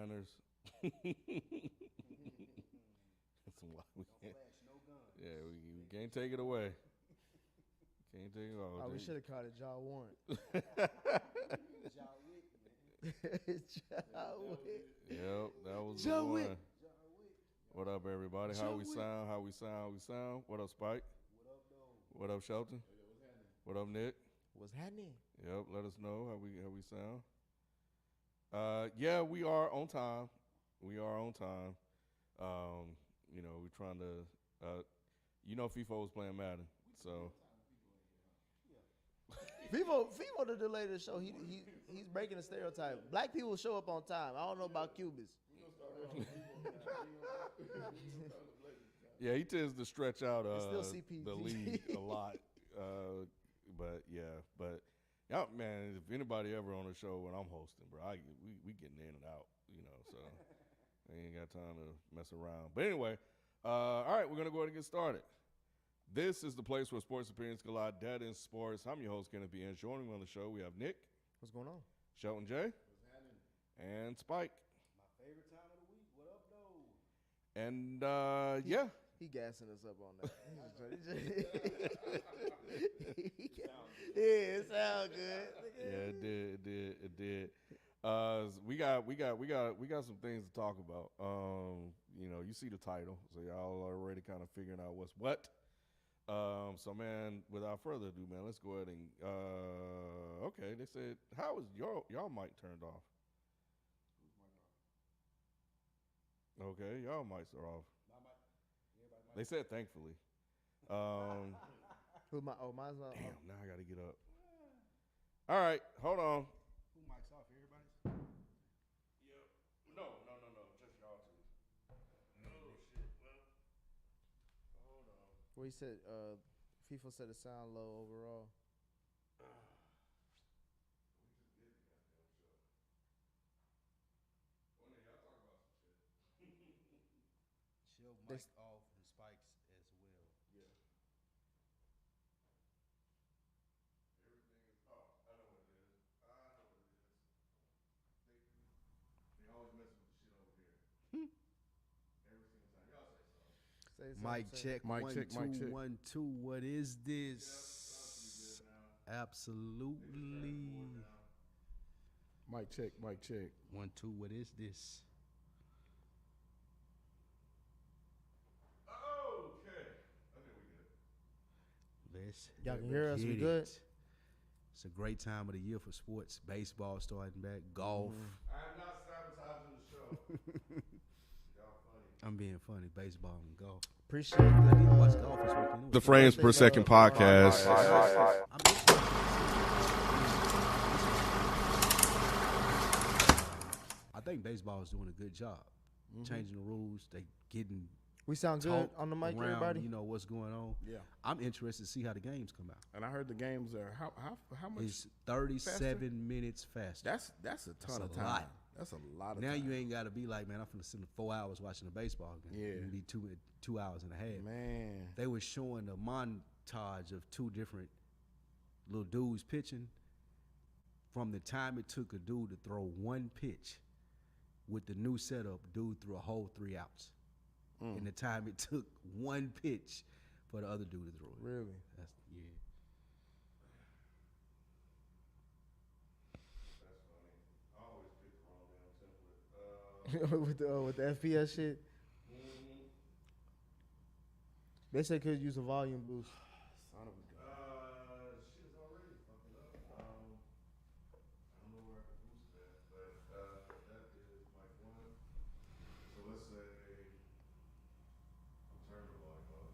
manners. Yeah, we can't take it away. Can't take it all. Oh, we should have called it Jaw Warrant. Yep, that was Joe the one. Wick. What up, everybody? How we sound? How we sound? What up, Spike? What up, Shelton? What up, Nick? What's happening? Yep, let us know how we sound. Yeah, we are on time. We are on time. You know, we're trying to. FIFA was playing Madden, so. Vivo to delay the show. He's breaking the stereotype. Black people show up on time. I don't know about Cubans. Yeah, he tends to stretch out the lead a lot. But yeah, man, if anybody ever on the show when I'm hosting, bro, we getting in and out, so I ain't got time to mess around. But anyway, all right, we're gonna go ahead and get started. This is the place where sports opinions collide. Dead in sports. I'm your host, Kenneth B. And joining me on the show, we have Nick. What's going on? Shelton J. What's happening? And Spike. My favorite time of the week. What up, though? And yeah. He gassing us up on that. Yeah, it sound good. Yeah, it did. We got some things to talk about. You see the title, so y'all already kind of figuring out what's what. So man, without further ado, man, let's go ahead and okay. They said, how is y'all mic turned off? Okay, y'all mics are off. They said thankfully. Who mine's not. Damn, now I gotta get up. All right, hold on. Who mic's off? Everybody's? Yep. No, just y'all two. Oh shit. Well, hold on. Well, he said FIFA said it sound low overall. Show mic off and Spikes as well. Yeah. Everything is off. I know what it is. They always mess with the shit over here. Every single time. Y'all say so. Say Mic check. Mic check, mic check. 1 2 What is this? Yep, Absolutely. Mic check, mic check. 1 2 What is this? Okay. I think we good. Let's Y'all can hear us? We get good? it. It's a great time of the year for sports. Baseball starting back. Golf. I am not sabotaging the show. Y'all funny. I'm being funny. Baseball and golf. Appreciate I did watch that. golf this weekend. The Frames Per Second podcast. I think baseball is doing a good job. Changing the rules. They getting We sound good talk on the mic, around, everybody? you know what's going on. Yeah. I'm interested to see how the games come out. And I heard the games are how much? It's 37 minutes faster. That's a ton That's of a time. lot. That's a lot of Now time. you ain't got to be like, man, I'm finna spend 4 hours watching a baseball game. Yeah. You need 2 hours and a half. Man. They were showing a montage of two different little dudes pitching from the time it took a dude to throw one pitch with the new setup, dude threw a whole 3 outs. And the time it took one pitch for the other dude to throw it. Really? That's, yeah. That's funny. I always pick the wrong damn template. with the FPS shit. They said could use a volume boost. Son of a gun. Shit is already fucking up. I don't know where I can boost that, but that is mic 1. So let's say I'm turning the volume up.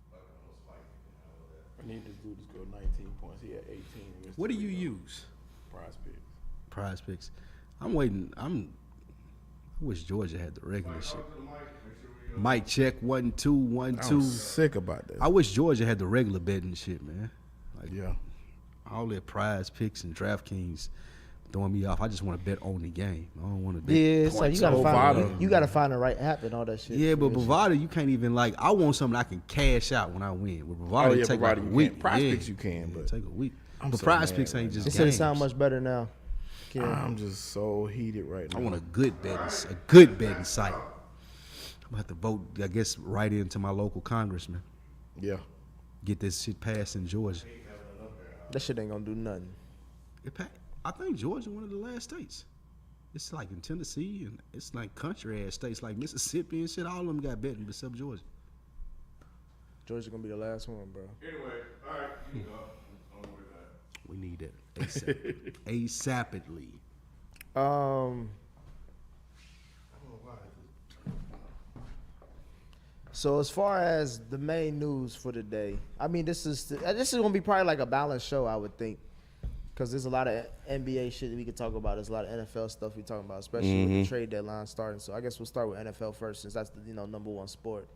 Like I know Spike can handle that. I need this dude to score 19 points. He had 18. What do you use? Prize Picks. Prize Picks. I'm waiting. I wish Georgia had the regular shit. Talk to the mic. Make sure we Mic check 1 2 1 2. I'm sick about that. I wish Georgia had the regular betting shit, man. Like yeah. all their Prize Picks and DraftKings throwing me off. I just want to bet on the game. I don't want to bet. Yeah, so you gotta find Bovada. you gotta find the right app and all that shit. Yeah, but for this Bovada, you can't even like. I want something I can cash out when I win. With Bovada, Oh, it yeah, take Bovada like a you week. can. Prize yeah. Picks you can, Yeah, but it take a week. I'm But so Prize mad Picks ain't right just. shit. They said it games. sound much better now. I'm just so heated right now. I want a good betting site. I'm gonna have to vote, I guess, right into my local congressman. Yeah. Get this shit passed in Georgia. That shit ain't gonna do nothing. I think Georgia one of the last states. It's like in Tennessee and it's like country ass states like Mississippi and shit. All of them got betting except Georgia. Georgia gonna be the last one, bro. Anyway, all right, you can go. Don't worry about it. We need that ASAP. ASAPidly. So as far as the main news for the day, I mean, this is gonna be probably like a balanced show, I would think, because there's a lot of NBA shit that we could talk about. There's a lot of NFL stuff we talking about, especially with the trade deadline starting. So I guess we'll start with NFL first, since that's the number one sport.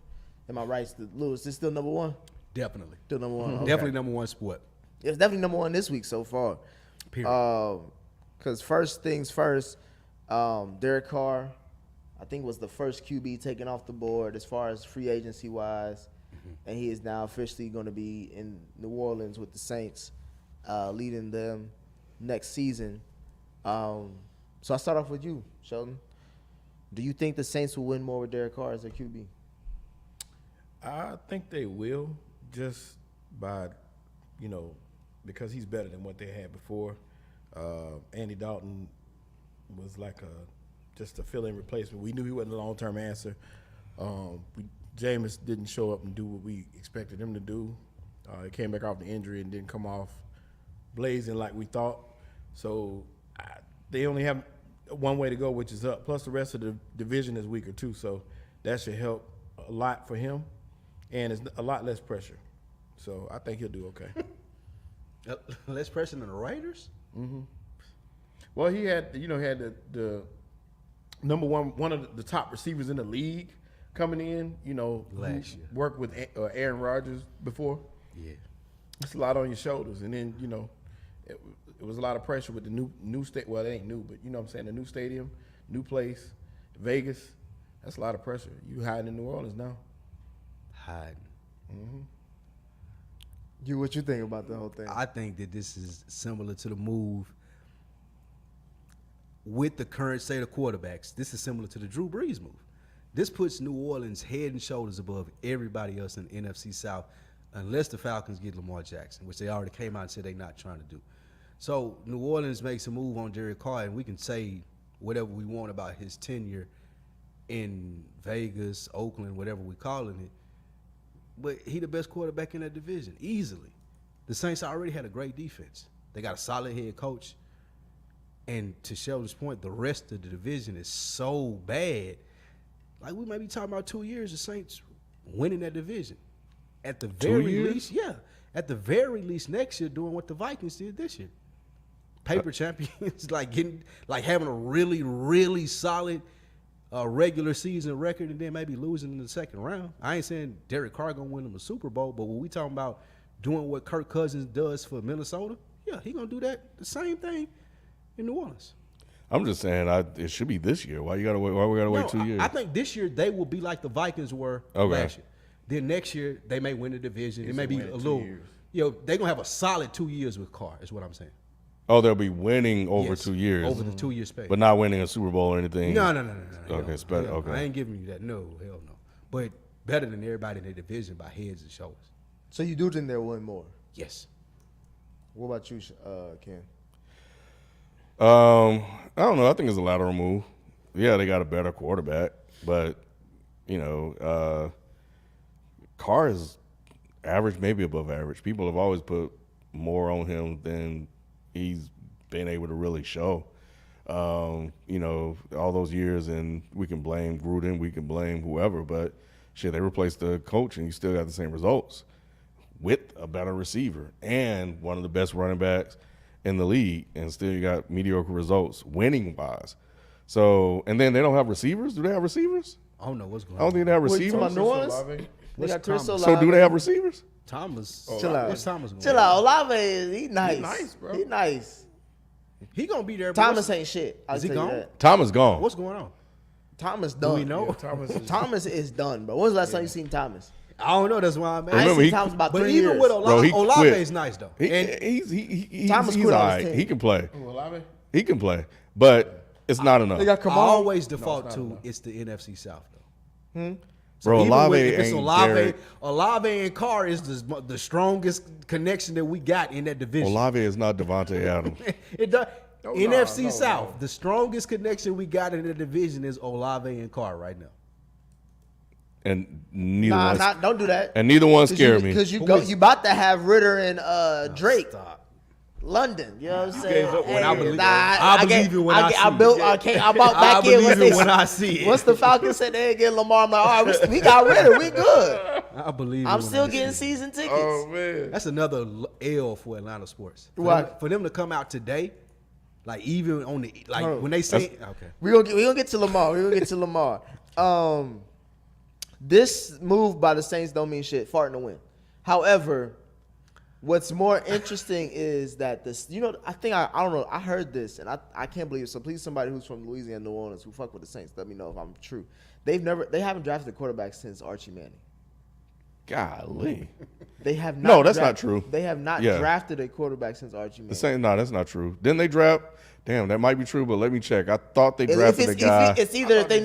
Am I right, Lewis? Is still number one? Definitely. Still number one. Okay. Definitely number one sport. It's definitely number one this week so far. Period. Because first things first, Derek Carr, I think, was the first QB taken off the board as far as free agency wise, and he is now officially going to be in New Orleans with the Saints, leading them next season. So I start off with you, Sheldon. Do you think the Saints will win more with Derek Carr as their QB? I think they will, just by, because he's better than what they had before. Andy Dalton was like just a fill-in replacement. We knew he wasn't a long-term answer. Jameis didn't show up and do what we expected him to do. He came back off the injury and didn't come off blazing like we thought. So they only have one way to go, which is up. Plus the rest of the division is weaker too, so that should help a lot for him. And it's a lot less pressure. So I think he'll do okay. Less pressure than the Raiders? Mm-hmm. Well, he had the number one of the top receivers in the league coming in, last year. Worked with Aaron Rodgers before. Yeah. It's a lot on your shoulders. And then, it was a lot of pressure with the new state. Well, it ain't new, but you know what I'm saying? The new stadium, new place, Vegas. That's a lot of pressure. You hiding in New Orleans now. Hiding. Mm-hmm. What you think about the whole thing? I think that this is similar to the move with the current state of quarterbacks. This is similar to the Drew Brees move. This puts New Orleans head and shoulders above everybody else in the NFC South, unless the Falcons get Lamar Jackson, which they already came out and said they're not trying to do. So New Orleans makes a move on Derek Carr, and we can say whatever we want about his tenure in Vegas, Oakland, whatever we're calling it. But he the best quarterback in that division, easily. The Saints already had a great defense. They got a solid head coach. And to Sheldon's point, the rest of the division is so bad. Like, we might be talking about 2 years, the Saints winning that division. At the very least, yeah. At the very least next year, doing what the Vikings did this year. Paper champions, having a really, really solid regular season record and then maybe losing in the second round. I ain't saying Derek Carr gonna win them a Super Bowl, but when we talking about doing what Kirk Cousins does for Minnesota, yeah, he gonna do that the same thing in New Orleans. I'm just saying it should be this year. Why we gotta wait 2 years? I think this year they will be like the Vikings were last year. Then next year they may win the division. It may be a little. They're gonna have a solid 2 years with Carr. Is what I'm saying. Oh, they'll be winning over 2 years. Over the 2 year space. But not winning a Super Bowl or anything. No. Okay, okay. I ain't giving you that. No, hell no. But better than everybody in the division by heads and shoulders. So you do think they'll win more? Yes. What about you, Ken? I don't know. I think it's a lateral move. Yeah, they got a better quarterback, but Carr is average, maybe above average. People have always put more on him than he's been able to really show. All those years, and we can blame Gruden, we can blame whoever, but shit, they replaced the coach and you still got the same results with a better receiver and one of the best running backs in the league, and still you got mediocre results winning wise. So, and then they don't have receivers. Do they have receivers? I don't know what's going on. I don't think they have receivers. What, New Orleans? They got Chris Olave. So do they have receivers? Thomas. Chill out. What's Thomas going Chill out. Olave, he nice. He nice, bro. He nice. He gonna be there. But Thomas ain't shit. I'll Is he tell you gone? that. Thomas gone. What's going on? Thomas Do done. we know? Thomas is done, bro. When's the last time you seen Thomas? I don't know. That's why I'm I asking. ain't Remember, seen Thomas about But 3 even years. with Bro, Olave, he Olave quit. is nice though. He's Thomas he's quit on all his right. team. He can play. Olave? He can play, but it's not enough. They got I Kamal. always default to it's the NFC South though. So Bro, even Olave if it's ain't Olave, Garrett. Olave and Carr is the strongest connection that we got in that division. Olave is not Devontae Adams. It does. No, NFC no, South, no. the strongest connection we got in the division is Olave and Carr right now. And neither Nah, one don't do that. and neither one scared me. Because you Who go, is- you about to have Ritter and Drake, Stop. London. You know what I'm saying? gave up when I believe- nah, I believe it when I see I it. built. I came. I bought I back in. believe Once it they- when I see it. Once the Falcons said they get Lamar, I'm like, all right, we got Ritter. We good. I believe it I'm when still I see getting it. season tickets. Oh man. That's another L for Atlanta sports. Why? For them to come out today, like even on the like Hold on. when they say okay, We gonna get to Lamar. We gonna get to Lamar. This move by the Saints don't mean shit. Farting to win. However, what's more interesting is that this. You know, I think I don't know. I heard this and I can't believe it. So please, somebody who's from Louisiana, New Orleans, who fuck with the Saints, let me know if I'm true. They haven't drafted a quarterback since Archie Manning. Golly. They have not. No, that's not true. They have not Yeah. drafted a quarterback since Archie Manning. The same. No, that's not true. Didn't they draft? Damn, that might be true, but let me check. I thought they If drafted a guy. it's either they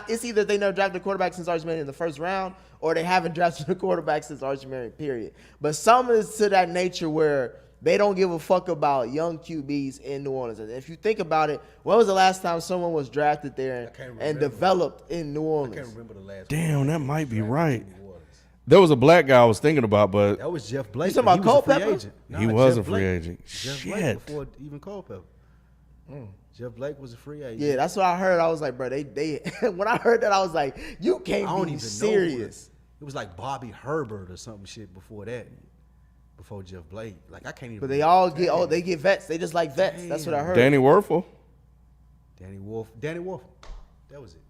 it's either they never drafted a quarterback since Archie Manning in the first round, or they haven't drafted a quarterback since Archie Manning. Period. But some is to that nature where they don't give a fuck about young QBs in New Orleans. And if you think about it, when was the last time someone was drafted there can't and remember. developed in New I Orleans? can't remember the last. Damn, that might be right. New Orleans. There was a black guy I was thinking about, but That was Jeff Blake. You talking about He was a free Culpepper? agent. he Nah, was Jeff a free Blake. agent. Jeff Blake Shit. before even Culpepper. Jeff Blake was a free agent. Yeah, that's what I heard. I was like, bro, they when I heard that, I was like, you I can't don't be even serious. know. It was like Bobby Herbert or something shit before that. Before Jeff Blake. Like I can't even. But they all get they get vets. They just like vets. That's what I heard. Danny Werfel. Danny Wolf. That was it.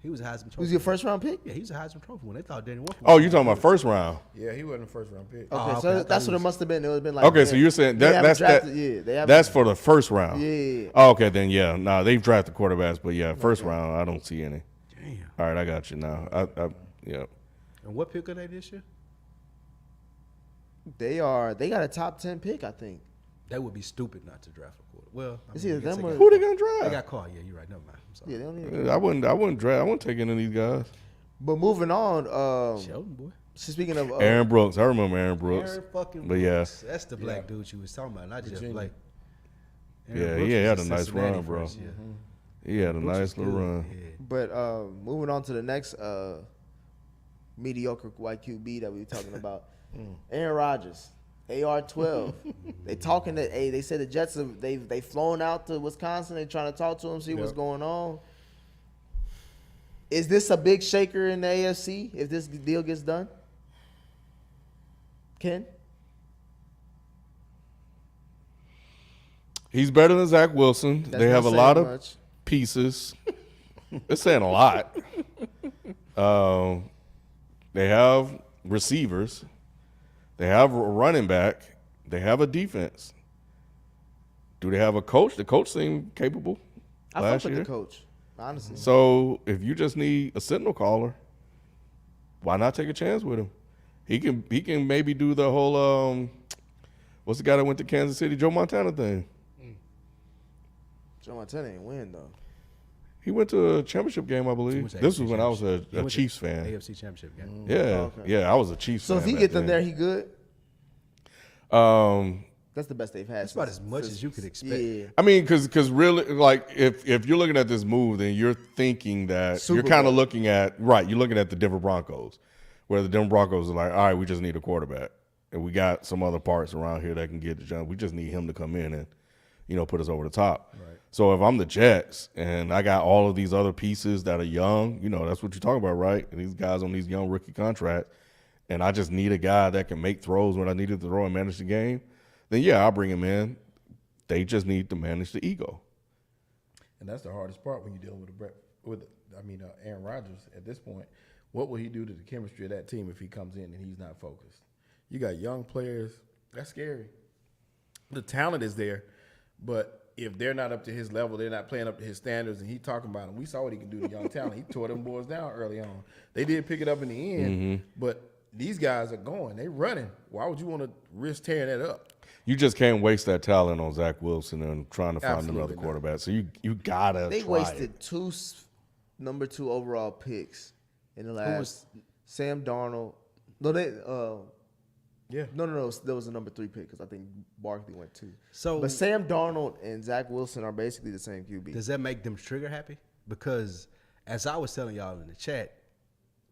He was a Heisman Trophy. Who's your first round pick? Yeah, he was a Heisman Trophy when they thought Danny Wolf. Oh, you talking about first round? Yeah, he wasn't a first round pick. Okay, okay, so I thought that's he what it was- must have been. It would have been like Okay, so you're saying they that haven't that's that. drafted- Yeah, they haven't. That's for the first round. Yeah. Oh, okay, then yeah. Nah, they've drafted quarterbacks, but yeah, first round, I don't see any. Damn. All right, I got you now. Yeah. And what pick are they this year? They got a top 10 pick, I think. That would be stupid not to draft a quarter. Well, I It's mean, I either guess them they or- got- Who they gonna They draft? got caught. Yeah, you're right. Never mind. I'm sorry. Yeah, they don't even. I wouldn't draft. I wouldn't take any of these guys. But moving on, Sheldon, boy. speaking of Aaron Brooks. I remember Aaron Brooks. Aaron fucking But yeah. Brooks. That's the black dude you was talking about, not Jeff Virginia. Blake. Yeah, Brooks he was had in a nice Cincinnati run, bro. first, yeah. He had a Brooks was nice little good, run. yeah. but moving on to the next mediocre white QB that we were talking about, Aaron Rodgers, AR-12. They talking to they said the Jets have they flown out to Wisconsin. They trying to talk to him, see what's Yep. going on. Is this a big shaker in the AFC if this deal gets done? Ken? He's better than Zach Wilson. That's They not have a saying lot of much. pieces. It's saying a lot. They have receivers. They have a running back. They have a defense. Do they have a coach? The coach seemed capable I last fuck with year. the coach, honestly. So if you just need a signal caller, why not take a chance with him? He can maybe do the whole what's the guy that went to Kansas City, Joe Montana thing. Joe Montana ain't win though. He went to a championship game, I He believe. went to This AFC was when I was championship. He a went to Chiefs fan. AFC Championship game. Yeah, Oh, okay. yeah, I was a Chiefs So fan. if he back get them then. there, he good. Um, That's the best they've had. That's about since- as much since- as you could expect. Yeah. I mean, because really, like, if you're looking at this move, then you're thinking that Super you're kind of Bowl. looking at you're looking at the Denver Broncos, where the Denver Broncos are like, all right, we just need a quarterback, and we got some other parts around here that can get the job. We just need him to come in and, put us over the top. Right. So if I'm the Jets and I got all of these other pieces that are young, that's what you're talking about, right? And these guys on these young rookie contracts, and I just need a guy that can make throws when I need to throw and manage the game, then yeah, I'll bring him in. They just need to manage the ego. And that's the hardest part when you're dealing with Aaron Rodgers at this point. What will he do to the chemistry of that team if he comes in and he's not focused? You got young players. That's scary. The talent is there, but if they're not up to his level, they're not playing up to his standards, and he talking about them. We saw what he can do to young talent. He tore them boys down early on. They did pick it up in the end, but these guys are going. They running. Why would you want to risk tearing that up? You just can't waste that talent on Zach Wilson and trying to find Absolutely another not. quarterback. So you gotta. They try wasted it. two number 2 overall picks in the last. Sam Darnold. No, they. Yeah. No. There was a number 3 pick because I think Barkley went 2. So- but Sam Darnold and Zach Wilson are basically the same QB. Does that make them trigger happy? Because as I was telling y'all in the chat,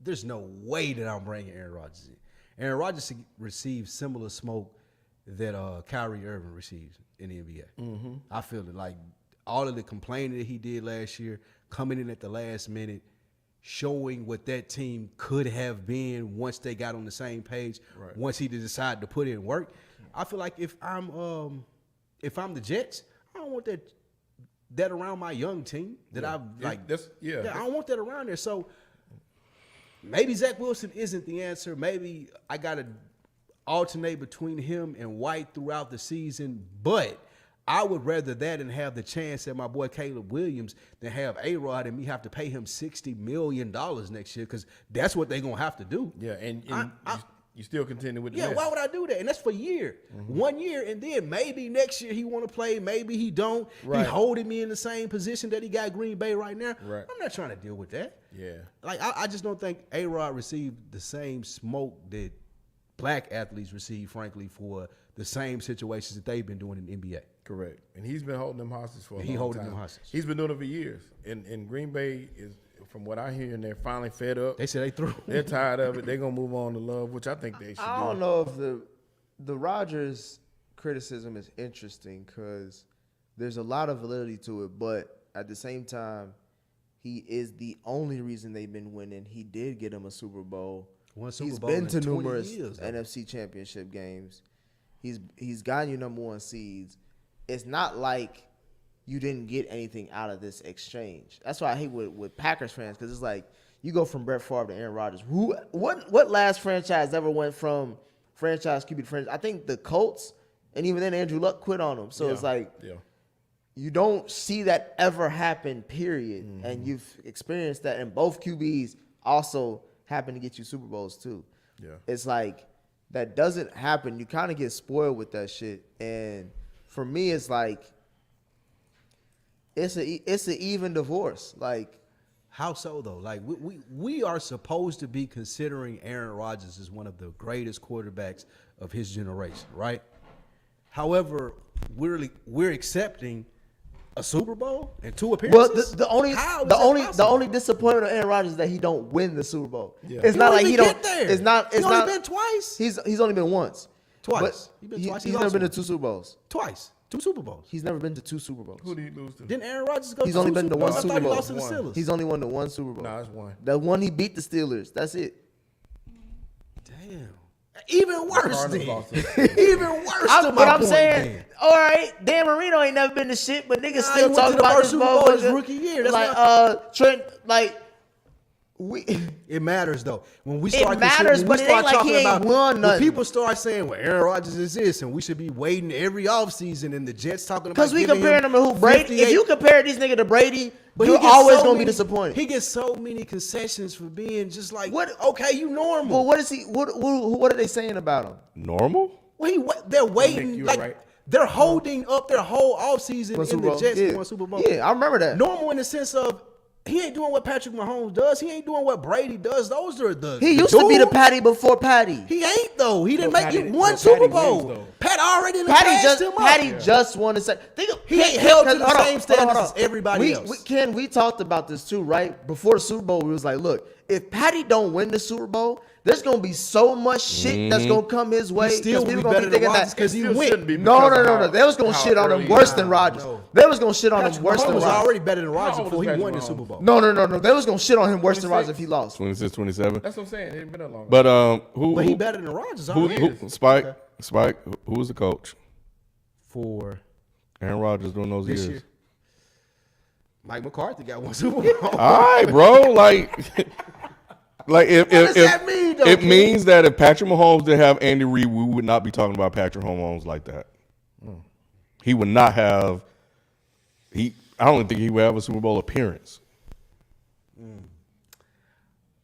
there's no way that I'm bringing Aaron Rodgers in. Aaron Rodgers received similar smoke that Kyrie Irving receives in the NBA. Mm-hmm. I feel it like all of the complaining that he did last year, coming in at the last minute, showing what that team could have been once they got on the same page, once he decided to put in work. I feel like if I'm the Jets, I don't want that around my young team that I've like. I don't want that around there. So maybe Zach Wilson isn't the answer. Maybe I got to alternate between him and White throughout the season, but I would rather that and have the chance at my boy Caleb Williams than have A-Rod and me have to pay him $60 million next year because that's what they're going to have to do. Yeah, and you still continue with the Yeah, mess. why would I do that? And that's for a year. 1 year, and then maybe next year he want to play, maybe he don't. Right. He holding me in the same position that he got Green Bay right now. Right. I'm not trying to deal with that. Yeah. Like, I just don't think A-Rod received the same smoke that black athletes receive, frankly, for the same situations that they've been doing in the NBA. Correct. And he's been holding them hostage for a long He holding time. them hostage. He's been doing it for years. And Green Bay is, from what I hear, and they're finally fed up. They said they threw. They're tired of it. They're going to move on to Love, which I think they should I do. don't know if the Rodgers criticism is interesting because there's a lot of validity to it, but at the same time, he is the only reason they've been winning. He did get him a Super Bowl. Won Super He's Bowl been in to 20 numerous years, though. NFC Championship games. He's gotten you number 1 seeds. It's not like you didn't get anything out of this exchange. That's why I hate with Packers fans because it's like you go from Brett Favre to Aaron Rodgers. What last franchise ever went from franchise QB to franchise? I think the Colts, and even then Andrew Luck quit on them. So it's like you don't see that ever happen, period. Mm-hmm. And you've experienced that, and both QBs also happen to get you Super Bowls too. Yeah. It's like that doesn't happen. You kind of get spoiled with that shit. And for me, it's like it's an even divorce. Like, How so though? Like we are supposed to be considering Aaron Rodgers as one of the greatest quarterbacks of his generation, right? However, we're accepting a Super Bowl and 2 well, appearances. the only How is the that only the possible? only disappointment of Aaron Rodgers is that he don't win the Super Bowl. Yeah. It's He not don't like he even don't. get there. It's not. He It's only not. been twice. He's only been once. Twice. But He been twice. He He's never lost been to one. 2 Super Bowls. Twice. 2 Super Bowls. He's never been to 2 Super Bowls. Who did he lose to? Didn't Aaron Rodgers go He's to only 2 been to Super 1 Bowls? I Super thought he Bowl. lost to the One. Steelers. He's only won the 1 Super Bowl. Nah, it's one. The one he beat the Steelers. That's it. Damn. Even worse Cardinals then. lost to Even worse to my But I'm point saying, then. all right, Dan Marino ain't never been to shit, but niggas Nah, he still went talk to the about first this Super Bowl his motherfucker. rookie year. That's Like Trent, like we. It matters though. When we It start matters, considering- but we it start ain't like talking he ain't about won when nothing. people start saying, "Well, Aaron Rodgers is this," and we should be waiting every offseason, and the Jets talking about Because we giving comparing him him to who Brady. 58. If you compare this nigga to Brady, But you're he gets always so gonna be many- disappointed. He gets so many concessions for being just like, What- Okay, you normal. Well, what is he? What are they saying about him? Normal? They're waiting. you're Like right. they're holding up their whole offseason Won in Super the Bowl. Jets Yeah. to win Super Bowl. Yeah, I remember that. Normal in the sense of he ain't doing what Patrick Mahomes does. He ain't doing what Brady does. Those are the He the used to be the dudes. Patty before Patty. He ain't though. He didn't No, make Patty- it one no, Super Patty Bowl. wins, though. Pat already done Patty passed just him up. Patty just won the second. He ain't held to the same standards as everybody we, else. We talked about this too, right? Before the Super Bowl, we was like, look, if Patty don't win the Super Bowl, there's gonna be so much shit that's gonna come his way. He still 'cause will be people gonna better than thinking Rodgers because he Still went. shouldn't be No. because of how- They was gonna how shit on him early worse he than died. Rodgers. No. They was gonna shit on him Patrick worse Mahomes than was Rodgers. already better than How Rodgers old before is he Patrick won the Mahomes? Super Bowl. No. They was gonna shit on him worse than 26? Rodgers if he lost. 26, 27. That's what I'm saying. It ain't been that long. But who? But he who- better than Rodgers Who, already. Spike? Who was the coach? For Aaron Rodgers during those this years. year, Mike McCarthy got one Super Bowl. All right, bro. Like if does that mean, though, it Ken? means that if Patrick Mahomes didn't have Andy Reid, we would not be talking about Patrick Mahomes like that. He would not have. I don't think he would have a Super Bowl appearance.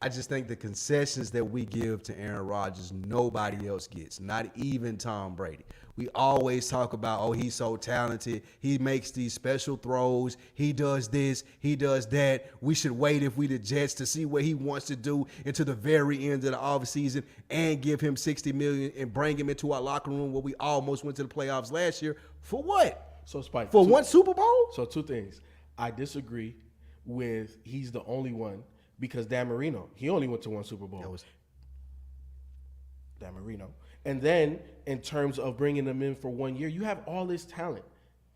I just think the concessions that we give to Aaron Rodgers, nobody else gets, not even Tom Brady. We always talk about, oh, he's so talented. He makes these special throws. He does this. He does that. We should wait if we the Jets to see what he wants to do until the very end of the offseason and give him $60 million and bring him into our locker room where we almost went to the playoffs last year. For what? So Spike, For one Super Bowl? So two things. I disagree with he's the only one because Dan Marino, he only went to one Super Bowl. That was Dan Marino. And then in terms of bringing them in for 1 year, you have all this talent.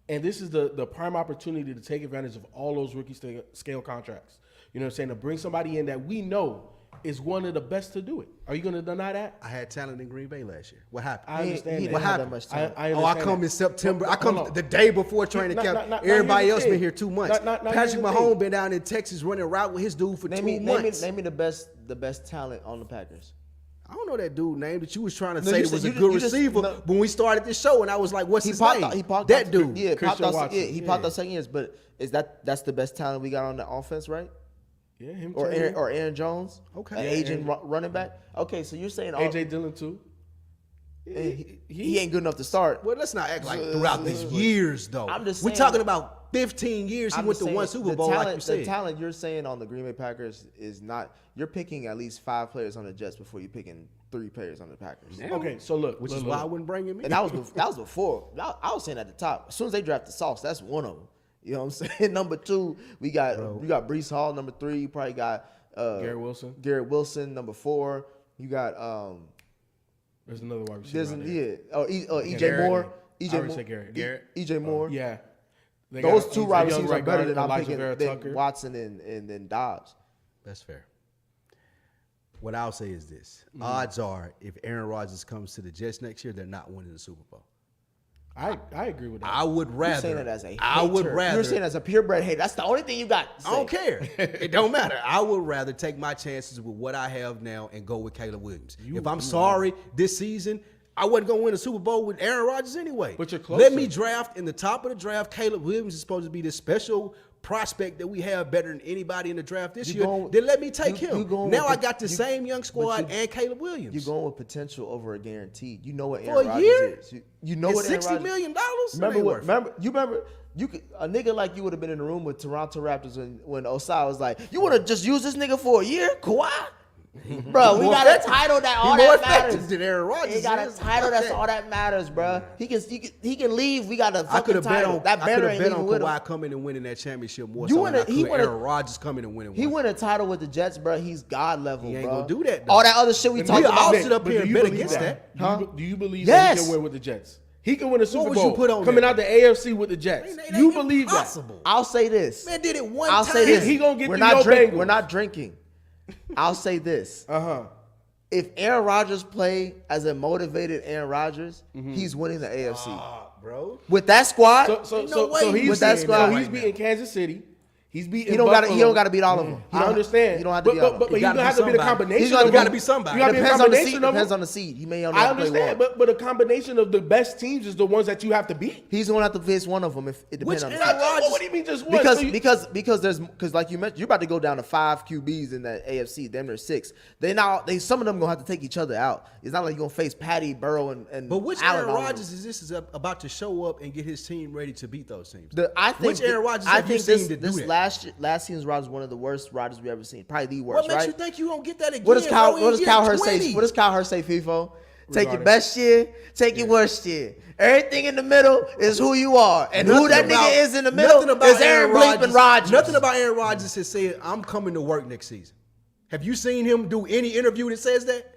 And this is the prime opportunity to take advantage of all those rookie scale contracts. You know what I'm saying? To bring somebody in that we know is one of the best to do it. Are you going to deny that? I had talent in Green Bay last year. What happened? I understand he that. didn't have that much talent. I I understand come that. in September. I Hold come on. the day before training camp. Everybody else been here 2 months. Patrick here's the thing. Mahomes been down in Texas running route with his dude for 2 months. Name me the best talent on the Packers. I don't know that dude name that you was trying to No, say you was said- a you good just- receiver. no. But when we started this show, and I was like, "What's his popped name?" out- he popped that out- dude. Yeah, Christian Watson. he popped out second years. But that's the best talent we got on the offense, right? Yeah, him Or too. Aaron Jones, Okay. an Yeah, aging running back. Okay, so you're saying AJ Dillon too. he ain't good enough to start. Well, let's not act like throughout these years, though. I'm just We're saying- talking about 15 years. He I'm went just to saying one Super the Bowl, talent, like you said. The talent you're saying on the Green Bay Packers is not. You're picking at least 5 players on the Jets before you're picking 3 players on the Packers. Okay, so look. Which look, is look. why I wouldn't bring him in. And that was before. I was saying at the top. As soon as they drafted Sauce, that's one of them. You know what I'm saying? Number 2, we got Breece Hall. Number 3, you probably got Garrett Wilson. Garrett Wilson. Number 4, you got There's another wide receiver. there's out there. EJ Garrett. Moore. I EJ already Moore. said Garrett. Garrett. EJ Moore. Yeah. They Those got- 2 he's a wide young receivers right are better guard, than I'm Elijah picking Vera than Tucker. Watson and then Dobbs. That's fair. What I'll say is this: Mm-hmm. odds are, if Aaron Rodgers comes to the Jets next year, they're not winning the Super Bowl. I agree with that. I would rather. You're saying it as a hater. I would rather. You're saying it as a purebred hater. That's the only thing you got. To I don't say. care. It don't matter. I would rather take my chances with what I have now and go with Caleb Williams. If I'm sorry this season, I wasn't going to win a Super Bowl with Aaron Rodgers anyway. But you're Let closer. me draft in the top of the draft. Caleb Williams is supposed to be this special prospect that we have better than anybody in the draft this You year. going- Then let me take you him. going Now with I got the same young squad and Caleb Williams. You're going with potential over a guaranteed. You know what For Aaron a Rodgers year? is. You know It's what Aaron $60 Rodgers- million? Remember you could a nigga like you would have been in the room with Toronto Raptors when Osai was like, you want to just use this nigga for a year, Kawhi? Bro, we More got a effective. title that He all more that effective matters. than Aaron Rodgers He got a is. title that's Okay. all that matters, bro. He can leave. We got a I could fucking have bet title. on That I banner could have ain't bet leaving on with him. Kawhi coming and winning that championship more You so wanna- than I he could wanna- Aaron Rodgers coming and winning He one. win a title with the Jets, bro. He's God level, He ain't bro. gonna do that, though. All that other shit we And talking we about. all Nick, sit up but here do and you bet believe against that. Do you, do you believe that Yes. he can win with the Jets? He can win a Super would Bowl you put on coming that? out the AFC with the Jets. Ain't You that believe that? impossible? I'll say this. Man did it one I'll time. say this. He gonna get we're through not your drinking. Bengals. We're not drinking. I'll say this. Uh-huh. If Aaron Rodgers play as a motivated Aaron Rodgers, he's winning the AFC. bro. With that squad, Ain't no way he's with that beating- squad so right he's beating Kansas City. He's beating he don't got Buffalo. to beat all of them. He I don't- understand. You don't have to but, beat all but, of but them. you gotta don't have be to be the somebody. combination. He's gotta of be- them. gotta be somebody. You gotta be a Depends on the seed. combination of Depends them. on the seed. He may only I have to play understand, one. but a combination of the best teams is the ones that you have to beat. He's going to have to face one of them if it depends Which on the Aaron seed. Rodgers- What do you mean just one? Because So you- because like you mentioned, you're about to go down to 5 QBs in that AFC. Damn near 6. Some of them gonna have to take each other out. It's not like you're gonna face Patty, Burrow, and But which Allen Aaron all of them. Rodgers is this about to show up and get his team ready to beat those teams? I think which Aaron Rodgers I have you think seen this, to do this that? last season's Rodgers was one of the worst Rodgers we ever seen. Probably the What worst, makes right? you think you don't get that again? What does Kyle bro? Hurst say? What does Kyle Hurst say, FIFO? Take your Regarding- best year, take your worst year. Everything in the middle is who you are, and who that nigga is in the middle is Aaron Bleeping Rodgers. Nothing about Aaron Rodgers has said, I'm coming to work next season. Have you seen him do any interview that says that?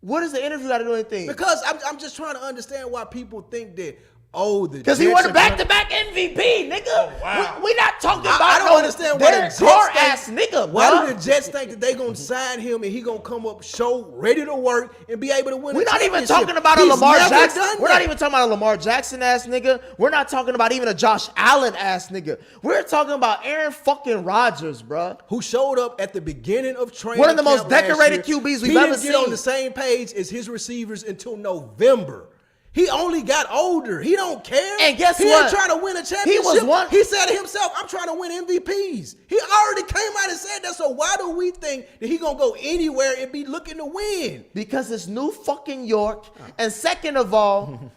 What does the interview got to do anything? Because I'm just trying to understand why people think that, oh, the Because he Jets won a are back-to-back MVP, nigga. We not talking about I don't no understand why the Derek Jets Carr think- ass nigga, Why bro. do the Jets think that they gonna sign him and he gonna come up, show ready to work and be able to win? We're a not even championship? talking about a He's Lamar never Jackson. done We're that. not even talking about a Lamar Jackson ass nigga. We're not talking about even a Josh Allen ass nigga. We're talking about Aaron fucking Rodgers, bro. who showed up at the beginning of training. One of the most camp last decorated year. QBs we've he ever didn't get on seen. the same page as his receivers until November. He only got older. He don't care. And guess he what? ain't trying to win a championship. one- He said it himself, I'm trying to win MVPs. He already came out and said that. So why do we think that he gonna go anywhere and be looking to win? Because it's new fucking York. And second of all,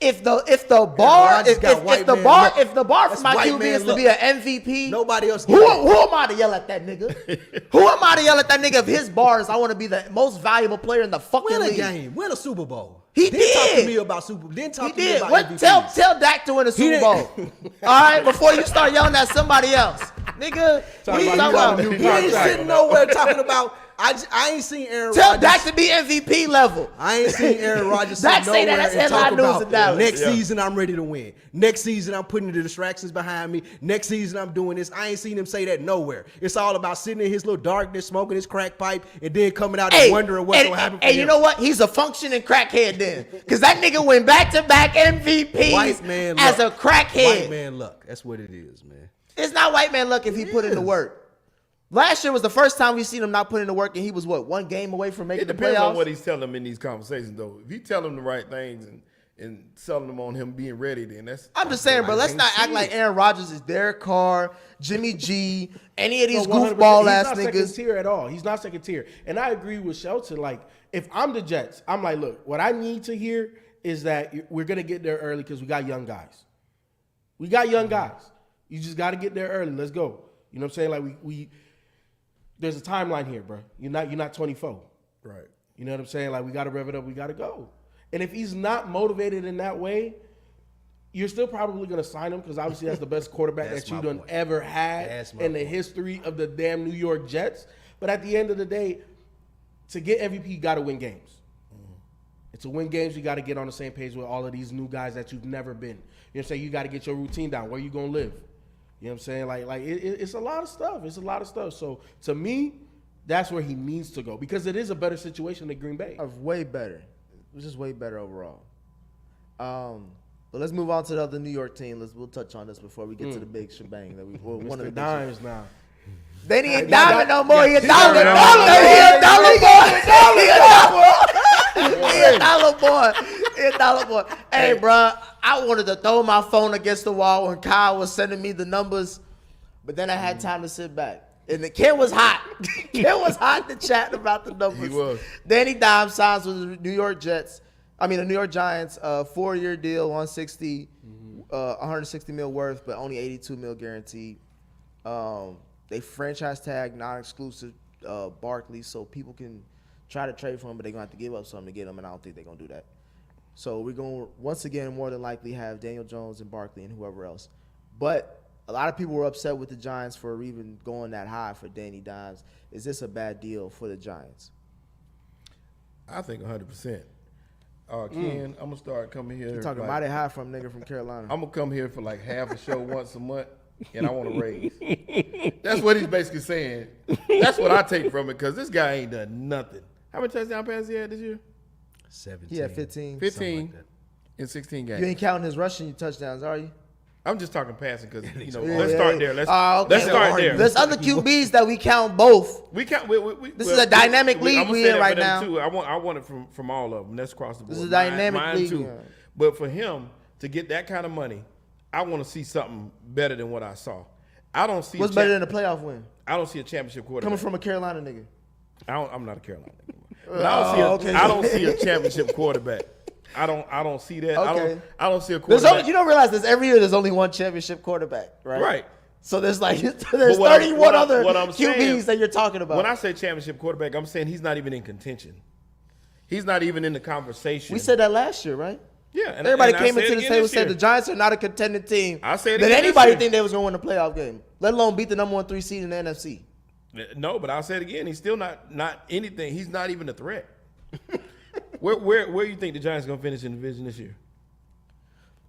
if the bar Rodgers got white man luck. if the bar That's for my white QB man is to luck. be an MVP, Nobody else Who get it. am I to yell at that nigga? Who am I to yell at that nigga if his bar is I want to be the most valuable player in the fucking Win a league? game. Win a Super Bowl. He Then talk did. to me about Super Bowl. Then talk He to me did. about What? MVPs. Tell Dak to win a Super didn't- Bowl. All right, before you start yelling at somebody else, nigga. What are you talking about? new He ain't contract. sitting nowhere talking about. I ain't seen Aaron Tell Rodgers. Dak to be MVP level. I ain't seen Aaron Rodgers sit Dak say that, nowhere that's and talk headline news about in Dallas. next Yeah. season I'm ready to win. Next season I'm putting the distractions behind me. Next season I'm doing this. I ain't seen him say that nowhere. It's all about sitting in his little darkness, smoking his crack pipe, and then coming out and wondering what's gonna happen. And you know what? He's a functioning crackhead then, because that nigga went back-to-back MVPs White man as a luck. crackhead. White man luck. That's what it is, man. It's not white man luck if he put in the work. Last year was the first time we seen him not put in the work, and he was what, one game away from making It the depends playoffs. on what he's telling them in these conversations, though. If he tell them the right things and selling them on him being ready, then that's. I'm just saying, bro. Let's not act like Aaron Rodgers is Derek Carr, Jimmy G, any of these No, 100%. goofball ass He's not second niggas. tier at all. He's not second tier. And I agree with Shelton. Like, if I'm the Jets, I'm like, look, what I need to hear is that we're gonna get there early because we got young guys. We got young guys. You just got to get there early. Let's go. You know what I'm saying? Like we there's a timeline here, bro. You're not 24. Right. You know what I'm saying? Like, we got to rev it up. We got to go. And if he's not motivated in that way, you're still probably going to sign him because obviously that's the best quarterback That's that you my done point. ever had That's my in the point. history of the damn New York Jets. But at the end of the day, to get MVP, you got to win games. And to win games, you got to get on the same page with all of these new guys that you've never been. You know what I'm saying? You got to get your routine down. Where you going to live? You know what I'm saying? It's a lot of stuff. It's a lot of stuff. So to me, that's where he needs to go because it is a better situation than Green Bay. Of way better. It was just way better overall. But let's move on to the other New York team. We'll touch on this before we get to the big shebang that we one of the Mr. big Dimes now. Then he ain't diamond no more. He a He's dollar. a He a dollar boy. He a dollar boy. He a dollar boy. Hey, bro, I wanted to throw my phone against the wall when Kyle was sending me the numbers, but then I had time to sit back. And the kid was hot. Kid was hot to chat about the numbers. He was. Danny Dimes signs with the New York Giants, 4-year deal, 160 mil worth, but only 82 mil guaranteed. They franchise tag non-exclusive Barkley, so people can try to trade for him, but they're going to have to give up something to get him, and I don't think they're going to do that. So we're going to, once again, more than likely have Daniel Jones and Barkley and whoever else. But a lot of people were upset with the Giants for even going that high for Danny Dimes. Is this a bad deal for the Giants? I think 100%. Ken, I'm gonna start coming here. You're talking like, mighty high from nigga from Carolina. I'm gonna come here for like half a show once a month, and I want to raise. That's what he's basically saying. That's what I take from it because this guy ain't done nothing. How many touchdown passes he had this year? 17. He had 15. 15 like that. in 16 games. You ain't counting his rushing touchdowns, are you? I'm just talking passing because Yeah, let's yeah, start yeah. there. Let's Okay. let's start there. There's other QBs that we count both. We count. This is a dynamic league I'ma we say in that right for them now. Too. I want it from all of them. That's across the board. This is a dynamic Mine league, too. yeah. But for him to get that kind of money, I want to see something better than what I saw. I don't see. What's better than a playoff win? I don't see a championship quarterback. Coming from a Carolina nigga. I'm not a Carolina nigga. But I don't see a championship quarterback. I don't see that. Okay. I don't see a There's quarterback. only, you don't realize this every year there's only one championship quarterback, right? Right. So there's like there's what I'm- 31 what I'm- other what I'm QBs saying- that you're talking about. When I say championship quarterback, I'm saying he's not even in contention. He's not even in the conversation. we said that last year, right? yeah. And Everybody I came say it into the again table and this said year. the Giants are not a contending team. I say it Did again this anybody year. think they was going to win the playoff game, let alone beat the number 1 3 seed in the NFC? No, but I'll say it again. He's still not anything. He's not even a threat. Where do you think the Giants are going to finish in the division this year?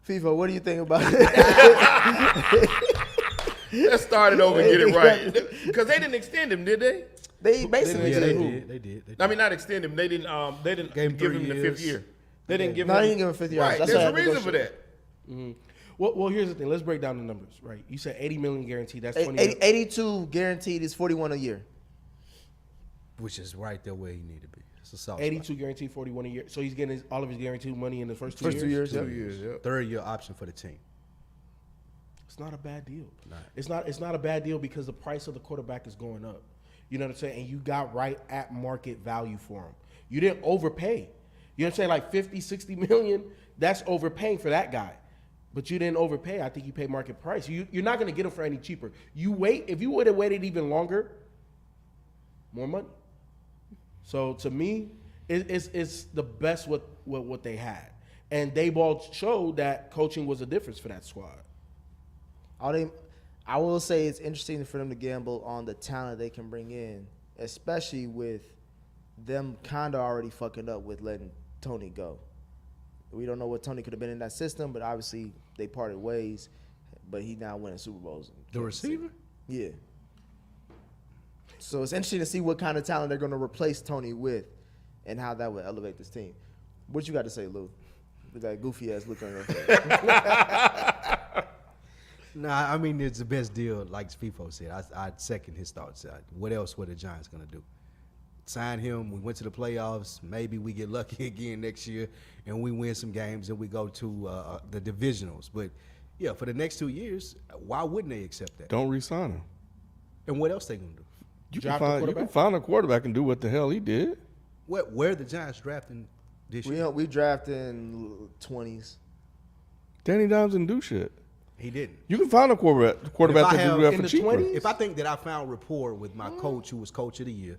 FIFA, what do you think about it? Let's start it over and get it right. Because they didn't extend him, did they? They basically Yeah, they did. did. They did. I mean, not extend him. They didn't. They didn't Gave him give 3 him the years. 5th year. They didn't give No, him. they didn't give him 5th year. Right. That's There's what a I reason for negotiated. that. Well, here's the thing. Let's break down the numbers, right? You said 80 million guaranteed. That's 20 82 guaranteed is 41 a year. Which is right there where he need to be. It's a soft 82 guaranteed, 41 a year. So he's getting all of his guaranteed money in the first 2 years. 2 years, yeah. spot. 3rd-year option for the team. It's not a bad deal. Nah. It's not a bad deal because the price of the quarterback is going up. You know what I'm saying? And you got right at market value for him. You didn't overpay. You know what I'm saying? Like 50, 60 million, that's overpaying for that guy. But you didn't overpay. I think you paid market price. You're not going to get him for any cheaper. If you would have waited even longer, more money. So to me, it's the best what they had. And Dayball showed that coaching was a difference for that squad. I will say it's interesting for them to gamble on the talent they can bring in, especially with them kind of already fucking up with letting Tony go. We don't know what Tony could have been in that system, but obviously they parted ways. But he now winning Super Bowls. The receiver? Yeah. So it's interesting to see what kind of talent they're going to replace Tony with and how that would elevate this team. What you got to say, Lou? With that goofy ass look on your face. Nah, I mean, it's the best deal, like FIFO said. I'd second his thoughts. What else were the Giants going to do? Sign him. We went to the playoffs. Maybe we get lucky again next year and we win some games and we go to the divisionals. But, yeah, for the next 2 years, why wouldn't they accept that? Don't re-sign him. And what else they going to do? You Draft can, a find, you can quarterback? find a quarterback and do what the hell he did. Where are the Giants drafting this year? We draft in 20s. Danny Dimes didn't do shit. He didn't. You can find a quarterback If I that can have- do that in for the cheaper. 20s? If I think that I found rapport with my coach, who was coach of the year,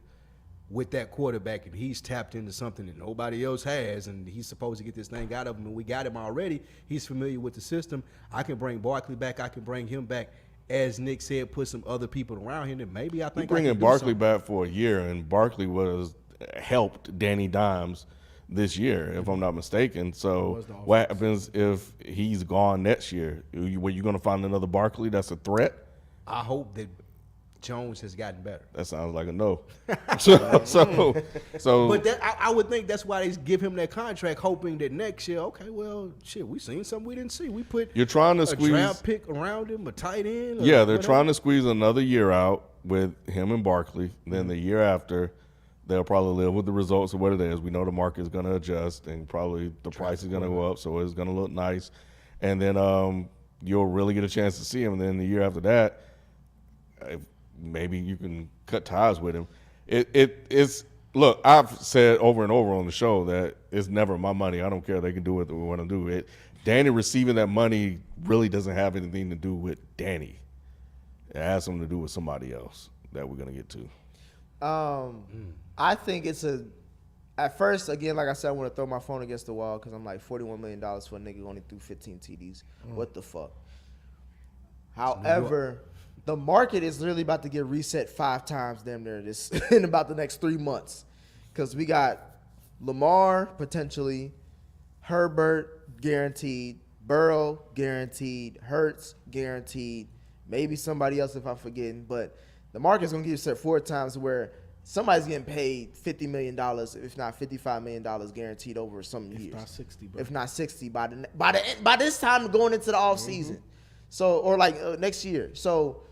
with that quarterback, and he's tapped into something that nobody else has, and he's supposed to get this thing out of him, and we got him already, he's familiar with the system. I can bring Barkley back. I can bring him back. As Nick said, put some other people around him, and maybe I You think bring I in can do Barkley something. back for a year, and Barkley helped Danny Dimes this year, if I'm not mistaken. So Was the what happens if he's gone next year? Were you going to find another Barkley that's a threat? I hope that Jones has gotten better. That sounds like a no. so But that, I would think that's why they give him that contract, hoping that next year, okay, well, shit, we seen something we didn't see. We put you're trying to a squeeze. draft pick around him, a tight end. Yeah, they're trying to squeeze another year out with him and Barkley. Then the year after, they'll probably live with the results of what it is. We know the market is going to adjust, and probably the price is going to go up, so it's going to look nice. And then you'll really get a chance to see him. And then the year after that, maybe you can cut ties with him. It's look. I've said over and over on the show that it's never my money. I don't care. They can do what they want to do. Danny receiving that money really doesn't have anything to do with Danny. It has something to do with somebody else that we're gonna get to. I think at first, again, like I said, I want to throw my phone against the wall because I'm like $41 million for a nigga who only threw 15 TDs. What the fuck? However, the market is literally about to get reset 5 times damn near this in about the next 3 months. Because we got Lamar potentially, Herbert guaranteed, Burrow guaranteed, Hurts guaranteed, maybe somebody else if I'm forgetting. But the market's going to get reset 4 times where somebody's getting paid $50 million, if not $55 million guaranteed over some years. If not 60, bro. If not 60 by this time going into the off season. So, or like next year. So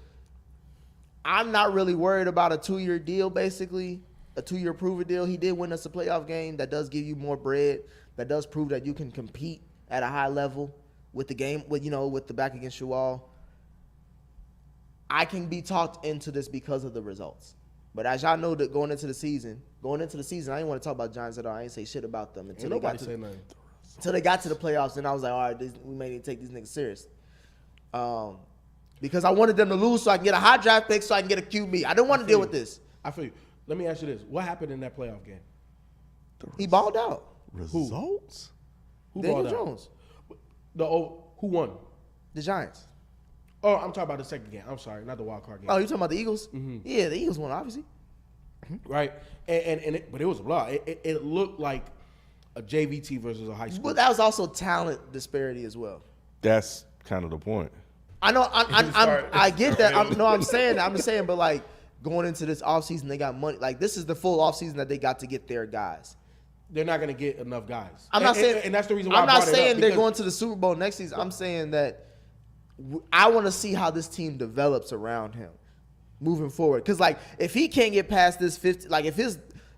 I'm not really worried about a 2-year deal, basically, a 2-year proven deal. He did win us a playoff game. That does give you more bread. That does prove that you can compete at a high level with the game, with the back against your wall. I can be talked into this because of the results. But as y'all know, that going into the season, I didn't want to talk about Giants at all. I didn't say shit about them until Ain't they nobody got say to nothing. until they got to the playoffs. And I was like, all right, we may need to take these niggas serious. Because I wanted them to lose so I can get a high draft pick so I can get a QB. I didn't want to deal with this. I feel you. Let me ask you this: what happened in that playoff game? He balled out. Results? Who Daniel balled out? Jones, Who won? the Giants. Oh, I'm talking about the second game. I'm sorry, not the wild card game. Oh, you talking about the Eagles? Yeah, the Eagles won, obviously. Right, but it was a blowout. It looked like a JVT versus a high school. But that was also talent disparity as well. That's kind of the point. I know. I get that. I'm saying that. I'm just saying, but like going into this offseason, they got money. Like this is the full offseason that they got to get their guys. They're not going to get enough guys. I'm not saying, and that's the reason why I'm I not brought it saying up, they're because- going to the Super Bowl next season. I'm saying that I want to see how this team develops around him moving forward. Because like if he can't get past this 50, like if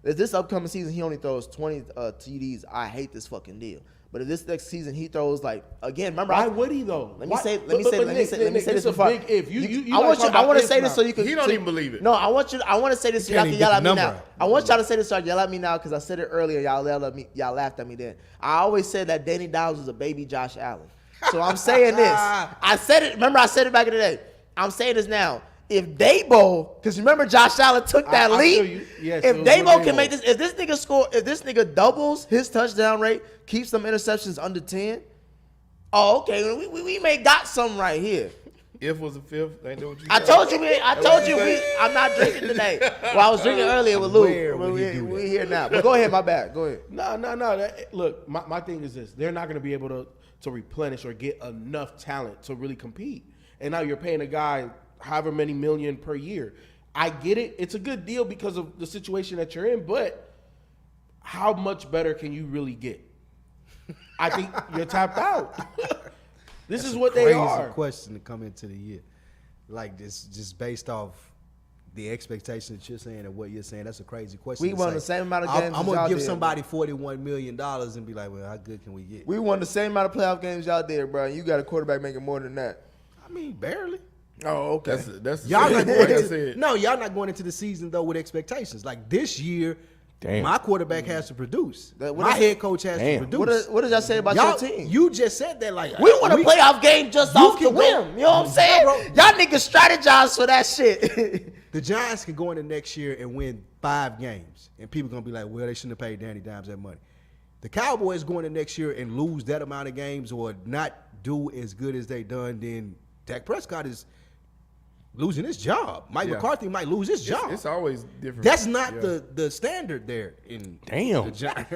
if this upcoming season he only throws 20 TDs, I hate this fucking deal. But if this next season he throws like again, remember Why would he though? Let me Why- say but Nick, this it's a before. big if. You I want gotta you. talk I want about to say this now. so you can. He don't so- even believe it. No, I want to say this so y'all can't can even yell get at the me now. number. I want y'all to say this so y'all yell at me now because I said it earlier. Y'all yelled at me. Y'all laughed at me then. I always said that Danny Downs was a baby Josh Allen. So I'm saying this. I said it. Remember, I said it back in the day. I'm saying this now. If Dabo, because remember Josh Allen took that I leap. feel you. Yes, If it was with Dabo can Dabo. make this, if this nigga doubles his touchdown rate, keeps some interceptions under 10. Oh, okay. We may got something right here. If was the fifth, ain't that what you I said? told you. I'm not drinking today. Well, I was drinking earlier with Luke. Where would he do that? We here now. But go ahead. My bad. Go ahead. No. Look, my thing is this: they're not going to be able to replenish or get enough talent to really compete. And now you're paying a guy however many million per year. I get it; it's a good deal because of the situation that you're in. But how much better can you really get? I think you're tapped out. This is what they Crazy are. question to come into the year, like this, just based off the expectation that you're saying and what you're saying. That's a crazy question. We to won say. the same amount of I'm games as gonna y'all give did, somebody $41 million and be like, well, how good can we get? We won the same amount of playoff games y'all did, bro. You got a quarterback making more than that. I mean, barely. Oh, okay. That's the Y'all same not thing going I into, said. no, y'all not going into the season though with expectations. Like this year, Damn. my quarterback has to produce. What My is- head coach has Damn. to produce. What did y'all say about Y'all, your team? you just said that like We won a playoff game just you off the can go- whim. You know what I'm saying? Bro. Y'all niggas strategize for that shit. The Giants can go into next year and win 5 games, and people gonna be like, "Well, they shouldn't have paid Danny Dimes that money." The Cowboys going into next year and lose that amount of games or not do as good as they done, then Dak Prescott is losing his job. Mike Yeah. McCarthy might lose his job. It's always different. That's not Yeah. the standard there in Damn. the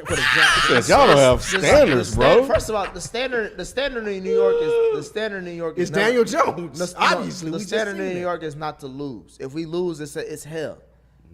for the Giants. Y'all don't have standards, bro. First of all, the standard in New York It's not- Daniel Jones. The, Obviously, the we just standard seen in New that. York is not to lose. If we lose, it's hell.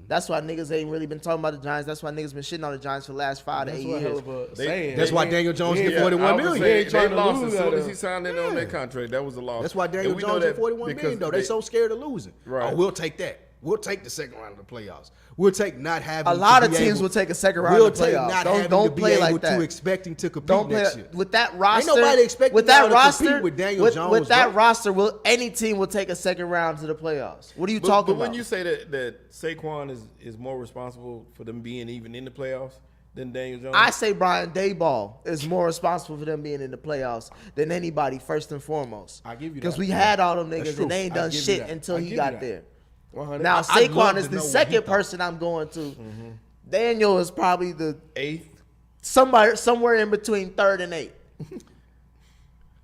That's why niggas ain't really been talking about the Giants. That's why niggas been shitting on the Giants for the last 5 to 8 That's what hell years. of a saying. That's why Daniel Jones get Yeah, 41 I was million. saying, ain't trying they to lost lose as soon out as of- he signed in on that contract. That was a loss. That's why Daniel And we know Jones that at 41 because million though. They so scared of losing. Right. Oh, we'll take that. We'll take the second round of the playoffs. We'll take not having. A lot to of be teams able- will take a second round We'll of the take playoffs. not Don't- having don't to be play able like that. to expecting to compete Don't play next year. with that roster. nobody expecting with that y'all to roster. compete with Daniel with Jones, that bro. roster, any team will take a second round to the playoffs. What are you talking But when about? you say that Saquon is more responsible for them being even in the playoffs than Daniel Jones, I say Brian Daboll is more responsible for them being in the playoffs than anybody, first and foremost. I give you Because that. we had all them That's niggas true. and they ain't I done give you shit that. until I he give you got that. there. 100. Now I'd love Saquon is to the know what he second thought. person I'm going to. Daniel is probably the eighth. somebody somewhere in between 3rd and 8th.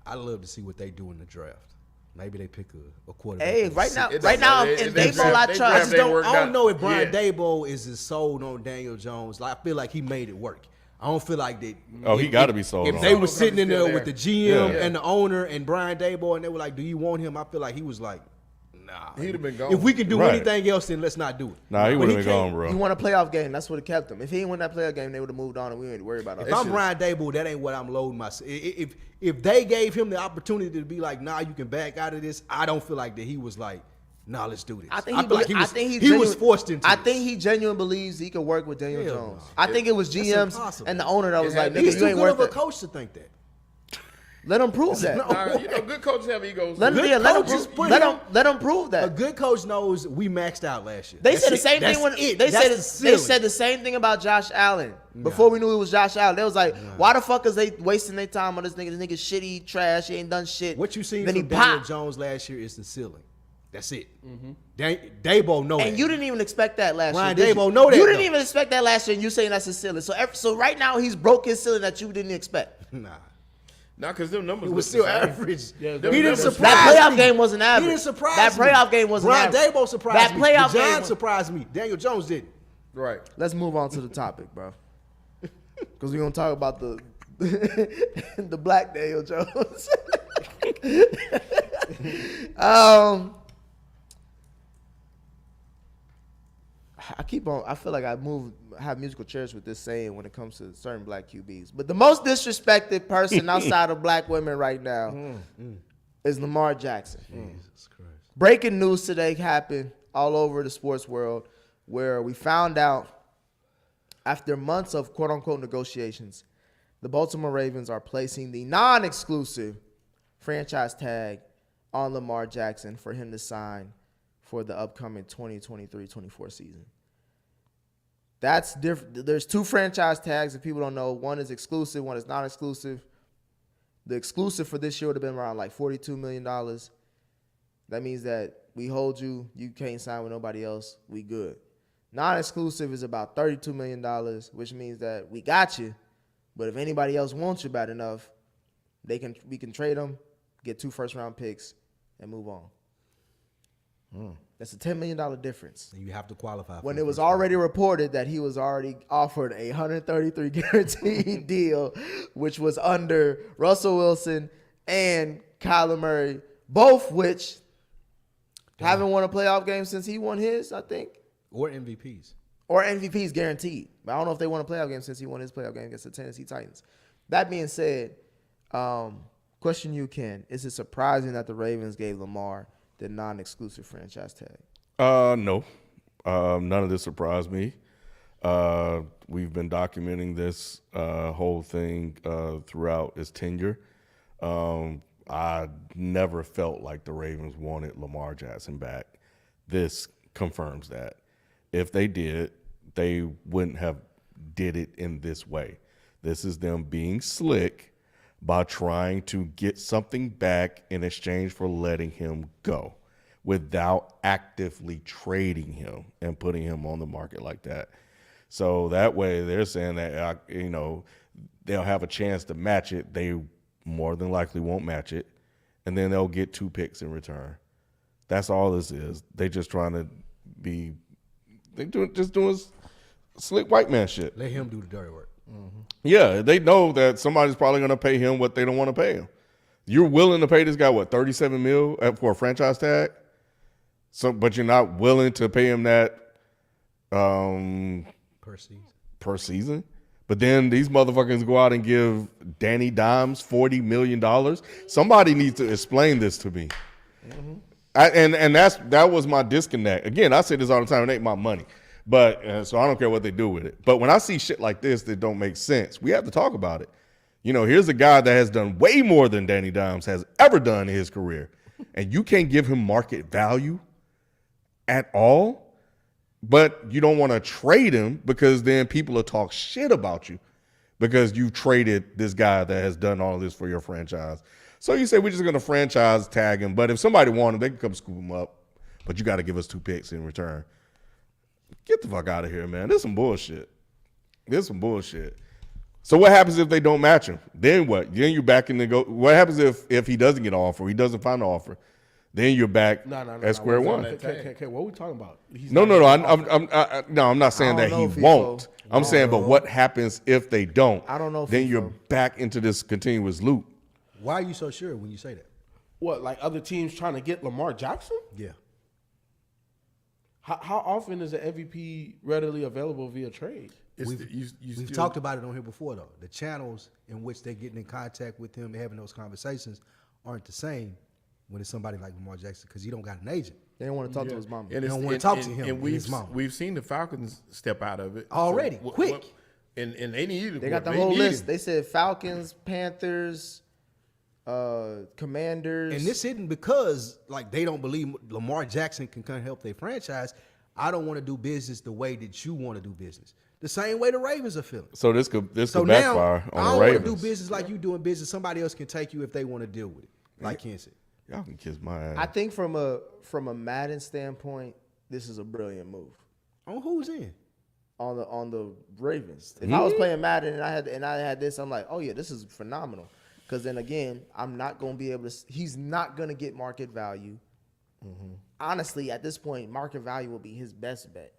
I love to see what they do in the draft. Maybe they pick a quarterback. Hey, in the right sixth. now, It right don't now matter. in They Daboll, draft- I they trust. draft I don't worked out. know if Brian Yeah. Daboll is as sold on Daniel Jones. Like, I feel like he made it work. I don't feel like that. Oh, he gotta be sold If on they him. were sitting in there Still with there. the GM Yeah. and the owner and Brian Daboll, and they were like, "Do you want him?" I feel like he was like, "Nah." He'd have been gone. If we can do Right. anything else, then let's not do it. Nah, he But would have been can't- gone, bro. He won a playoff game. That's what it kept him. If he didn't win that playoff game, they would have moved on, and we ain't worried about it. If I'm Brian Daboll, that ain't what I'm loading myself. If they gave him the opportunity to be like, "Nah, you can back out of this," I don't feel like that he was like, "Nah, let's do this." I think feel like he was, he was genuine- forced into. I this. think he genuinely believes he could work with Daniel Hell Jones. no. I think it was That's GMs impossible. and the owner that was It like, had to "Nigga, He's you too ain't good worth of a it." coach to think that. Let him prove that. Nah, good coaches have egos. Let him, Good yeah, let him, coaches prove, put let him- him let him prove A that. good coach knows we maxed out last year. They That's said the it. same That's thing when it. they That's said the they ceiling. said the same thing about Josh Allen before we knew it was Josh Allen. They was like, "Why the fuck is they wasting their time on this nigga? This nigga shitty, trash. He ain't done shit." What you seen then he from Daniel popped. Jones last year is the ceiling. That's it. Daboll know that. And you didn't even expect that last Ryan year. did Daboll you? know that, You didn't though. even expect that last year, and you saying that's his ceiling. So right now he's broke his ceiling that you didn't expect. Nah. Nah, because them numbers It was look still the same. average. Yeah, he them didn't numbers- surprise That playoff me. game wasn't average. He didn't surprise That me. playoff game wasn't Brian average. Daboll surprised That me. playoff The game Giants was- surprised me. Daniel Jones didn't. Right. Let's move on to the topic, bro. Because we're gonna talk about the the black Daniel Jones. I feel like have musical chairs with this saying when it comes to certain black QBs. But the most disrespected person outside of black women right now is Lamar Jackson. Jesus Christ. Breaking news today happened all over the sports world where we found out After months of quote unquote negotiations, the Baltimore Ravens are placing the non-exclusive franchise tag on Lamar Jackson for him to sign for the upcoming 2023-24 season. That's different. There's two franchise tags if people don't know. One is exclusive, one is non-exclusive. The exclusive for this year would have been around like $42 million. That means that we hold you. You can't sign with nobody else. We good. Non-exclusive is about $32 million, which means that we got you. But if anybody else wants you bad enough, we can trade them, get 2 first-round picks, and move on. That's a $10 million difference. And you have to qualify. When for it the was first round. already reported that he was already offered a $133 guaranteed deal, which was under Russell Wilson and Kyler Murray, both which haven't won a playoff game since he won his, I think. Or MVPs. Or MVPs guaranteed. But I don't know if they won a playoff game since he won his playoff game against the Tennessee Titans. That being said, question you, Ken. Is it surprising that the Ravens gave Lamar the non-exclusive franchise tag? No. None of this surprised me. We've been documenting this whole thing throughout his tenure. I never felt like the Ravens wanted Lamar Jackson back. This confirms that. If they did, they wouldn't have did it in this way. This is them being slick by trying to get something back in exchange for letting him go without actively trading him and putting him on the market like that. So that way they're saying that, they'll have a chance to match it. They more than likely won't match it. And then they'll get 2 picks in return. That's all this is. They just trying to be, just doing slick white man shit. Let him do the dirty work. Yeah, they know that somebody's probably going to pay him what they don't want to pay him. You're willing to pay this guy, $37 million for a franchise tag? But you're not willing to pay him that Per season. But then these motherfuckers go out and give Danny Dimes $40 million. Somebody needs to explain this to me. That was my disconnect. Again, I say this all the time. It ain't my money. But so I don't care what they do with it. But when I see shit like this that don't make sense, we have to talk about it. Here's a guy that has done way more than Danny Dimes has ever done in his career. And you can't give him market value at all. But you don't want to trade him because then people will talk shit about you because you traded this guy that has done all of this for your franchise. So you say we're just going to franchise tag him. But if somebody wants him, they can come scoop him up. But you got to give us 2 picks in return. Get the fuck out of here, man. This is some bullshit. So what happens if they don't match him? Then what? Then you're back in the go. What happens if he doesn't get an offer? He doesn't find an offer. Then you're back at square one. Okay, what are we talking about? No. I'm not saying that he won't. I'm saying, but what happens if they don't? I don't know. Then you're back into this continuous loop. Why are you so sure when you say that? What, like other teams trying to get Lamar Jackson? Yeah. How often is an MVP readily available via trade? We've talked about it on here before, though. The channels in which they're getting in contact with him, having those conversations, aren't the same when it's somebody like Lamar Jackson because he don't got an agent. They don't want to talk to his mom. They don't want to talk to him And and his mom. we've seen the Falcons step out of it Already, quick. And they need They got the whole list. They said Falcons, Panthers, Commanders. And this isn't because they don't believe Lamar Jackson can come help their franchise. I don't want to do business the way that you want to do business. The same way the Ravens are feeling. So this could So backfire now, on I the don't want Ravens. to do business like you doing business. Somebody else can take you if they want to deal with it, like Ken said. Y'all can kiss my ass. I think from a Madden standpoint, this is a brilliant move On who's in? on the Ravens. If I was playing Madden and I had this, I'm like, oh yeah, this is phenomenal. Because then again, I'm not going to be able to. He's not going to get market value. Honestly, at this point, market value will be his best bet.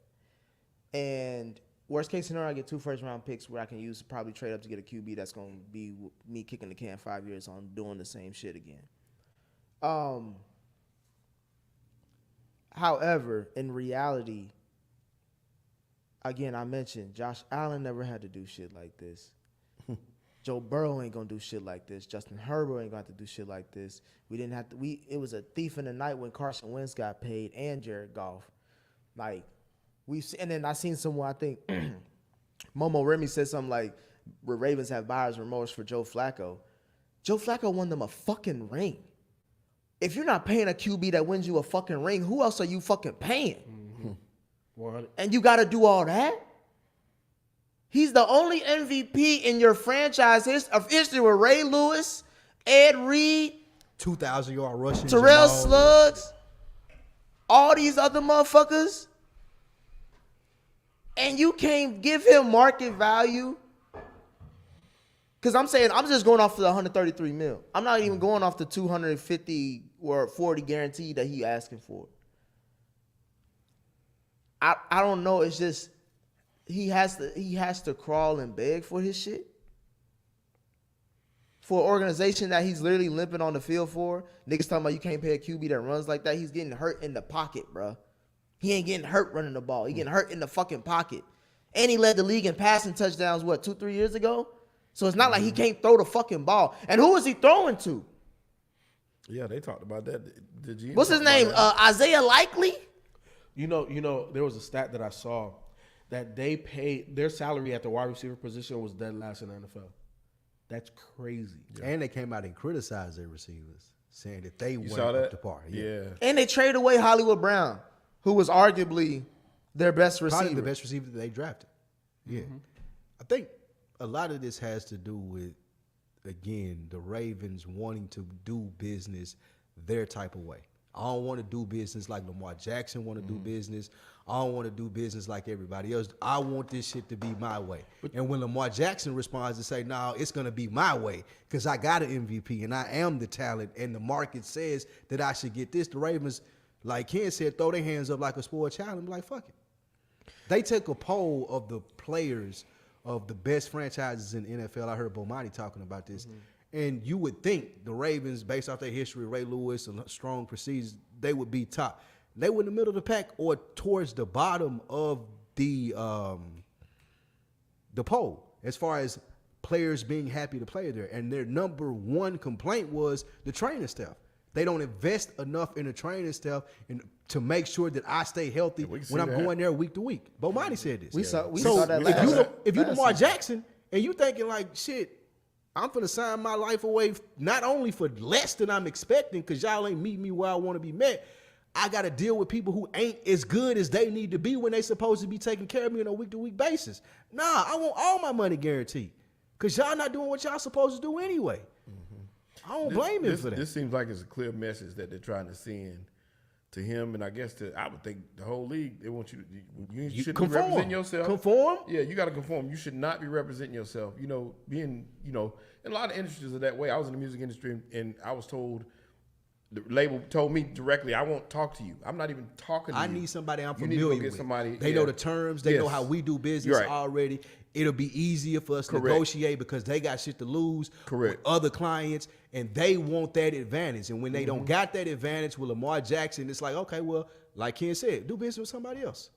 And worst case scenario, I get 2 first-round picks where I can use probably trade up to get a QB that's going to be me kicking the can 5 years on doing the same shit again. However, in reality, again, I mentioned Josh Allen never had to do shit like this. Joe Burrow ain't gonna do shit like this. Justin Herbert ain't gonna have to do shit like this. We didn't have to. It was a thief in the night when Carson Wentz got paid and Jared Goff. And then I seen someone, I think Momo Remy said something like, Ravens have buyer's remorse for Joe Flacco. Joe Flacco won them a fucking ring. If you're not paying a QB that wins you a fucking ring, who else are you fucking paying? 100. And you got to do all that? He's the only MVP in your franchise history with Ray Lewis, Ed Reed, 2,000-yard rushing. Terrell Jamal. Suggs, all these other motherfuckers. And you can't give him market value. Because I'm saying, I'm just going off the 133 mil. I'm not even going off the 250 or 40 guarantee that he asking for. I don't know. It's just he has to crawl and beg for his shit. For an organization that he's literally limping on the field for. Niggas talking about you can't pay a QB that runs like that. He's getting hurt in the pocket, bro. He ain't getting hurt running the ball. He getting hurt in the fucking pocket. And he led the league in passing touchdowns, 2-3 years ago? So it's not like he can't throw the fucking ball. And who is he throwing to? Yeah, they talked about that. Did you? What's his name? Isaiah Likely? You know, there was a stat that I saw that they paid their salary at the wide receiver position was dead last in the NFL. That's crazy. And they came out and criticized their receivers, saying that they You weren't saw up that? to par. Yeah. And they traded away Hollywood Brown, who was arguably their best receiver. Probably the best receiver that they drafted. Yeah. I think a lot of this has to do with, again, the Ravens wanting to do business their type of way. I don't want to do business like Lamar Jackson want to do business. I don't want to do business like everybody else. I want this shit to be my way. And when Lamar Jackson responds to say, no, it's going to be my way because I got an MVP and I am the talent and the market says that I should get this, the Ravens, like Ken said, throw their hands up like a spoiled child and be like, fuck it. They took a poll of the players of the best franchises in the NFL. I heard Bomani talking about this. And you would think the Ravens, based off their history, Ray Lewis and strong procedures, they would be top. They were in the middle of the pack or towards the bottom of the poll as far as players being happy to play there. And their number one complaint was the training staff. They don't invest enough in the training staff and to make sure that I stay healthy when I'm going there week to week. Bomani said this. We saw that If you last Lamar season. Jackson and you thinking like, shit, I'm finna sign my life away not only for less than I'm expecting because y'all ain't meet me where I want to be met. I got to deal with people who ain't as good as they need to be when they supposed to be taking care of me on a week-to-week basis. Nah, I want all my money guaranteed because y'all not doing what y'all supposed to do anyway. I don't blame him for that. This seems like it's a clear message that they're trying to send to him, and I guess I would think the whole league, they want you shouldn't be representing yourself. Conform? Yeah, you got to conform. You should not be representing yourself. You know, being, and a lot of industries are that way. I was in the music industry, and I was told, the label told me directly, I won't talk to you. I'm not even talking to you. I need somebody I'm You need to go familiar get with. somebody- They yeah. know the terms. They know Yes. how we do business You're right. already. It'll be easier for us to Correct. negotiate because they got shit to lose Correct. with other clients, and they want that advantage. And when they don't got that advantage with Lamar Jackson, it's like, okay, well, like Ken said, do business with somebody else.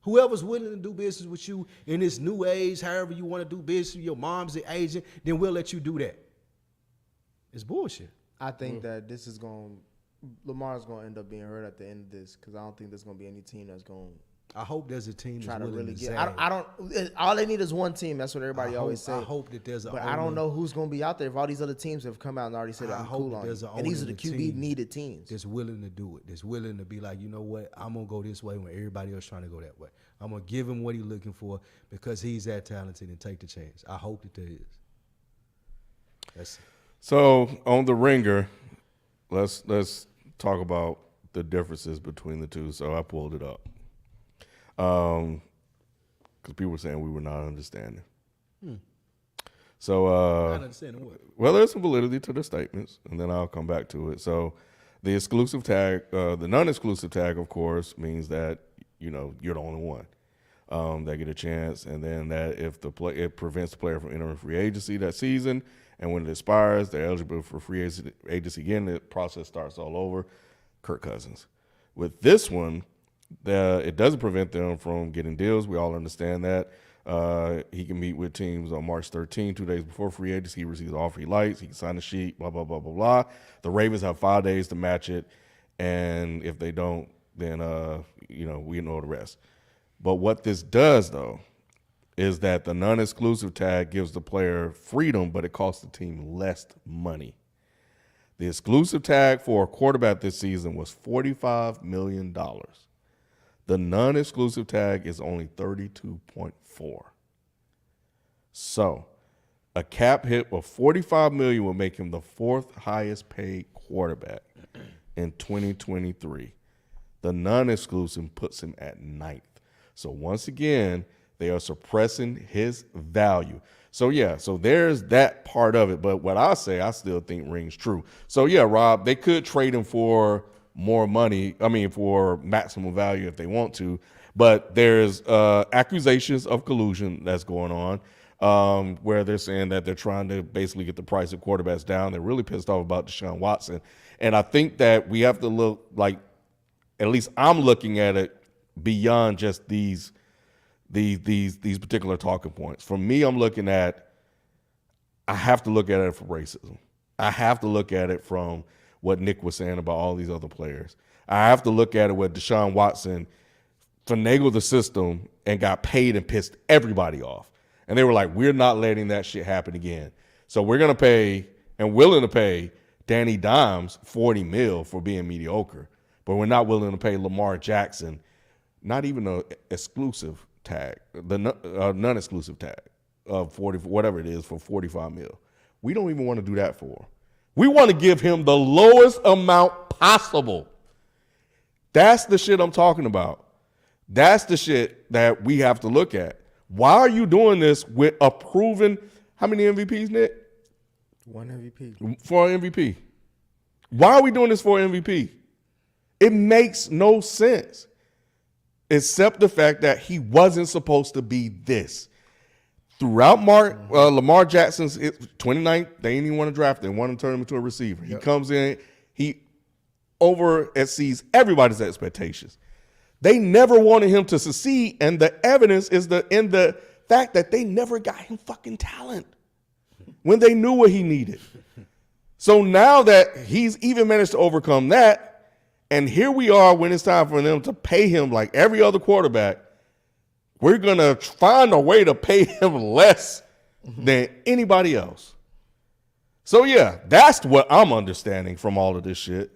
Whoever's willing to do business with you in this new age, however you want to do business, your mom's the agent, then we'll let you do that. It's bullshit. I think that this is Lamar's going to end up being hurt at the end of this because I don't think there's going to be any team that's going I hope there's a team that's try to willing really to get. zag. I don't. All they need is one team. That's what everybody always say. I hope that there's a But I don't know who's going to be out there if all these other teams have come out and already said I I'm hope cool that on there's you. a And these are owner the in the QB team needed teams. that's willing to do it. That's willing to be like, you know what? I'm gonna go this way when everybody else trying to go that way. I'm gonna give him what he's looking for because he's that talented and take the chance. I hope that there is. That's it. So on the Ringer, let's talk about the differences between the two. So I pulled it up. Because people were saying we were not understanding. So, Not understanding what. well, there's some validity to the statements, and then I'll come back to it. So, the exclusive tag, the non-exclusive tag, of course, means that you're the only one that get a chance, and then that if it prevents the player from entering free agency that season, and when it expires, they're eligible for free agency again. The process starts all over. Kirk Cousins. With this one, it doesn't prevent them from getting deals. We all understand that. He can meet with teams on March 13, 2 days before free agency. He receives the offer he likes. He can sign a sheet, blah, blah, blah, blah, blah. The Ravens have 5 days to match it. And if they don't, then, we know the rest. But what this does, though, is that the non-exclusive tag gives the player freedom, but it costs the team less money. The exclusive tag for a quarterback this season was $45 million. The non-exclusive tag is only 32.4. So, a cap hit of $45 million will make him the fourth highest paid quarterback in 2023. The non-exclusive puts him at ninth. So once again, they are suppressing his value. So yeah, so there's that part of it. But what I say, I still think rings true. So yeah, Rob, they could trade him for more money. I mean, for maximum value if they want to. But there's accusations of collusion that's going on, where they're saying that they're trying to basically get the price of quarterbacks down. They're really pissed off about Deshaun Watson. And I think that we have to look like, at least I'm looking at it beyond just these particular talking points. For me, I'm looking at, I have to look at it for racism. I have to look at it from what Nick was saying about all these other players. I have to look at it with Deshaun Watson finagled the system and got paid and pissed everybody off. And they were like, we're not letting that shit happen again. So we're going to pay and willing to pay Danny Dimes $40 million for being mediocre. But we're not willing to pay Lamar Jackson, not even an exclusive tag, the non-exclusive tag of 40, whatever it is, for $45 million. We don't even want to do that for him. We want to give him the lowest amount possible. That's the shit I'm talking about. That's the shit that we have to look at. Why are you doing this with a proven, how many MVPs, Nick? One MVP. For an MVP. Why are we doing this for an MVP? It makes no sense, except the fact that he wasn't supposed to be this. Throughout Lamar Jackson's 29th, they didn't even want to draft him. They wanted to turn him into a receiver. He comes in, he exceeds everybody's expectations. They never wanted him to succeed, and the evidence is in the fact that they never got him fucking talent when they knew what he needed. So now that he's even managed to overcome that, and here we are when it's time for them to pay him like every other quarterback, we're going to find a way to pay him less than anybody else. So, yeah, that's what I'm understanding from all of this shit.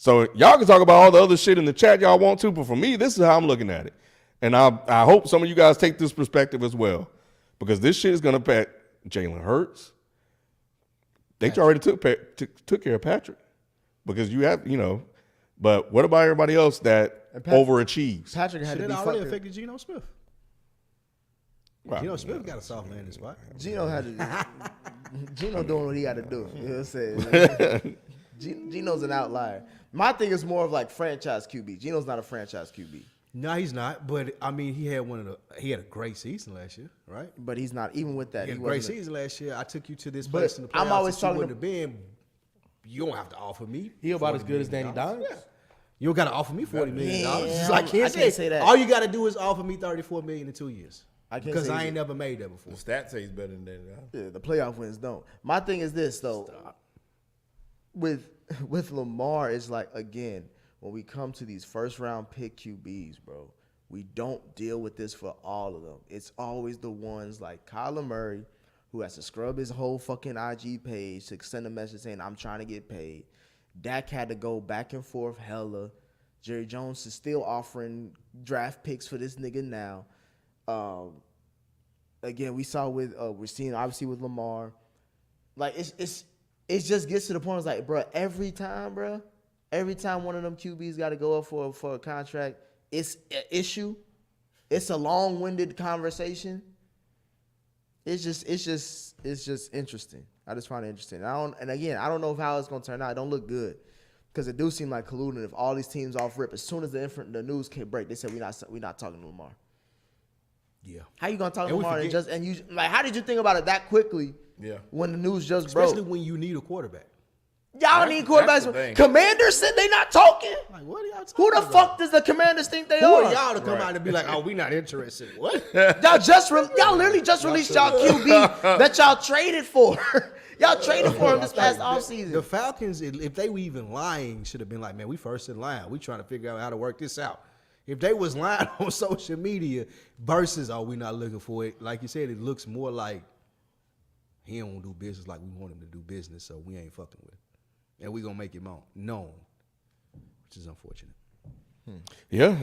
So y'all can talk about all the other shit in the chat y'all want to, but for me, this is how I'm looking at it. And I hope some of you guys take this perspective as well, because this shit is going to pay Jalen Hurts. They already took care of Patrick, because you have, but what about everybody else that overachieves? Patrick had to be already fucking. affected Geno Smith. Well, Geno Smith got a soft landing spot. Geno had to. Geno doing what he got to do. You know what I'm saying? Geno's an outlier. My thing is more of like franchise QB. Geno's not a franchise QB. No, he's not. But I mean, he had a great season last year, right? But he's not. Even with that, He had a wasn't great season last year. I took you to this But place in the playoffs. I'm always that you talking wouldn't have been. You don't have to offer me. He about as $40 good as million. Danny Dimes. Yeah. You don't got to offer me $40 million. Yeah, Just like I can't say that. All you got to do is offer me $34 million in 2 years. I can't Because say I that. ain't never made that before. The stats say he's better than Danny Dimes. Yeah, the playoff wins don't. My thing is this though. With Lamar, it's like, again, when we come to these first round pick QBs, bro, we don't deal with this for all of them. It's always the ones like Kyler Murray, who has to scrub his whole fucking IG page to send a message saying, I'm trying to get paid. Dak had to go back and forth hella. Jerry Jones is still offering draft picks for this nigga now. Again, we saw with we're seeing obviously with Lamar. Like it just gets to the point. It's like, bro, every time one of them QBs got to go up for a contract, it's an issue. It's a long-winded conversation. It's just interesting. I just find it interesting. I don't know how it's gonna turn out. It don't look good, because it do seem like colluding. If all these teams off rip, as soon as the news can break, they said we not talking to Lamar. Yeah. How you gonna talk to And we Lamar forget- and you like? How did you think about it that quickly? Yeah. When the news just Especially broke. when you need a quarterback. Y'all That's- need that's the quarterbacks. thing. Commanders said they not talking. Like, what are y'all talking Who the about? fuck does the Commanders think they Who are? are y'all to come out and be like, oh, we not interested? What? Y'all literally just released y'all QB that y'all traded for. Y'all traded for him this past The offseason. Falcons, if they were even lying, should have been like, man, we first in line. We trying to figure out how to work this out. If they was lying on social media versus, oh, we not looking for it, like you said, it looks more like he don't do business like we want him to do business, so we ain't fucking with him. And we gonna make it known, which is unfortunate. Yeah,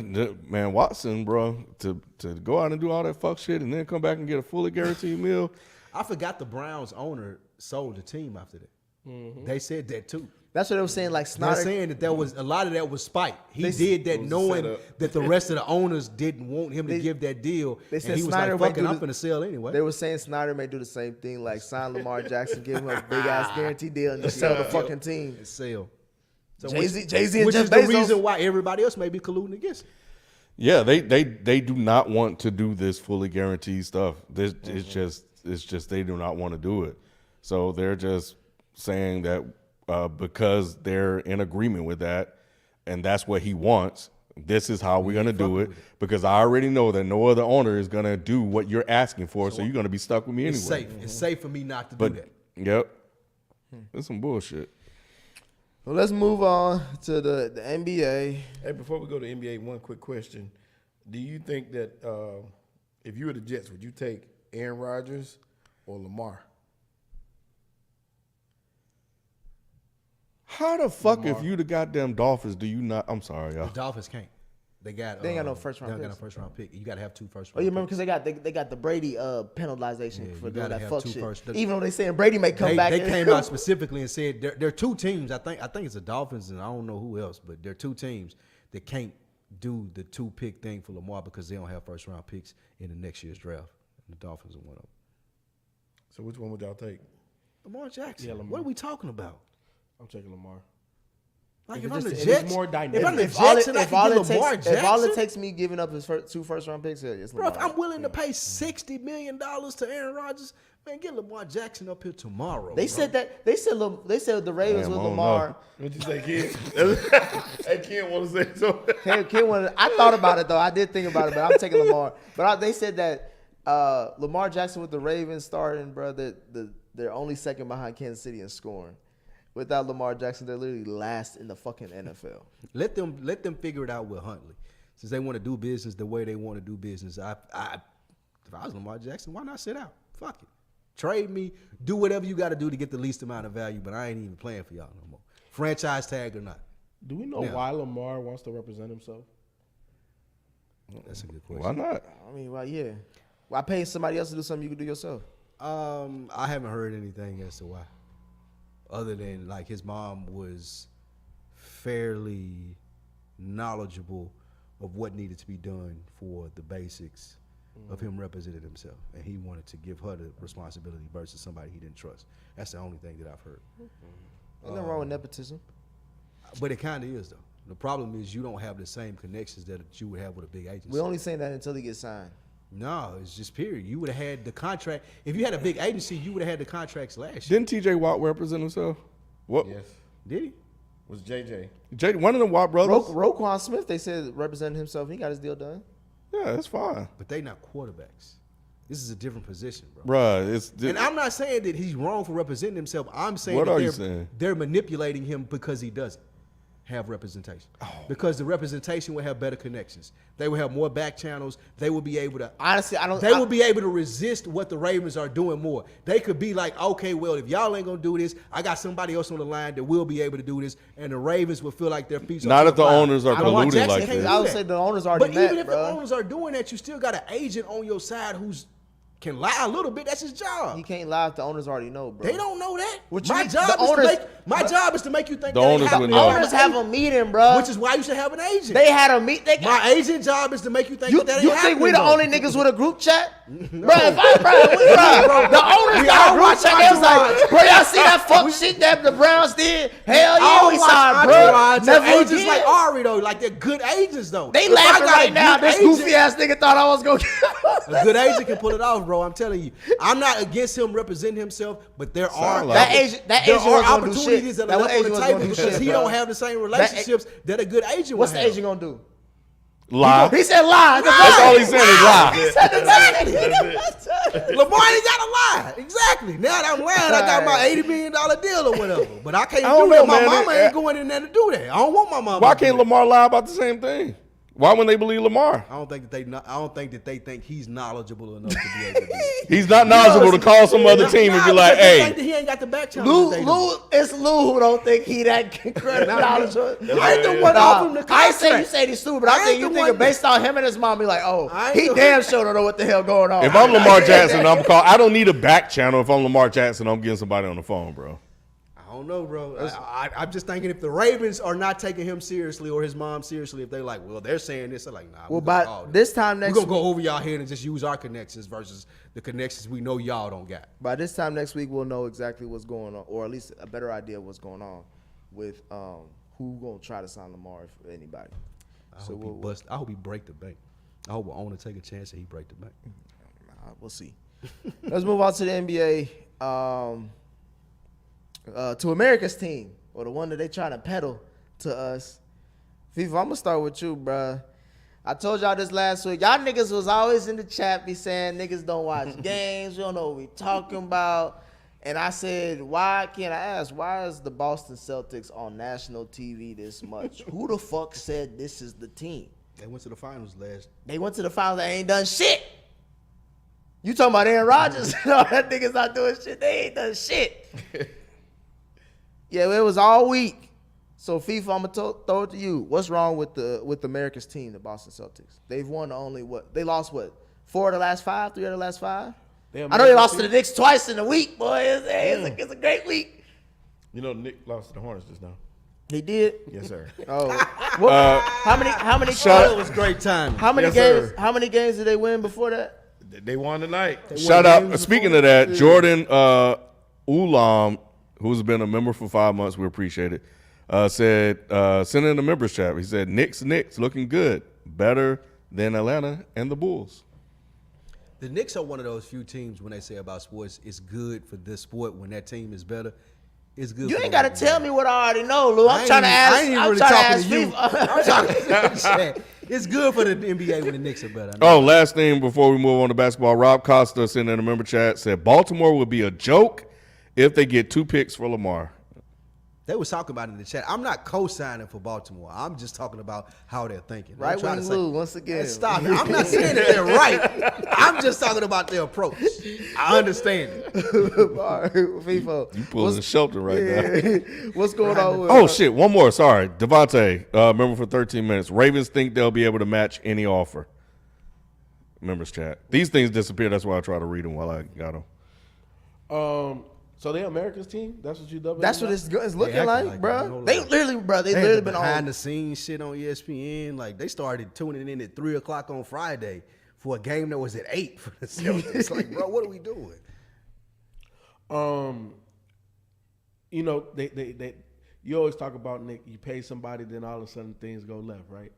man, Watson, bro, to go out and do all that fuck shit and then come back and get a fully guaranteed meal. I forgot the Browns owner sold the team after that. They said that too. That's what they were saying. Like They're Snyder, saying that there was a lot of that was spite. He They- did that It was a knowing setup. that the rest of the owners didn't want him to They- give that deal. they And said he was Snyder like, might fuck it, do I'm the- finna sell anyway. they were saying Snyder may do the same thing, like sign Lamar Jackson, give him a big ass guarantee deal, and just sell the fucking team. Sell. So Jay-Z which and which Jeff is the Bezos. reason why everybody else may be colluding against it. Yeah, they do not want to do this fully guaranteed stuff. It's just they do not want to do it. So they're just saying that because they're in agreement with that, and that's what he wants. This is how we're gonna do it because I already know that no other owner is gonna do what you're asking for. So you're gonna be stuck with me It's anyway. safe. It's safe for me not to But do that. yep, it's some bullshit. Well, let's move on to the NBA. Hey, before we go to NBA, one quick question: do you think that if you were the Jets, would you take Aaron Rodgers or Lamar? How the fuck, if you the goddamn Dolphins, do you not? I'm sorry, y'all. The Dolphins can't. They ain't got no first round. They ain't got no They first don't round got a first round pick. You got to have 2 first round. Oh, you remember picks. because they got the Brady penalization Yeah, for you doing gotta that have fuck 2 shit. first. Even though they saying Brady may come back. They and- came out specifically and said there are 2 teams. I think it's the Dolphins and I don't know who else, but there are 2 teams that can't do the 2 pick thing for Lamar because they don't have first round picks in the next year's draft. And the Dolphins are one of them. So which one would y'all take? Lamar Jackson. Yeah, Lamar. What are we talking about? I'm taking Lamar. Like If if it I'm the just- if Jets, it's more dynamic. if I'm the If all Jets it and I if all can it get Lamar takes if all it Jackson, takes me giving up his 2 first round picks, it's bro, if Lamar. I'm willing to pay $60 million to Aaron Rodgers, man, get Lamar Jackson up here tomorrow. They bro. said that they said the Ravens Damn, with I don't Lamar. What'd you say, kid? Hey, Ken want to say so? Ken wanted, I thought about it though. I did think about it, but I'm taking Lamar. But they said that Lamar Jackson with the Ravens starting, bro, they're only second behind Kansas City in scoring. Without Lamar Jackson, they're literally last in the fucking NFL. Let them figure it out with Huntley, since they want to do business the way they want to do business. If I was Lamar Jackson, why not sit out? Fuck it, trade me, do whatever you got to do to get the least amount of value. But I ain't even playing for y'all no more, franchise tag or not. Do we know Yeah. why Lamar wants to represent himself? That's a good question. Why not? I mean, well, yeah. Why pay somebody else to do something you can do yourself? I haven't heard anything as to why, other than like his mom was fairly knowledgeable of what needed to be done for the basics of him representing himself, and he wanted to give her the responsibility versus somebody he didn't trust. That's the only thing that I've heard. Ain't nothing wrong with nepotism. But it kind of is though. The problem is you don't have the same connections that you would have with a big agency. We only saying that until he gets signed. No, it's just period. You would have had the contract. If you had a big agency, you would have had the contracts last year. Didn't T.J. Watt represent himself? What? Yes. Did he? Was JJ? One of the Watt brothers. Roquan Smith, they said represented himself. He got his deal done. Yeah, that's fine, But they not quarterbacks. This is a different position, bro. bruh. It's And I'm not saying that he's wrong for representing himself. I'm saying What that are you saying? they're manipulating him because he doesn't have representation. Oh. Because the representation will have better connections. They will have more back channels. They will be able to Honestly, They will be able to resist what the Ravens are doing more. They could be like, okay, well, if y'all ain't gonna do this, I got somebody else on the line that will be able to do this, and the Ravens will feel like their feet. Not if the owners are Lamar colluding Jackson like can't this. do I would that. say the owners already But met, even if bro. the owners are doing that, you still got an agent on your side who's can lie a little bit. That's his job. He can't lie if the owners already know, bro. They don't know that. What you My mean? job The is owners- to make my job is to make you think The that ain't owners happening. would know. Owners have a meeting, bro. Which is why you should have an agent. They had a meet. They My agent job is to make you think You, that ain't you happening. think we the though. only niggas with a group chat? Bro, if I, bro, the owners We got all a group watch chat. They was like, Entourage. bro, y'all see that fuck shit that the Browns did? Hell yeah, All we watch saw it, bro. Entourage, Never agents again. like Ari though, like they're good agents though. They If I laughing got a right now. good This agent- goofy ass nigga thought I was gonna A good agent can pull it off, bro. I'm telling you. I'm not against him representing himself, but there are like That agent there wasn't are gonna do opportunities shit. that are That left on agent the wasn't table gonna do because shit, he bro. don't have the same relationships that a good agent What's would the have. agent gonna do? Lie. He said lie. That's all he said is lie. Lamar ain't got to lie. Exactly. Now that I'm lying, I got my $80 million deal or whatever. But I can't I don't do that. know, My man. mama ain't going in there to do that. I don't want my mama. Why to do can't that. Lamar lie about the same thing? Why wouldn't they believe Lamar? I don't think that they think he's knowledgeable enough to be able to do it. He's not knowledgeable to call some other team and be like, because they think hey. that he ain't got the back channel. It's Lou who don't think he that incredible knowledgeable. I ain't the one offering the contract. I ain't saying you say he's stupid, but I I think ain't you the think one based on him and his mom, be like, oh, I ain't he the- damn sure don't know what the hell going on. If I'm Lamar Jackson, I don't need a back channel. If I'm Lamar Jackson, I'm getting somebody on the phone, bro. I don't know, bro. I'm just thinking if the Ravens are not taking him seriously or his mom seriously, if they're like, well, they're saying this, they're like, nah. Well, we gonna by call this time we're next gonna go over y'all head and just use our connections versus the connections we know y'all don't got. By this time next week, we'll know exactly what's going on, or at least a better idea of what's going on with who gonna try to sign Lamar if anybody. I hope he break the bank. I hope we're owner take a chance and he break the bank. We'll see. Let's move on to the NBA. To America's team, or the one that they trying to peddle to us. FIFA, I'm gonna start with you, bruh. I told y'all this last week. Y'all niggas was always in the chat be saying niggas don't watch games. We don't know what we talking about. And I said, why can't I ask? Why is the Boston Celtics on national TV this much? Who the fuck said this is the team? They went to the finals last. They went to the finals. They ain't done shit. You talking about Aaron Rodgers? No, that nigga's not doing shit. They ain't done shit. Yeah, it was all week. So FIFA, I'm gonna throw it to you. What's wrong with America's team, the Boston Celtics? They've won only what? They lost what? 4 of the last 5, 3 of the last 5. I know they lost to the Knicks twice in a week, boy. It's a great week. You know, Nick lost to the Hornets just now. He did. Yes, sir. Oh, how many? It was great time. How many Yes, games? sir. How many games did they win before that? They won tonight. Shout out. Speaking of that, Jordan Ulam, who's been a member for 5 months, we appreciate it, said, send in the members chat. He said, Knicks looking good. Better than Atlanta and the Bulls. The Knicks are one of those few teams when they say about sports, it's good for this sport when that team is better. It's good. You for ain't the got to other tell team. me what I already know, Lou. I I'm ain't trying to even- ask. I ain't even I'm really trying to talking ask to you. FIFA. I'm talking to chat. It's good for the NBA when the Knicks are better. Oh, last thing before we move on to basketball, Rob Costa sent in a member chat, said Baltimore would be a joke if they get 2 picks for Lamar. They was talking about it in the chat. I'm not co-signing for Baltimore. I'm just talking about how they're thinking. Right wing Lou, once again. Hey, stop it. I'm not saying that they're right. I'm just talking about their approach. I understand it. All right, FIFA. You pulling the shelter right now. What's going on with Oh, shit. One more. Sorry. Devontae, member for 13 minutes. Ravens think they'll be able to match any offer. Members chat. These things disappear. That's why I try to read them while I got them. So they America's team? That's what you double? That's what it's looking acting like, like bro. it, no They lie. literally, bro. They They literally had been behind on. the scenes shit on ESPN. Like they started tuning in at 3:00 on Friday for a game that was at 8 for the Celtics. Like, bro, what are we doing? You know, they you always talk about, Nick, you pay somebody, then all of a sudden things go left, right?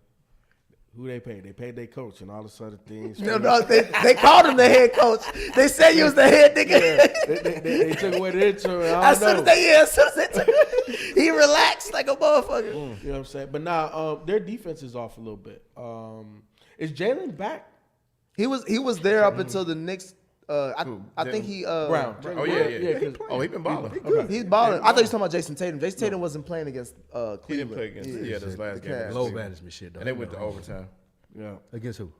Who they paid? They paid their coach, and all of a sudden things. No, they called him the head coach. They said you was the head nigga. they took away the intro. And As soon as they took he relaxed like a motherfucker. You know what I'm saying? But now their defense is off a little bit. Is Jalen back? He was there up until the Knicks. I think he Brown. Oh, yeah. 'cause- Oh, he been balling. He's balling. I thought you was talking about Jason Tatum. Jason Tatum wasn't playing against Cleveland. He didn't play against this last game. Cavs. against Low Cleveland. management shit, though. And they went to overtime. Yeah. Against who?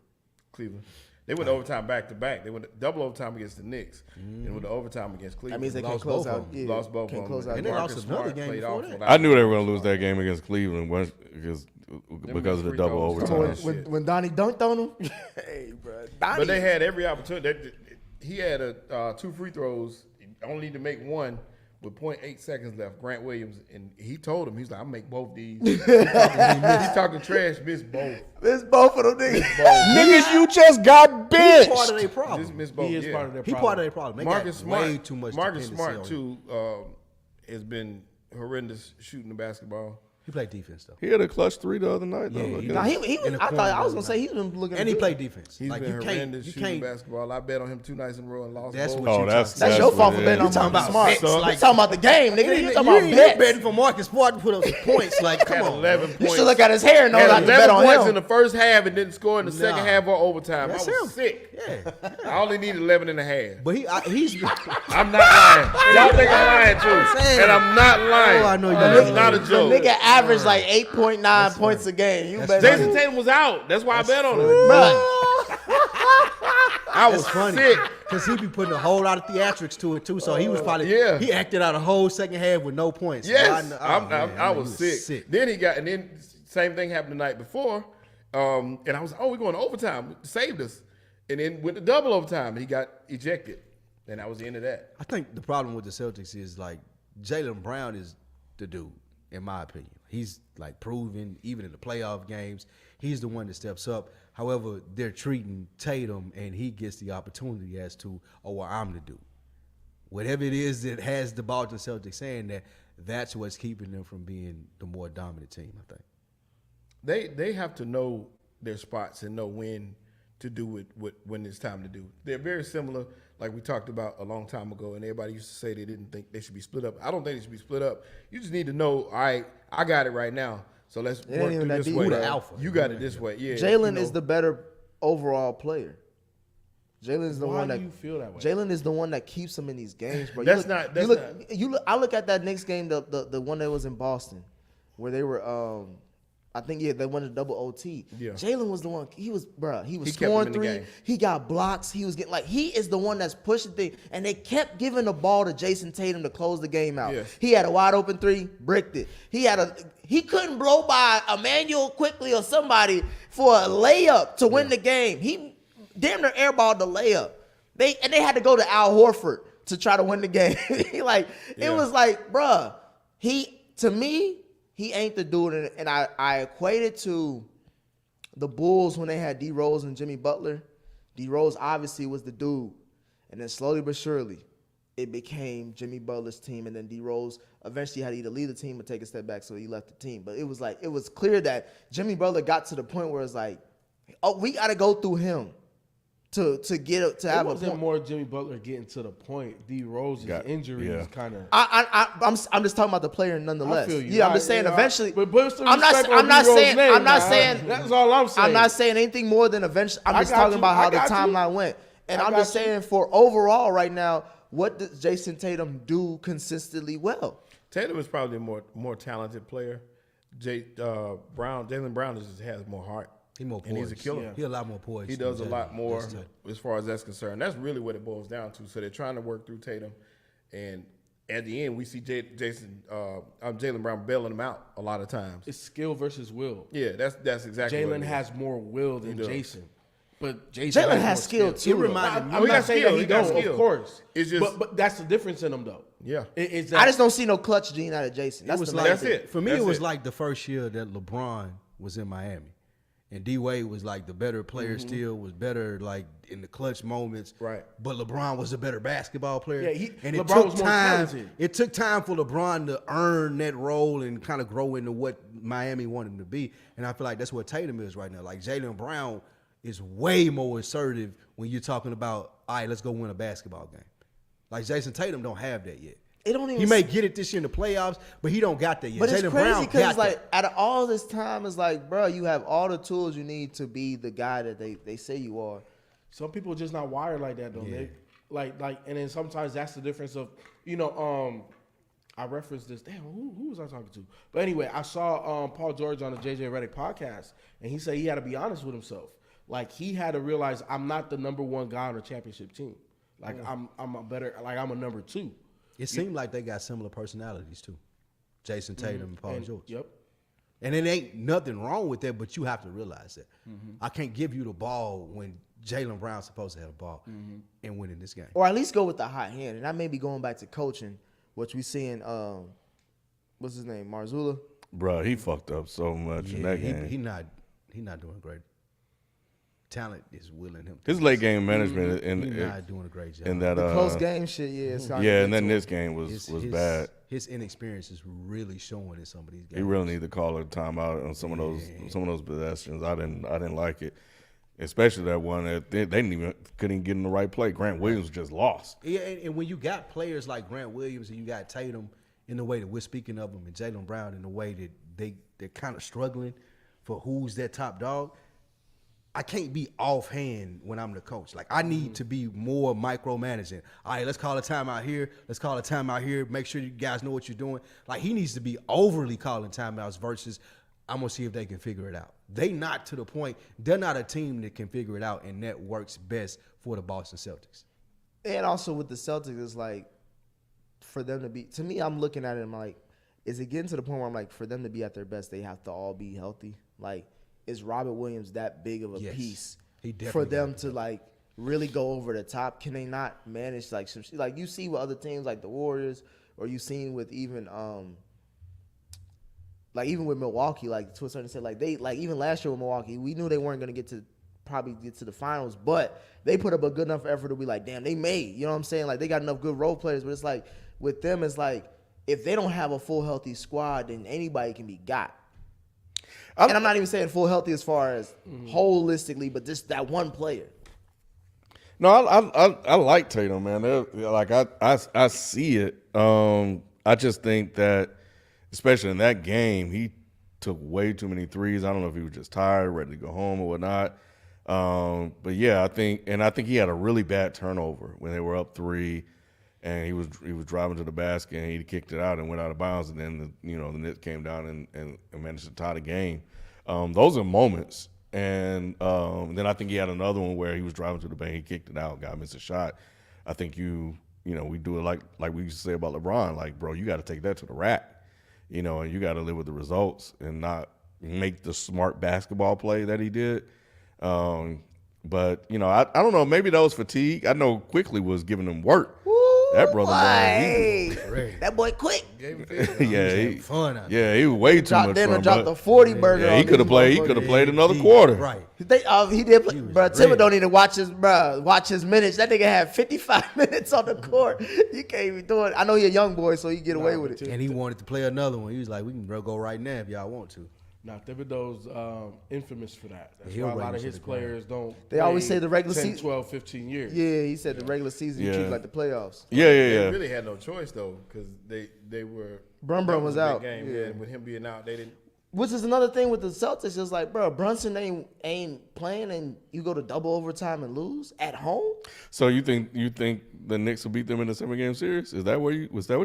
Cleveland. They went to overtime back to back. They went to double overtime against the Knicks. And went to overtime against That Cleveland. means they can't Lost close both out. of Yeah, Lost both can't of close them. out. And they Marcus lost another Smart game played before off that. without- I knew they were going to lose that game against Cleveland because of the free double throws. overtime. Come on, When Donnie dunked on him. Hey, bro. Donnie. But they had every opportunity. He had 2 free throws, only to make one with 0.8 seconds left. Grant Williams, and he told him, he's like, "I'll make both these." He's talking trash, missed both. It's both of them niggas. Niggas, you just got He's part of benched. their Just problem. missed both. He is yeah. part of their He problem. part of their problem. They Marcus got Smart, way too much. Marcus dependency Smart on him. too, has been horrendous shooting the basketball. He played defense though. He had a clutch 3 the other night. Though. Yeah, Look he at Nah, him. he was. In the I thought corner I was the gonna other say he's been looking. And he good. played defense. He's Like been you horrendous can't. shooting basketball. I bet on him 2 nights in a row and lost That's both. what Oh, you that's That's That's your what fault it for is. betting on You talking Marcus about Smart. bets, You like- talking about the game, nigga. You talking You about ain't bets. betting for Marcus Smart to put up some points. Like, come Had on. 11 You points. should look at his hair and know Had not to bet 11 on points him. in the first half and didn't score in the second Nah. half or overtime. That's I was him. sick. Yeah. I only need 11 and a half. But he's. I'm not lying. Y'all think I'm lying too. saying. And I'm not lying. Oh, I know you It's lying. not a The joke. nigga average like 8.9 points a game. You better. Jason Tatum was out. That's why I bet on him. Bruh, I was It's funny sick. because he be putting a whole lot of theatrics to it too. So he was probably he acted out a whole second half with no points. Yes, So I was sick. Then and then same thing happened the night before, and I was we're going to overtime. Saved us, and then went to double overtime. And he got ejected, and that was the end of that. I think the problem with the Celtics is like Jaylen Brown is the dude, in my opinion. He's like proven, even in the playoff games, he's the one that steps up. However, they're treating Tatum and he gets the opportunity as to, oh, well, I'm the dude. Whatever it is that has the Boston Celtics saying that, that's what's keeping them from being the more dominant team, I think. They have to know their spots and know when to do it, when it's time to do it. They're very similar, like we talked about a long time ago, and everybody used to say they didn't think they should be split up. I don't think they should be split up. You just need to know, all right, I got it right now, so let's ain't work even through that this deep. way. Who the alpha? You got it this way. Yeah. Jalen is the better overall player. Jalen is the Why one do that you feel that way? Jalen is the one that keeps him in these games, bro. That's you look. I look at that Knicks game, the one that was in Boston, where they were. I think they won a double OT. Yeah. Jalen was the one. He was He kept scoring him in the three. game. He got blocks. He was getting he is the one that's pushing things, and they kept giving the ball to Jason Tatum to close the game out. Yes. He had a wide open three, bricked it. He couldn't blow by Emmanuel quickly or somebody for a layup to win the game. He damn near airballed the layup. They had to go to Al Horford to try to win the game. It was like, bruh, to me, he ain't the dude. And I equate it to the Bulls when they had D Rose and Jimmy Butler. D Rose obviously was the dude. And then slowly but surely, it became Jimmy Butler's team. And then D Rose eventually had to either leave the team or take a step back, so he left the team. But it was clear that Jimmy Butler got to the point where it's like, oh, we got to go through him to have a wasn't point. more Jimmy Butler getting to the point. D Rose's injury yeah. was kind of. I'm just talking about the player nonetheless. I feel you. Yeah, I'm just saying eventually. But put some I'm not respect on I'm not D-Rose's saying name I'm not now. saying That's all I'm saying. I'm not saying anything more than eventually. I'm I just got talking you. about how I the got you. timeline went. And I I'm got just you. saying for overall right now, what does Jason Tatum do consistently well? Tatum is probably a more talented player. Jalen Brown has more heart. He's more poised. And he's a killer. He a lot more poised. He than does a Jalen. lot more That's tight. as far as that's concerned. That's really what it boils down to. So they're trying to work through Tatum, and at the end, we see Jalen Brown bailing him out a lot of times. It's skill versus will. Yeah, that's exactly. what Jalen it is. has more will than does. Jason. But Jason Jalen has more skill too. It though. reminded me. I'm not saying that he He got don't, skill. of course. It's just- but that's the difference in them, though. Yeah. It's I just don't see no clutch gene out of Jason. That's was the like main That's thing. it. For me, That's it was it. like the first year that LeBron was in Miami, and D Wade was like the better player. Still was better, like in the clutch moments. Right. But LeBron was a better basketball player. Yeah, and LeBron it took was more time. talented. It took time for LeBron to earn that role and kind of grow into what Miami wanted him to be. And I feel like that's what Tatum is right now. Like Jaylen Brown is way more assertive when you're talking about, all right, let's go win a basketball game. Like Jason Tatum don't have that yet. It don't even. He may get it this year in the playoffs, but he don't got that yet. But it's Jaylen crazy Brown because got it's like that. out of all this time, it's like, bro, you have all the tools you need to be the guy that they say you are. Some people are just not wired like that, though. Yeah. Like, and then sometimes that's the difference of, I referenced this. Damn, who was I talking to? But anyway, I saw Paul George on the JJ Redick podcast, and he said he had to be honest with himself. Like, he had to realize I'm not the number one guy on a championship team. Like, I'm a number two. It seemed like they got similar personalities too, Jason Tatum and Paul George. Yep. And it ain't nothing wrong with that, but you have to realize that. I can't give you the ball when Jaylen Brown's supposed to have the ball and winning this game. Or at least go with the hot hand. And I may be going back to coaching, which we seeing, what's his name, Marzullo? Bruh, he fucked up so much in that game. he not doing great. Talent is willing him. His late game management He's in not doing a great job. in that The close game shit, yeah. It's starting to yeah, get and then to this it. game was bad. His inexperience is really showing in some of these games. He really need to call a timeout on some of those possessions. I didn't like it, especially that one that they couldn't get in the right play. Grant Williams just lost. Yeah, and when you got players like Grant Williams and you got Tatum in the way that we're speaking of them, and Jaylen Brown in the way that they're kind of struggling for who's their top dog, I can't be offhand when I'm the coach. Like I need to be more micromanaging. All right, let's call a timeout here. Let's call a timeout here. Make sure you guys know what you're doing. Like he needs to be overly calling timeouts versus I'm gonna see if they can figure it out. They not to the point. They're not a team that can figure it out, and that works best for the Boston Celtics. And also with the Celtics, it's like for them to be. To me, I'm looking at it. I'm like, is it getting to the point where I'm like, for them to be at their best, they have to all be healthy? Like, is Robert Williams that big of a Yes. piece He for definitely them got to like really go over the top? Can they not manage like some like you see with other teams like the Warriors, or you seen with even like even with Milwaukee, like to a certain extent, like they like even last year with Milwaukee, we knew they weren't gonna probably get to the finals, but they put up a good enough effort to be like, damn, they made. You know what I'm saying? Like they got enough good role players, but it's like with them, it's like if they don't have a full healthy squad, then anybody can be got. And I'm not even saying full healthy as far as holistically, but just that one player. No, I like Tatum, man. Like I see it. I just think that, especially in that game, he took way too many threes. I don't know if he was just tired, ready to go home or whatnot. But yeah, I think he had a really bad turnover when they were up 3, and he was driving to the basket and he kicked it out and went out of bounds, and then the Knicks came down and managed to tie the game. Those are moments. And then I think he had another one where he was driving to the bank, he kicked it out, got missed a shot. I think we do it like we used to say about LeBron, like, bro, you got to take that to the rack, and you got to live with the results and not make the smart basketball play that he did. But I don't know, maybe that was fatigue. I know Quickly was giving him work. That brother, man, that boy quick. he fun out yeah, he was way too much fun. Dropped the 40 burger. Yeah, on he could have these played. He motherfuckers. could have played another quarter. Right. He did play, bro. was Timber ready. don't need to watch his minutes. That nigga had 55 minutes on the court. You can't even do it. I know he a young boy, so he get away with it. And he wanted to play another one. He was like, we can go right now if y'all want to. Now, Thibodeau's infamous for that. That's He'll why a lot run of you his to the ground. players don't. They always play say the regular 10, season- 12, 15 years. Yeah, he said the regular season you Yeah. treat like the playoffs. Yeah. They really had no choice though, because they were. Brum that was a big out. Game. Yeah. Yeah, and with him being out, they didn't. Which is another thing with the Celtics. It's like, bro, Brunson ain't playing, and you go to double overtime and lose at home. So you think the Knicks will beat them in the 7-game series? Was that what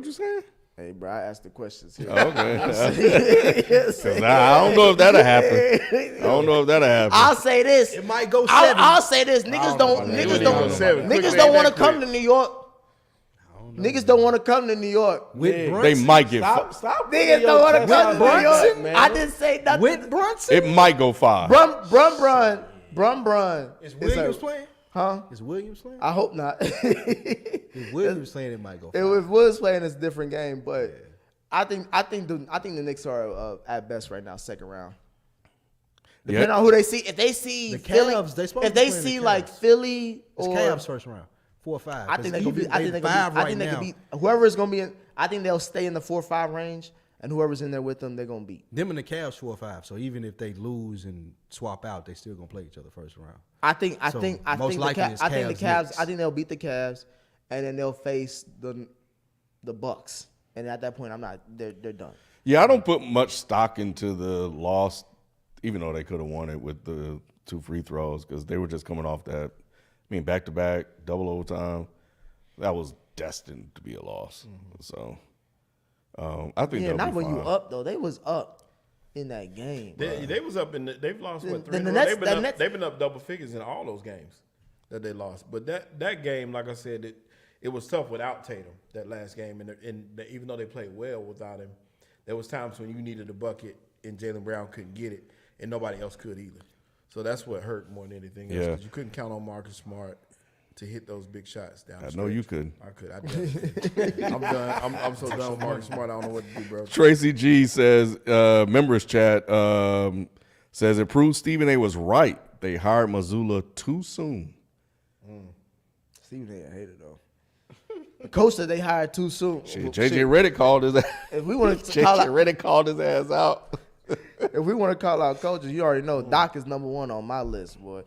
you're saying? Hey, bro, I asked the questions here. Oh, okay. 'Cause I don't know if that'll happen. I'll say this. It might go 7. I'll say this. Niggas don't. It Niggas wouldn't don't. go 7. Niggas Quick don't made want to that come quick. to New York. Niggas don't want to come to New York. With They Brunson? might get. Stop. Niggas don't want to come to New Brunson, York. man. I didn't say nothing. With Brunson? It might go 5. Brun. Is Williams playing? Huh? Is Williams playing? I hope not. If Williams playing, it might go 5. If Woods playing, it's a different game. But I think the Knicks are at best right now, second round. Depending on who they see. If they see The Philly, Cavs, they supposed if to they play the see Cavs. like Philly It's or Cavs first round, 4 or 5. I think they could be. I think they could be. 5 I right think they now. could beat whoever is gonna be in. I think they'll stay in the 4-5 range, and whoever's in there with them, they're gonna beat. Them and the Cavs 4 or 5. So even if they lose and swap out, they still gonna play each other first round. I think So, the most likely it's Cavs. Cavs-Knicks. I think they'll beat the Cavs, and then they'll face the Bucks. And at that point, they're done. Yeah, I don't put much stock into the loss, even though they could have won it with the 2 free throws, because they were just coming off that. I mean, back-to-back, double overtime. That was destined to be a loss. So I think Yeah, they'll not be when fine. you up though. They was up in that game. They was up in. They've lost what 3? Then the No, Nets- they've been up double figures in all those games that they lost. But that game, like I said, it was tough without Tatum. That last game, and even though they played well without him, there was times when you needed a bucket and Jaylen Brown couldn't get it, and nobody else could either. So that's what hurt more than anything else. Yeah. 'Cause you couldn't count on Marcus Smart to hit those big shots down. I the know you stretch. couldn't. I could. I definitely. I'm done. I'm so done with Marcus Smart. I don't know what to do, bro. Tracy G says, members chat says it proves Stephen A was right. They hired Mazzulla too soon. Stephen A. hated though. The coach that they hired too soon. Shit, JJ Redick called his ass. If we want to call JJ out, Redick called his ass out. if we want to call out coaches, you already know Doc is number 1 on my list, boy.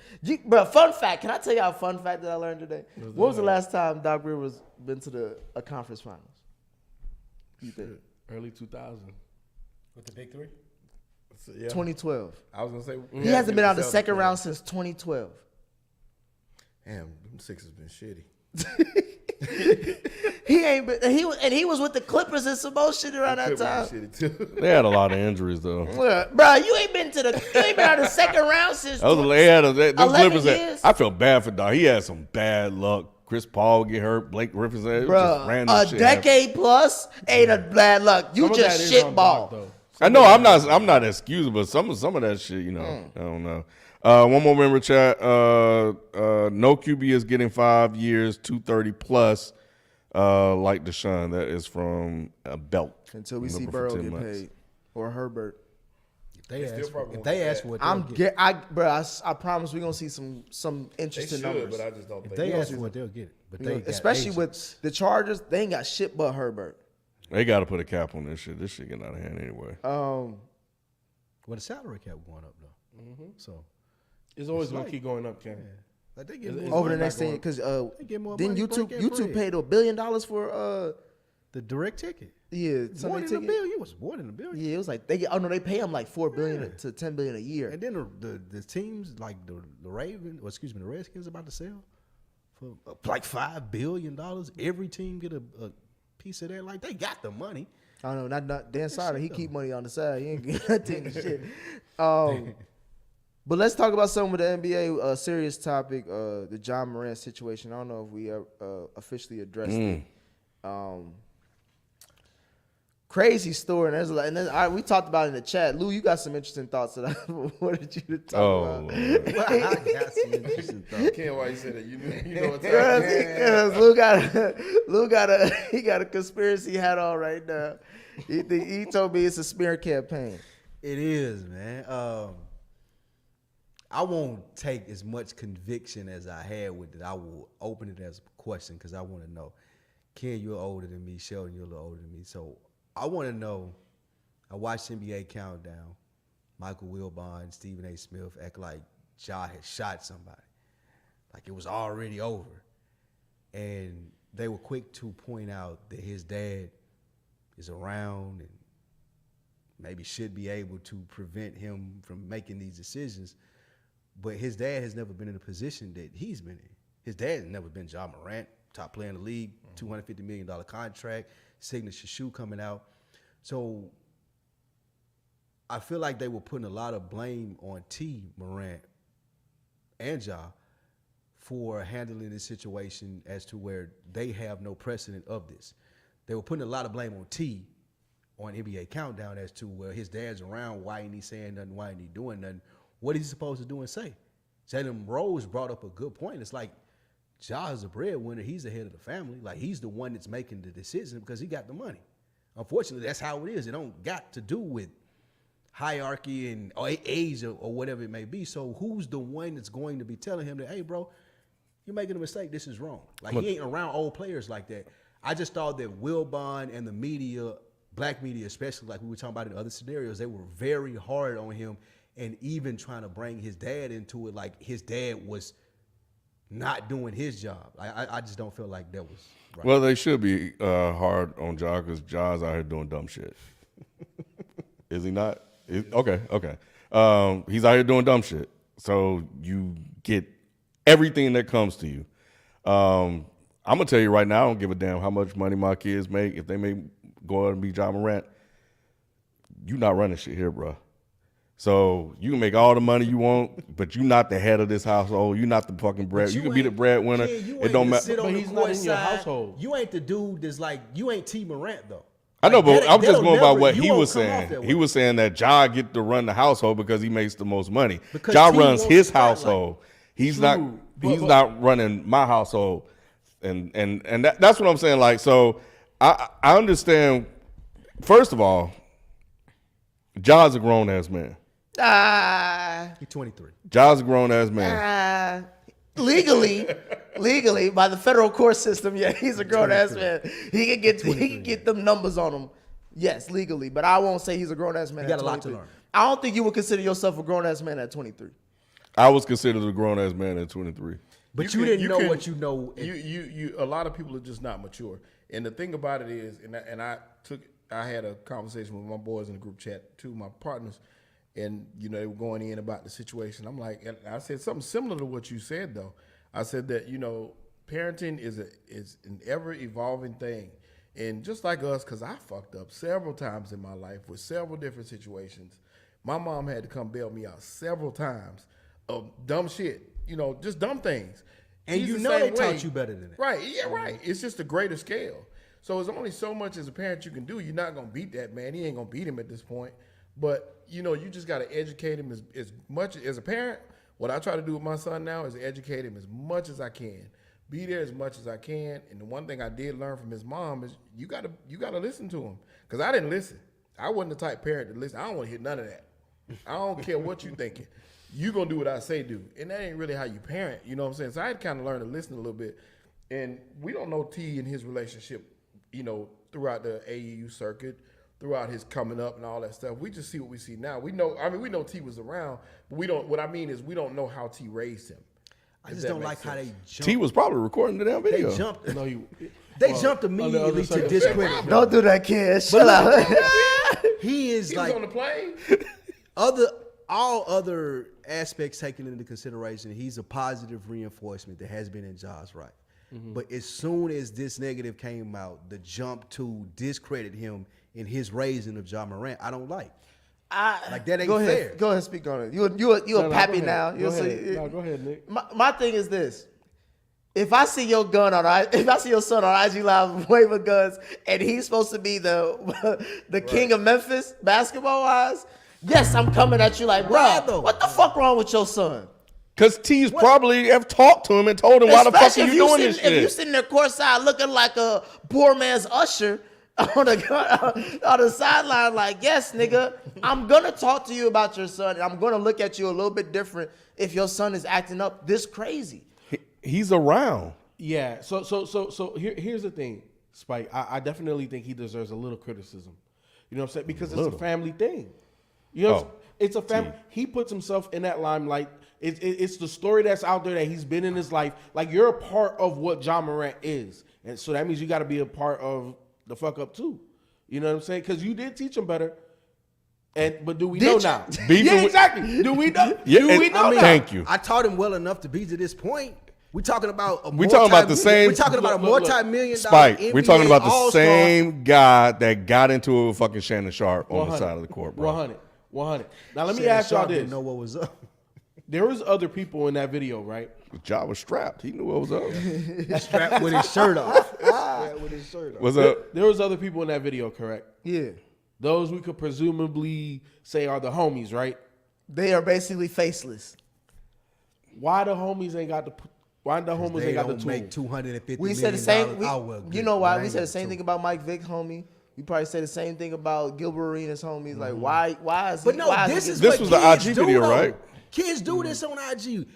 Bro, fun fact. Can I tell y'all a fun fact that I learned today? When was the last time Doc Rivers been to a conference finals? You think? Early 2000. With the big 3? So, yeah. 2012. I was gonna say He hasn't been out of the second round since 2012. Damn, them Sixers been shitty. He ain't been. He was with the Clippers and some more shit around that time. Shitty too. They had a lot of injuries though. Bro, you ain't been out of the second round since. Them Clippers. 11 years? I feel bad for Dog. He had some bad luck. Chris Paul get hurt. Blake Griffin said it was just Bro, random a shit decade plus ain't a bad luck. You Some of that just is shit on ball. Doc, though. I know I'm not excusing, but some of that shit, you know, I don't know. One more member chat. No QB is getting 5 years, 230 plus, like Deshaun. That is from Belt. Until we see Number for Burrow 10 get months. paid or Herbert. If they ask for it, they'll get it. I promise we're gonna see some They interesting should, numbers. but I just don't think. If they ask for it, they'll get it. But they got Especially agents. with the Chargers, they ain't got shit but Herbert. They got to put a cap on this shit. This shit getting out of hand anyway. Well, the salary cap going up though. So It's always It's gonna like- keep going up, Kenny. like they get It's- more over the not next 10 going- because They get more didn't money, YouTube break that YouTube bread. paid $1 billion for the direct ticket. yeah More Sunday than a ticket. billion. It was more than a billion. Yeah, it was like they pay him like $4 billion to $10 billion a year. And then the teams like the Ravens, or excuse me, the Redskins about to sell for like $5 billion. Every team get a piece of that. Like they got the money. I don't know, not Dan Snyder. He keep money on the side. He ain't get that team shit. But let's talk about some of the NBA serious topic, the John Morant situation. I don't know if we officially addressed it. Crazy story, and there's a lot. And then we talked about it in the chat. Lou, you got some interesting thoughts that I wanted you to talk about. Well, I got some interesting thoughts. Can't why you said that. You know what Because Lou got a conspiracy hat on right now. He told me it's a smear campaign. It is, man. I won't take as much conviction as I had with it. I will open it as a question because I want to know. Ken, you're older than me. Sheldon, you're a little older than me. So I want to know. I watched NBA Countdown. Michael Wilbon, Stephen A. Smith act like Ja had shot somebody. Like it was already over. And they were quick to point out that his dad is around and maybe should be able to prevent him from making these decisions. But his dad has never been in a position that he's been in. His dad has never been Ja Morant, top player in the league, $250 million contract, signature shoe coming out. So I feel like they were putting a lot of blame on T. Morant and Ja for handling this situation as to where they have no precedent of this. They were putting a lot of blame on T on NBA Countdown as to where his dad's around, why ain't he saying nothing, why ain't he doing nothing? What is he supposed to do and say? Jalen Rose brought up a good point. It's like Ja is a breadwinner. He's the head of the family. Like he's the one that's making the decision because he got the money. Unfortunately, that's how it is. It don't got to do with hierarchy and age or whatever it may be. So who's the one that's going to be telling him that, hey, bro, you're making a mistake. This is wrong. Like he ain't around old players like that. I just thought that Wilbon and the media, black media especially, like we were talking about in other scenarios, they were very hard on him and even trying to bring his dad into it like his dad was not doing his job. I just don't feel like that was right. Well, they should be hard on Ja because Ja's out here doing dumb shit. Is he not? Okay. He's out here doing dumb shit. So you get everything that comes to you. I'm going to tell you right now, I don't give a damn how much money my kids make. If they may go out and be Ja Morant, you not running shit here, bro. So you can make all the money you want, but you're not the head of this household. You're not the fucking bread. You can be the breadwinner. It don't matter. But he's not in your household. You ain't the dude that's like, you ain't T. Morant, though. I know, Like, but I'm just that'll going by never- what you he won't was come off saying. that He way. was saying that Ja get to run the household because he makes the most money. Because Ja T runs wants his the spotlight. household. He's True. He's not running my household, and that's what I'm saying. Like, so I understand. First of all, Ja's a grown ass man. He's 23. Ja's a grown ass man. Legally, by the federal court system, yeah, he's a grown ass man. He can get them numbers on him. Yes, legally, but I won't say he's a grown ass man. He got at a lot to 23. learn. I don't think you would consider yourself a grown ass man at 23. I was considered a grown ass man at 23. But you didn't know what you know. You a lot of people are just not mature. And the thing about it is, I had a conversation with my boys in the group chat, two of my partners, and you know they were going in about the situation. I'm like, and I said something similar to what you said though. I said that parenting is an ever evolving thing, and just like us, because I fucked up several times in my life with several different situations. My mom had to come bail me out several times of dumb shit, just dumb things. And She's you the know same they taught way. you better than that. Right, yeah, right. It's just a greater scale. So there's only so much as a parent you can do. You're not going to beat that man. He ain't going to beat him at this point. But, you just got to educate him as much. As a parent, what I try to do with my son now is educate him as much as I can. Be there as much as I can. And the one thing I did learn from his mom is you got to listen to him. Because I didn't listen. I wasn't the type of parent to listen. I don't want to hear none of that. I don't care what you thinking. You going to do what I say do. And that ain't really how you parent. You know what I'm saying? So I had to kind of learn to listen a little bit. And we don't know T and his relationship, throughout the AAU circuit, throughout his coming up and all that stuff. We just see what we see now. We know T was around, but we don't know how T raised him. I just don't like how they jumped. T was probably recording the damn video. They jumped. No, They jumped immediately to discredit him. Don't do that, kid. Shut up. He is He like was on the plane. all other aspects taken into consideration. He's a positive reinforcement that has been in Ja's right. But as soon as this negative came out, the jump to discredit him in his raising of Ja Morant, I don't like. Like that ain't Go fair. ahead. Go ahead. Speak on it. You a pappy now. Go You'll ahead. see. No, go ahead, Nick. My thing is this: if I see your son on IG Live waving guns, and he's supposed to be the king of Memphis basketball wise, yes, I'm coming at you like, Why bro, though? what the fuck wrong with your son? Because T's probably have talked to him and told him, why the fuck are Especially you doing if this If you shit? sitting there courtside looking like a poor man's Usher on the sideline, like, yes, nigga, I'm gonna talk to you about your son, and I'm gonna look at you a little bit different if your son is acting up this crazy. He's around. Yeah. So here's the thing, Spike. I definitely think he deserves a little criticism. You know what I'm saying? Because it's a family thing. You know, what I'm saying? It's a family. He puts himself in that limelight. It's the story that's out there that he's been in his life. Like, you're a part of what Ja Morant is, and so that means you got to be a part of the fuck up too. You know what I'm saying? Because you did teach him better. But do we know now? Beefing Yeah, with- exactly. Do we know? Yeah, do we and- know now? Thank you. I taught him well enough to be to this point. We're talking about We talking about the same. We're talking about a Look, multi-million Spike. dollar We're talking about the All-Star. same guy that got into it with fucking Shannon Sharp on the 100. side of the court, bro. 100. Now let me Shannon ask y'all Sharp this: didn't know what was up. there was other people in that video, right? Ja was strapped. He knew what was up. Strapped with his shirt off. Strapped with his shirt off. What's up? There was other people in that video, correct? Yeah, Those we could presumably say are the homies, right? they are basically faceless. Why the homies ain't got the? Why the homies They ain't got the don't make tools? $250 We million said the same. hour. You know why? We said the same thing about Mike Vick, homie. We probably say the same thing about Gilbert Arenas, homies. Like, why is he? But no, why this he is This what was the kids IG do, video, though. right? Kids do this on IG.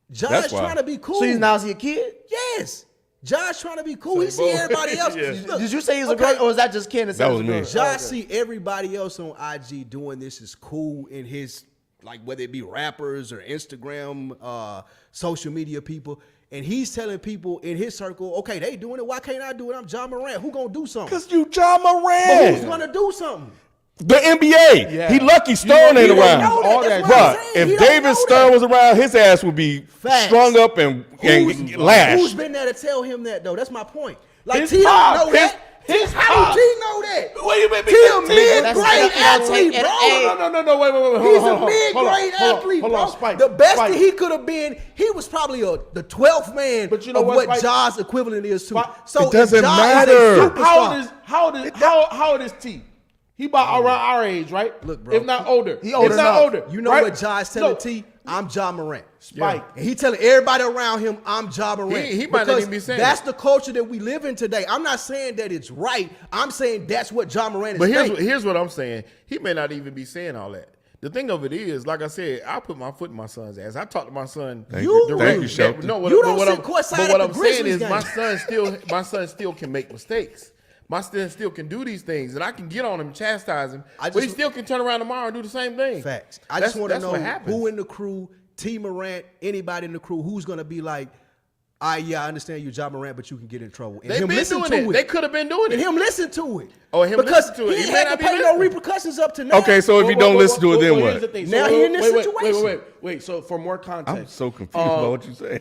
That's Josh why. trying to be cool. So he's now is he a kid? Yes. Josh trying to be cool. He see everybody else. Look, Did you say he's a okay, girl, or was that just Ken? That was me. Josh see everybody else on IG doing this is cool in his, like, whether it be rappers or Instagram, social media people. And he's telling people in his circle, okay, they doing it. Why can't I do it? I'm Ja Morant. Who gonna do something? Because you Ja But who's Morant. gonna do something? The NBA. Yeah. He lucky Stern You ain't don't around. know that. All That's that. what I'm Bruh, saying. He if don't David know Stern that. was around, his ass would be Facts. strung up and Who's lashed. been there to tell him that though? That's my point. Like His T pop, don't know that. his How pop. do T know that? What do you mean? T a Because mid-grade That's- athlete, and- bro. and- No, wait. He's hold a on, mid-grade athlete, hold bro. on, Spike. The best Spike. that he could have been, he was probably the 12th man But you know of what, what Spike? Ja's equivalent is to. Spike- So It doesn't if Ja matter. Is a superstar, How old is T? He about around our age, right? Look, bro. If not older. He older if not enough. older. You know right? what Ja's telling No, T? I'm Ja Morant. Spike. And he telling everybody around him, I'm Ja Morant. He might not Because even be saying that's it. the culture that we live in today. I'm not saying that it's right. I'm saying that's what Ja Morant is But saying. here's what I'm saying. He may not even be saying all that. The thing of it is, like I said, I put my foot in my son's ass. I talked to my son. Thank you. direct- Thank you, Shelton. No, You but don't what sit I'm- courtside but at what the I'm saying Grizzlies is, my son still can make mistakes. My son still can do these things, and I can get on him, chastise him. But he still can turn around tomorrow and do the same thing. Facts. I just want to That's what know happens. who in the crew, T Morant, anybody in the crew, who's gonna be like, Yeah, I understand you, Ja Morant, but you can get in trouble. And They've him been listen doing to it. They could have been doing And it. him listen to it. Oh, him because listen to it. he He ain't may had to not be pay no listening. repercussions up to now. Okay, so if you don't listen to it, then here's what? the thing. Now he in this situation. Wait. So for more context, I'm so confused by what you say.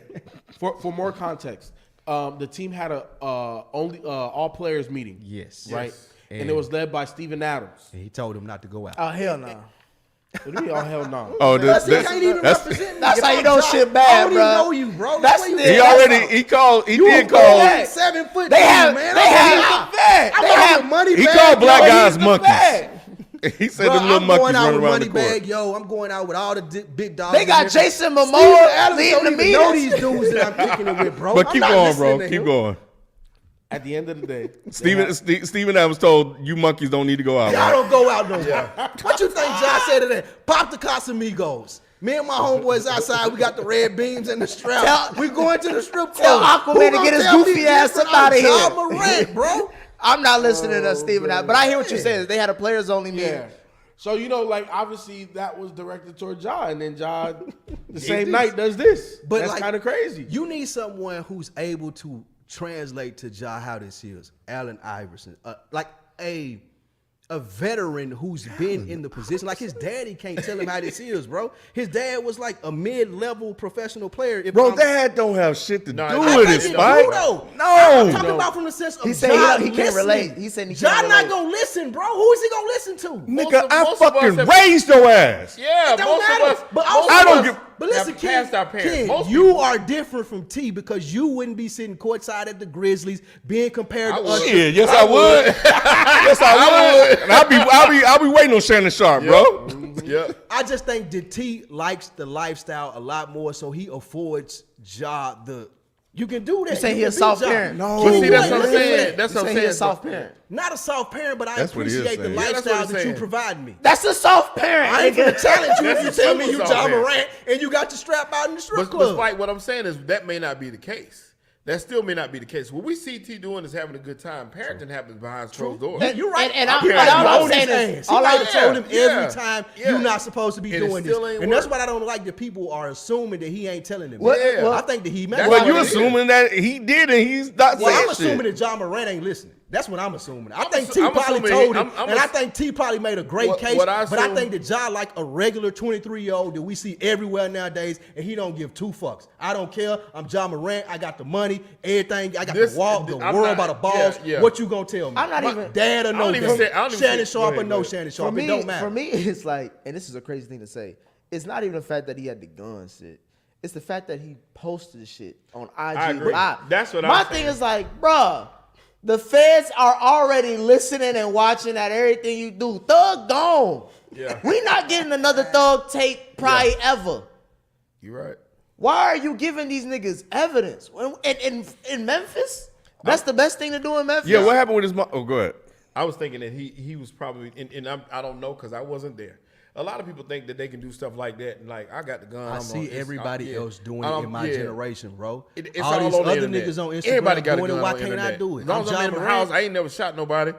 For more context, the team had a all players meeting. Yes. Right. Yes. And it was led by Steven Adams. And he told him not to go out. Oh hell no. What do you mean? Oh hell no. Oh, Plus, he can't even that's represent me. That's If how you I'm know Ja, shit I bad, don't bro. even know you, bro. That's That's the- he already he called he did call correct. 7 foot. They have man. they have They have money. he bag, called black yo. guys he's the monkeys. bag. He said Bro, them little I'm monkeys going out running with around the money court. bag, yo. I'm going out with all the big dogs. They got in here. Jason Steven Momoa Adams leading don't the even know meetings. these dudes that I'm kicking it with, bro. But I'm keep not going, listening bro. to Keep him. going. At the end of the day, Steven Adams told you monkeys don't need to go out. Y'all Right? don't go out no more. What you think Josh said to that? Pop the Casamigos. Me and my homeboys outside, we got the red beams and the strap. We going to the strip club. Tell Aquaman Who to gonna get his tell me goofy ass different? up outta I'm Ja here. Morant, bro. I'm not listening to Steven Adams, but I hear what you're saying. They had a players only meeting. yeah. So like obviously that was directed toward Ja, and then Ja the same this. night does this. But That's like, kind of crazy. You need someone who's able to translate to Ja how this is. Allen Iverson, like a veteran who's been in the position. Like his daddy can't tell him how this is, bro. His dad was like a mid-level professional player. If Bro, I'm- dad don't have shit to No, do I with think it, it Spike. do, though. I'm No. talking about from the sense of He said Ja he can't listening. relate. He said he Ja can't not relate. gonna listen, bro. Who is he gonna listen to? Nigga, I most of us fucking have- raised your ass. Yeah, It don't most matter. of us. But most also, of I don't us give- But listen, have Ken, passed our parents. Ken, Most you people- are different from T because you wouldn't be sitting courtside at the Grizzlies being compared to us. Shit, yes I would. Yes I would. And I'll be waiting on Shannon Sharp, bro. Yeah. I just think that T likes the lifestyle a lot more, so he affords Ja the. You can do that. You say he can a be soft Ja. parent? No, But see, that's you what I'm ain't. saying. That's You what I'm say saying. he a soft parent. Not a soft parent, but I That's what he is appreciate the saying. Yeah, that's what lifestyle he's that you saying. provide me. That's a soft parent. I ain't gonna nigga. challenge you if you That's tell a me you super Ja soft parent. Morant and you got the strap out in the strip But club. Spike, what I'm saying is that may not be the case. That still may not be the case. What we see T doing is having a good time. Parenting happens behind closed doors. And you're right. And I'm I'm- hearing all you I'm on saying his is- ass. He all might I- have told him Yeah, every time yeah. you're not supposed to be And it doing this. still ain't And that's work. what I don't like that people are assuming that he ain't telling them. Well, Yeah. well, I think that he meant That's Well, what you it is. assuming that he did and he's not Well, saying I'm assuming shit. that Ja Morant ain't listening. That's what I'm assuming. I I'm think assu- T I'm probably assuming told he- him, I'm and I ass- think T probably made a great What- case. what I but I assume- think that Ja like a regular 23-year-old that we see everywhere nowadays, and he don't give two fucks. I don't care. I'm Ja Morant. I got the money, everything. I got This- the wall, the I'm world not- by the balls. yeah, yeah. What you gonna tell me? I'm not My even- dad or I no don't even dad. say- I don't even Shannon say- Sharp go or ahead, no go ahead. Shannon For Sharp. It me, don't matter. for me, it's like, and this is a crazy thing to say. It's not even the fact that he had the gun shit. It's the fact that he posted shit on IG agree. Live. That's what my I'm thing saying. is like, bruh, the feds are already listening and watching at everything you do. Thug gone. Yeah. We not getting another Thug tape probably ever. You're right. Why are you giving these niggas evidence in Memphis? That's the best thing to do in Memphis. Yeah, what happened with his mom? Oh, go ahead. I was thinking that he was probably, and I don't know because I wasn't there. A lot of people think that they can do stuff like that, and like I got the gun. I I'm see on, everybody yeah. else doing it in my Yeah. generation, bro. It's all all these on the other internet. niggas on Instagram Everybody got a doing gun it. Why on can't internet. I do it? As long as I'm Ja in my Morant. house, I ain't never shot nobody.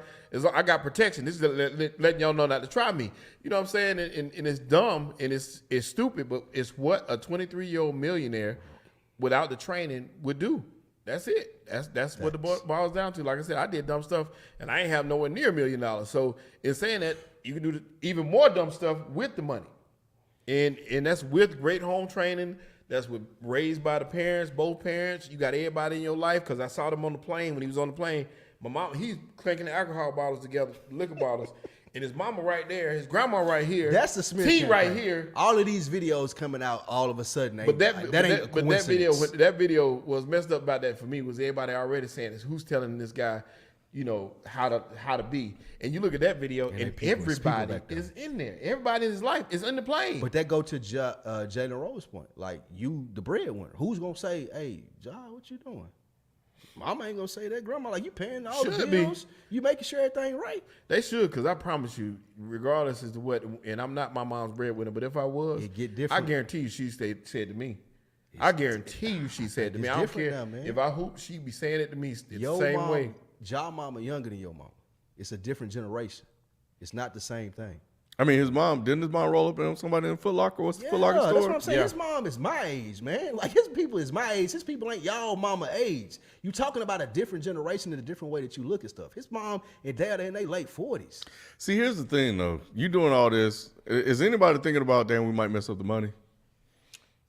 I got protection. This is letting y'all know not to try me. You know what I'm saying? And it's dumb and it's stupid, but it's what a 23-year-old millionaire without the training would do. That's it. That's what the boils down to. Like I said, I did dumb stuff and I ain't have nowhere near $1 million. So in saying that, you can do even more dumb stuff with the money. And that's with great home training. That's with raised by the parents, both parents. You got everybody in your life because I saw them on the plane when he was on the plane. My mom, he's clanking the alcohol bottles together, liquor bottles, and his mama right there, his grandma right here. That's the Smith T campaign. right here. All of these videos coming out all of a sudden. But that ain't but a that coincidence. video was messed up about that for me was everybody already saying this. Who's telling this guy, you know, how to be? And you look at that video, they and people was people everybody back then. is in there. Everybody in his life is in the plane. But that go to Jalen Rose's point. Like, you, the breadwinner. Who's going to say, hey, Ja, what you doing? Mama ain't going to say that. Grandma, like, you paying all the Should be. bills. You making sure everything right. They should, because I promise you, regardless as to what, and I'm not my mom's breadwinner, but if I was, It get different. I guarantee you she said to me. I guarantee you she said to me. It's I don't different care now, man. if I hoop, she be saying it to me the Your same mom, way. Ja mama younger than your mama. It's a different generation. It's not the same thing. I mean, didn't his mom roll up in somebody in Foot Locker? What's the Foot Locker Yeah, store? that's what I'm saying. Yeah. His mom is my age, man. Like his people is my age. His people ain't y'all mama age. You talking about a different generation and a different way that you look at stuff. His mom and dad are in their late 40s. See, here's the thing, though. You doing all this. Is anybody thinking about, damn, we might mess up the money?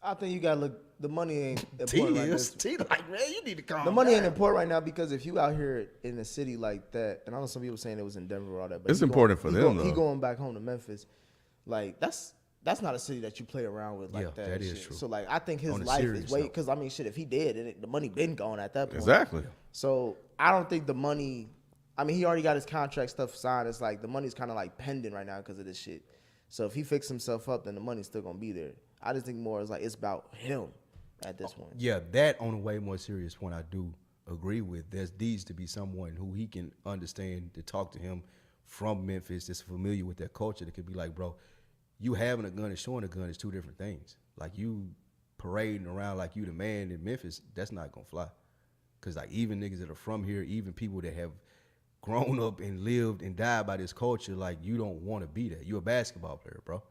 I think you gotta look. The money ain't T important right is. now. T like, man, you need to calm The money down. ain't important right now because if you out here in a city like that, and I know some people saying it was in Denver or all that, but It's he important for he them, He though. going back home to Memphis, like that's not a city that you play around with like Yeah, that. that and is shit. true. So like I think his On a life serious is way note. because I mean shit, if he did, the money been gone at that point. Exactly. So I don't think the money. I mean, he already got his contract stuff signed. It's like the money's kind of like pending right now because of this shit. So if he fixes himself up, then the money's still gonna be there. I just think more is like it's about him at this point. Yeah, that on a way more serious point, I do agree with. There needs to be someone who he can understand to talk to him from Memphis that's familiar with that culture that could be like, bro, you having a gun and showing a gun is two different things. Like you parading around like you the man in Memphis, that's not gonna fly. Cause like even niggas that are from here, even people that have grown up and lived and died by this culture, like you don't want to be that. You a basketball player, bro.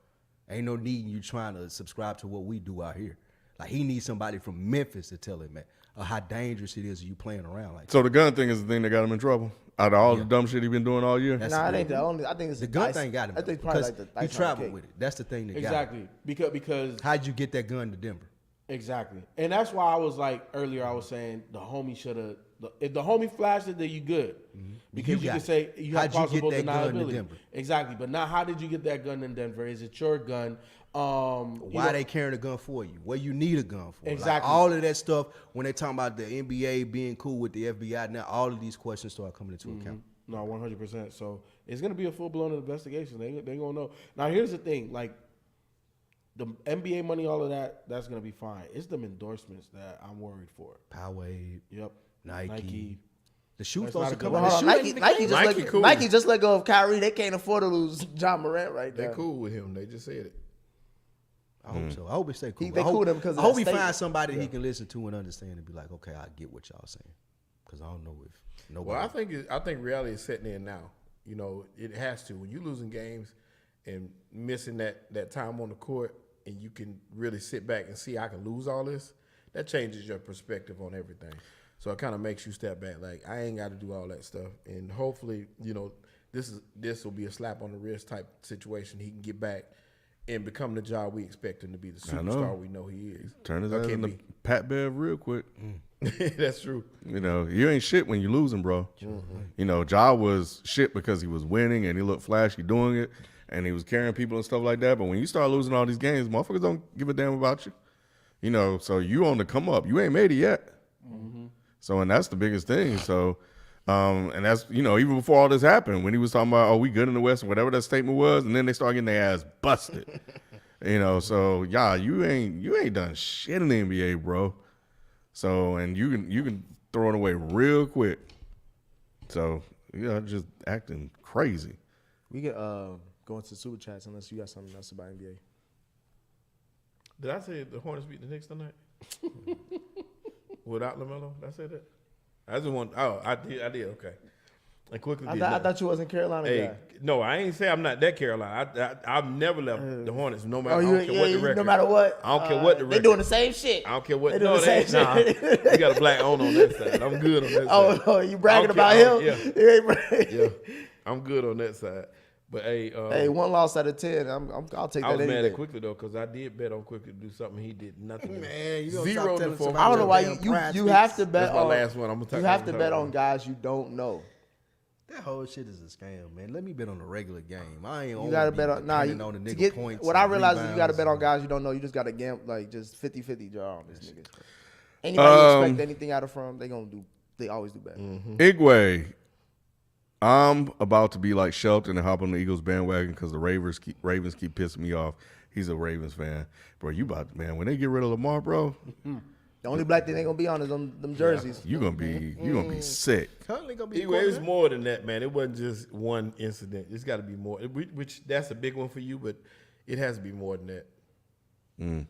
Ain't no need in you trying to subscribe to what we do out here. Like he needs somebody from Memphis to tell him, man, how dangerous it is you playing around like that. So the gun thing is the thing that got him in trouble? Out of all the dumb shit he been doing all year? That's Nah, it the- ain't the only. I think it's The the gun ice- thing got him. I think though, probably because like the he icing on the traveled cake. with it. That's the thing that got him. Exactly. Because How'd you get that gun to Denver? exactly, and that's why I was like earlier. I was saying the homie should have. If the homie flashed it, then you good, because You you got can say it. you have How'd you get possible that gun to deniability. Denver? Exactly, but now how did you get that gun in Denver? Is it your gun? Why they carrying a gun for you? What you need a gun for? Like, Exactly. all of that stuff, when they talking about the NBA being cool with the FBI, now all of these questions start coming into account. No, 100%. So it's gonna be a full blown investigation. They gonna know. Now here's the thing, like the NBA money, all of that, that's gonna be fine. It's them endorsements that I'm worried for. Powerade, Yep. Nike. The shoe That's supposed not to a come good out. one. The Hold shoe on, ain't even Nike came. just Nike let, cool. Nike just let go of Kyrie. They can't afford to lose John Morant right They now. cool with him. They just said it. I hope so. I hope it stay cool. They I hope, cool with him because I of hope that he statement. finds somebody he can listen to and understand and be like, okay, I get what y'all saying. Because I don't know if nobody. Well, I think reality is setting in now. You know, it has to. When you losing games and missing that time on the court, and you can really sit back and see I can lose all this, that changes your perspective on everything. So it kind of makes you step back. Like I ain't got to do all that stuff, and hopefully, you know, this will be a slap on the wrist type situation. He can get back and become the job we expect him to be, the I know. superstar we know he is. Turn his Or ass can into be. Pat Bev real quick. That's true. You know, you ain't shit when you losing, bro. You know, Ja was shit because he was winning and he looked flashy doing it and he was carrying people and stuff like that. But when you start losing all these games, motherfuckers don't give a damn about you. You know, so you on the come up. You ain't made it yet. So, and that's the biggest thing. So, and that's, you know, even before all this happened, when he was talking about, oh, we good in the West and whatever that statement was, and then they start getting their ass busted. You know, so yeah, you ain't done shit in the NBA, bro. So, and you can throw it away real quick. So, yeah, just acting crazy. We get go into super chats unless you got something else about NBA. Did I say the Hornets beat the Knicks tonight? Without LaMelo? Did I say that? I just want. Oh, I did. Okay. I quickly did. I that. thought you wasn't Carolina Hey, guy. no, I ain't say I'm not that Carolina. I've never left the Hornets, no matter. Oh, I don't care what the record. no matter what. I don't care what the They record. doing the same shit. I don't care what. They doing No, the they same ain't. Nah, shit. we got a black owner on that side. I'm good on that Oh, side. no, you bragging I about don't him? care. You ain't bragging. Yeah, I'm good on that side. But hey, Hey, one loss out of 10. I'll take I that was mad any at day. Quickly though, because I did bet on Quickly to do something he did nothing. Man, you gonna Zero stop to telling 4. somebody I don't know why your you damn pride you speaks. have to bet That's my on last one. I'm gonna talk. you have I'm to gonna bet talk on guys you don't know. That whole shit is a scam, man. Let me bet on a regular game. I ain't You on gotta bet on on the the to nigga get, points. what I and realize is you gotta rebounds bet on and- guys you don't know. You just gotta gamble like just 50-50 draw on this nigga. Anybody you expect anything out of from, they always do better. Igwe, I'm about to be like Shelton and hop on the Eagles bandwagon because the Ravens keep pissing me off. He's a Ravens fan. Bro, you about, man, when they get rid of Lamar, bro, The only black thing they gonna be on is them jerseys. you gonna be sick. Currently gonna be Anyway, it was quarterback. more than that, man. It wasn't just one incident. It's got to be more. Which that's a big one for you, but it has to be more than that.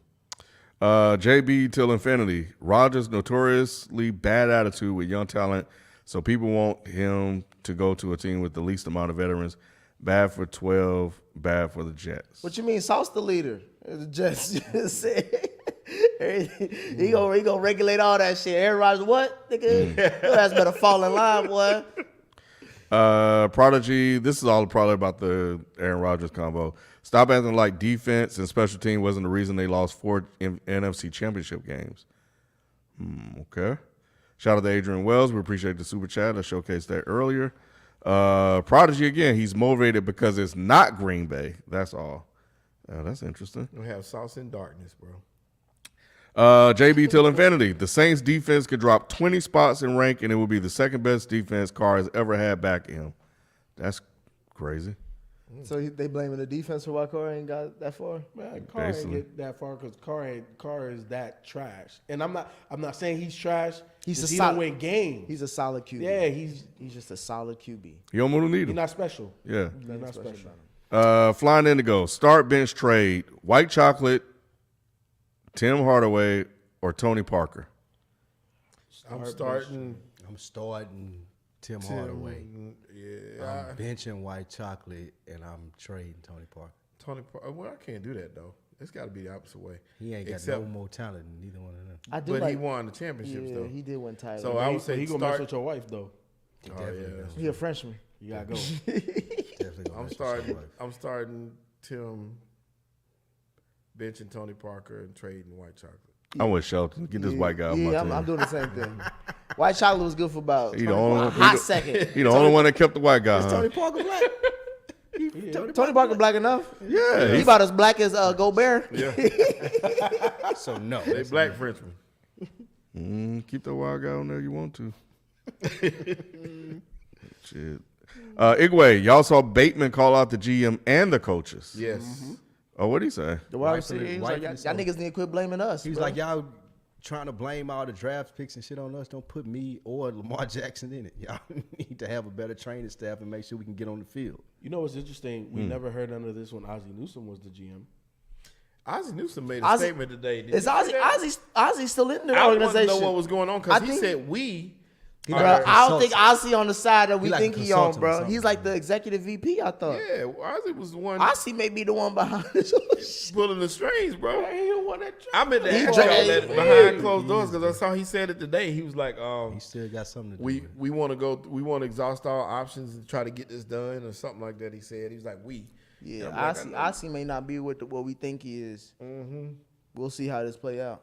JB till infinity. Rodgers notoriously bad attitude with young talent, so people want him to go to a team with the least amount of veterans. Bad for 12 bad for the Jets. What you mean, Sauce the leader? The Jets just said. He gonna regulate all that shit. Aaron Rodgers, what? Nigga, your ass better fall in line, boy. Prodigy, this is all probably about the Aaron Rodgers combo. Stop acting like defense and special team wasn't the reason they lost 4 NFC championship games. Okay. Shout out to Adrian Wells. We appreciate the super chat. I showcased that earlier. Prodigy, again, he's motivated because it's not Green Bay. That's all. That's interesting. We have Sauce in Darkness, bro. JB till infinity. The Saints defense could drop 20 spots in rank, and it would be the second best defense Carr has ever had back in him. That's crazy. So they blaming the defense for why Carr ain't got that far? Man, Carr ain't get that far because Carr is that trash. And I'm not saying he's trash. He don't win games. He's a solid QB. Yeah, he's just a solid QB. You almost need he's him. not special. Yeah. He's not special. Flying Indigo. Start bench trade. White Chocolate, Tim Hardaway, or Tony Parker. I'm starting Tim Hardaway. Yeah. I'm benching White Chocolate, and I'm trading Tony Parker. Tony Parker. Well, I can't do that, though. It's got to be the opposite way. He ain't got Except- no more talent than neither one of them. I do But like. he won the championships, Yeah, though. he did win titles. So I would say he gonna mess start. with your wife though. Oh, yeah. He a Frenchman. You gotta go. Definitely gonna I'm mess with starting. somebody. I'm starting Tim, benching Tony Parker, and trading White Chocolate. I'm with Shelton. Get this white guy off my Yeah, team. I'm doing the same thing. White Chocolate was good for about He the only a one- hot second. He the only one that kept the white guy, huh? Tony Parker black. Tony Parker black enough? Yeah. He about as black as Gobert. So no, They black Frenchmen. Keep that wild guy on there you want to. Shit. Igwe, y'all saw Bateman call out the GM and the coaches. Yes. Oh, what'd he say? The wide Rightfully- receiver, he was like, y'all rightfully niggas need to quit blaming us. he was bro. like, y'all trying to blame all the draft picks and shit on us. Don't put me or Lamar Jackson in it. Y'all need to have a better training staff and make sure we can get on the field. You know what's interesting? We never heard none of this when Ozzie Newsome was the GM. Ozzie Newsome made a Ozzie- statement today. Did Is you see that? Ozzy still in the I wanted to organization? know what was going on I because he think- said we. He Bro, like a I don't think consultant. Ozzy on the side that we He like a think he on, consultant or bro. something. He's like the executive VP, I thought. Yeah, Ozzie was the one Ozzy may be the one behind this whole shit. pulling the strings, bro. I meant to He ask y'all tried- that behind closed doors because I saw he said it today. He was like, He still got something to do. we with it. we want to go, we want to exhaust all options and try to get this done or something like that. He said he was like, we. Yeah, And I'm like, I know. Ozzy may not be what we think he is. We'll see how this play out.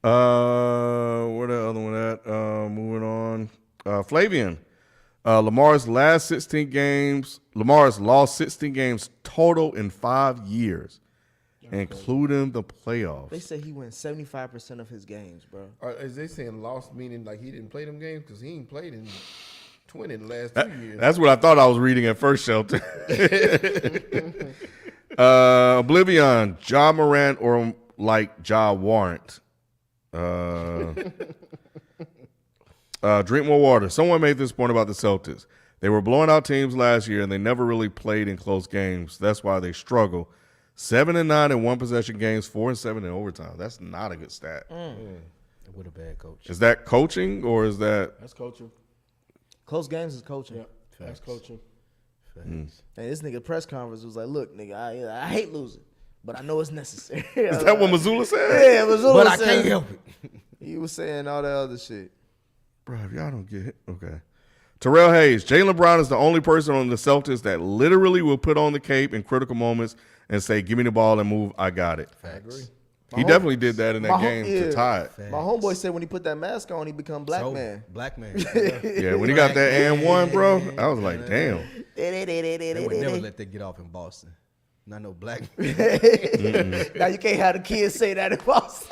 Where the other one at? Moving on. Flavian. Lamar's lost 16 games total in 5 years, including the playoffs. They say he wins 75% of his games, bro. Is they saying lost meaning like he didn't play them games because he ain't played in 20 in the last 2 years. That's what I thought I was reading at first, Shelton. Oblivion, Ja Morant or like Ja Warrant. Drink more water. Someone made this point about the Celtics. They were blowing out teams last year, and they never really played in close games. That's why they struggle. 7-9 in one possession games, 4-7 in overtime. That's not a good stat. With a bad coach. Is that coaching or is that? That's coaching. Close games is coaching. Yeah, that's coaching. And this nigga press conference was like, "Look, nigga, I hate losing, but I know it's necessary." Is that what Missoula said? Yeah, Missoula But I said- can't help it. He was saying all that other shit. Bro, if y'all don't get it, okay. Terrell Hayes, Jaylen Brown is the only person on the Celtics that literally will put on the cape in critical moments and say, "Give me the ball and move. I got it." I agree. He definitely did that in that game yeah. to tie it. My homeboy said when he put that mask on, he become black So, man. Black man. Yeah, when he got that and one, bro, I was like, damn. They would never let that get off in Boston. Not no black man. Now you can't have the kids say that in Boston.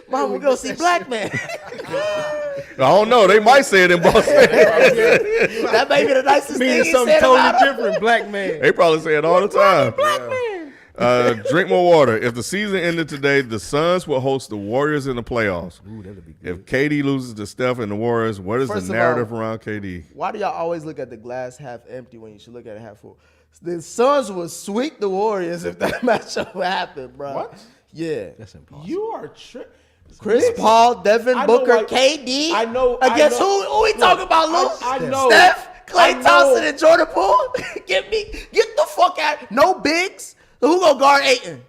Mom, we go see black man. I don't know. They might say it in Boston. That may be the nicest thing Meaning he something said totally about him. different. Black man. They probably say it all the time. Drink more water. If the season ended today, the Suns will host the Warriors in the playoffs. Ooh, that'd be If good. KD loses to Steph and the Warriors, what is First the of narrative all- around KD? Why do y'all always look at the glass half empty when you should look at it half full? The Suns would sweep the Warriors if that matchup happened, bro. What? Yeah. That's impossible. You are Chris Paul, Devin I know Booker, why- KD. I know- Against I know- who we talking about, Lou? I know. Steph, Klay know. Thompson and Jordan Poole. Get the fuck out. No bigs. So who gonna guard Ayton?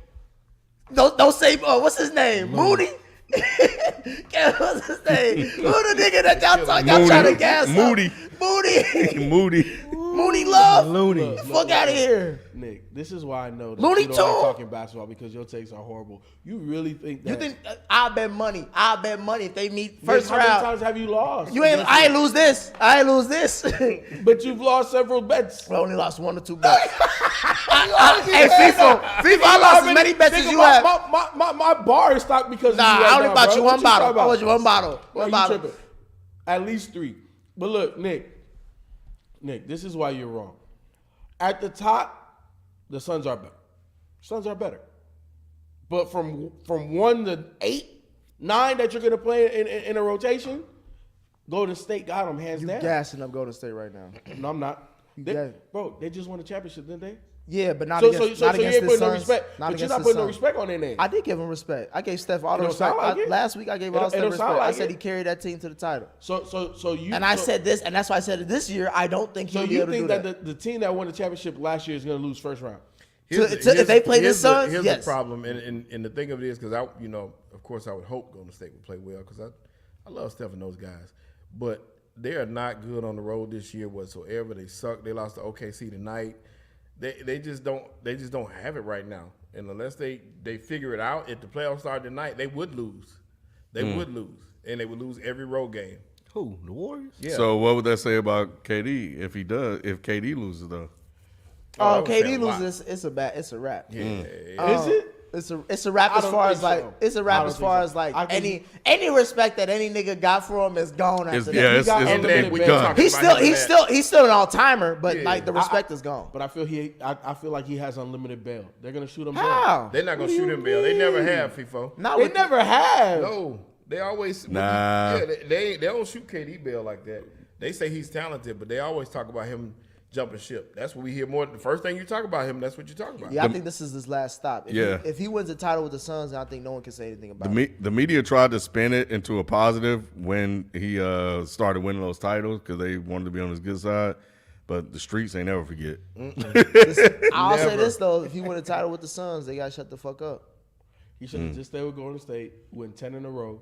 Don't say what's his name? Mooney. What's his name? Who the nigga that y'all trying to gas up? Moody. Moody. Moody. Love. Looney. Get the fuck out of here. Nick, this is why I know that Looney you don't like Tune? talking basketball because your takes are horrible. You really think that? You think I bet money if they meet Nick, first how many round. times have you lost? I ain't lose this. But you've lost several bets. I only lost 1 or 2 bets. Hey, FIFA, I lost as many bets as Nigga, you have. My bar is stocked because of Nah, you right I only now, bought bro. you What one bottle. talking I about? bought you one bottle. No, One you bottle. tripping. At least 3. But look, Nick, this is why you're wrong. At the top, the Suns are better. But from 1 to 8, 9 that you're gonna play in a rotation, Golden State got them hands You down. gassing up Golden State right now. No, I'm not. gas- Bro, they just won a championship, didn't they? Yeah, but not So against you not ain't against the putting no Suns. respect. Not But you're against not the putting no Suns. respect on their name. I did give him respect. I gave Steph all It the don't sound respect. like it. Last week I gave It all don't Steph sound respect. like I said it. he carried that team to the title. So you And I said this, and that's why I said it this year. I don't think So he'll be you able to do think that. that the team that won the championship last year is going to lose first round? If they play the here's Suns, here's yes. the problem, and the thing of it is, because of course, I would hope Golden State would play well, because I love Steph and those guys, but they are not good on the road this year whatsoever. They suck. They lost to OKC tonight. They just don't have it right now, and unless they figure it out, if the playoffs started tonight, they would lose. They would lose, and they would lose every road game. Who? The Warriors? Yeah. So what would that say about KD if KD loses though? Oh, that would say KD a lot. loses. It's a wrap. Yeah. Is it? It's a wrap I as don't far think as like so. it's a I wrap don't as think far so. as like I think any respect that any nigga got for him is gone after that. It's got And unlimited then we bets. talking He's about he's still an all timer, but Yeah. like the respect is gone. But I feel like he has unlimited bail. They're going to shoot him down. How? They're not gonna shoot him, Bill. They never have, FIFO. Not They with never have. No, they always Nah. Yeah, they don't shoot KD Bell like that. They say he's talented, but they always talk about him jumping ship. That's what we hear more. The first thing you talk about him, that's what you talk about. Yeah, I think this is his last stop. If he wins the title with the Suns, I think no one can say anything about it. The media tried to spin it into a positive when he started winning those titles because they wanted to be on his good side. But the streets ain't never forget. I'll say this though: if he win the title with the Suns, they gotta shut the fuck up. He should have just stayed with Golden State, win 10 in a row,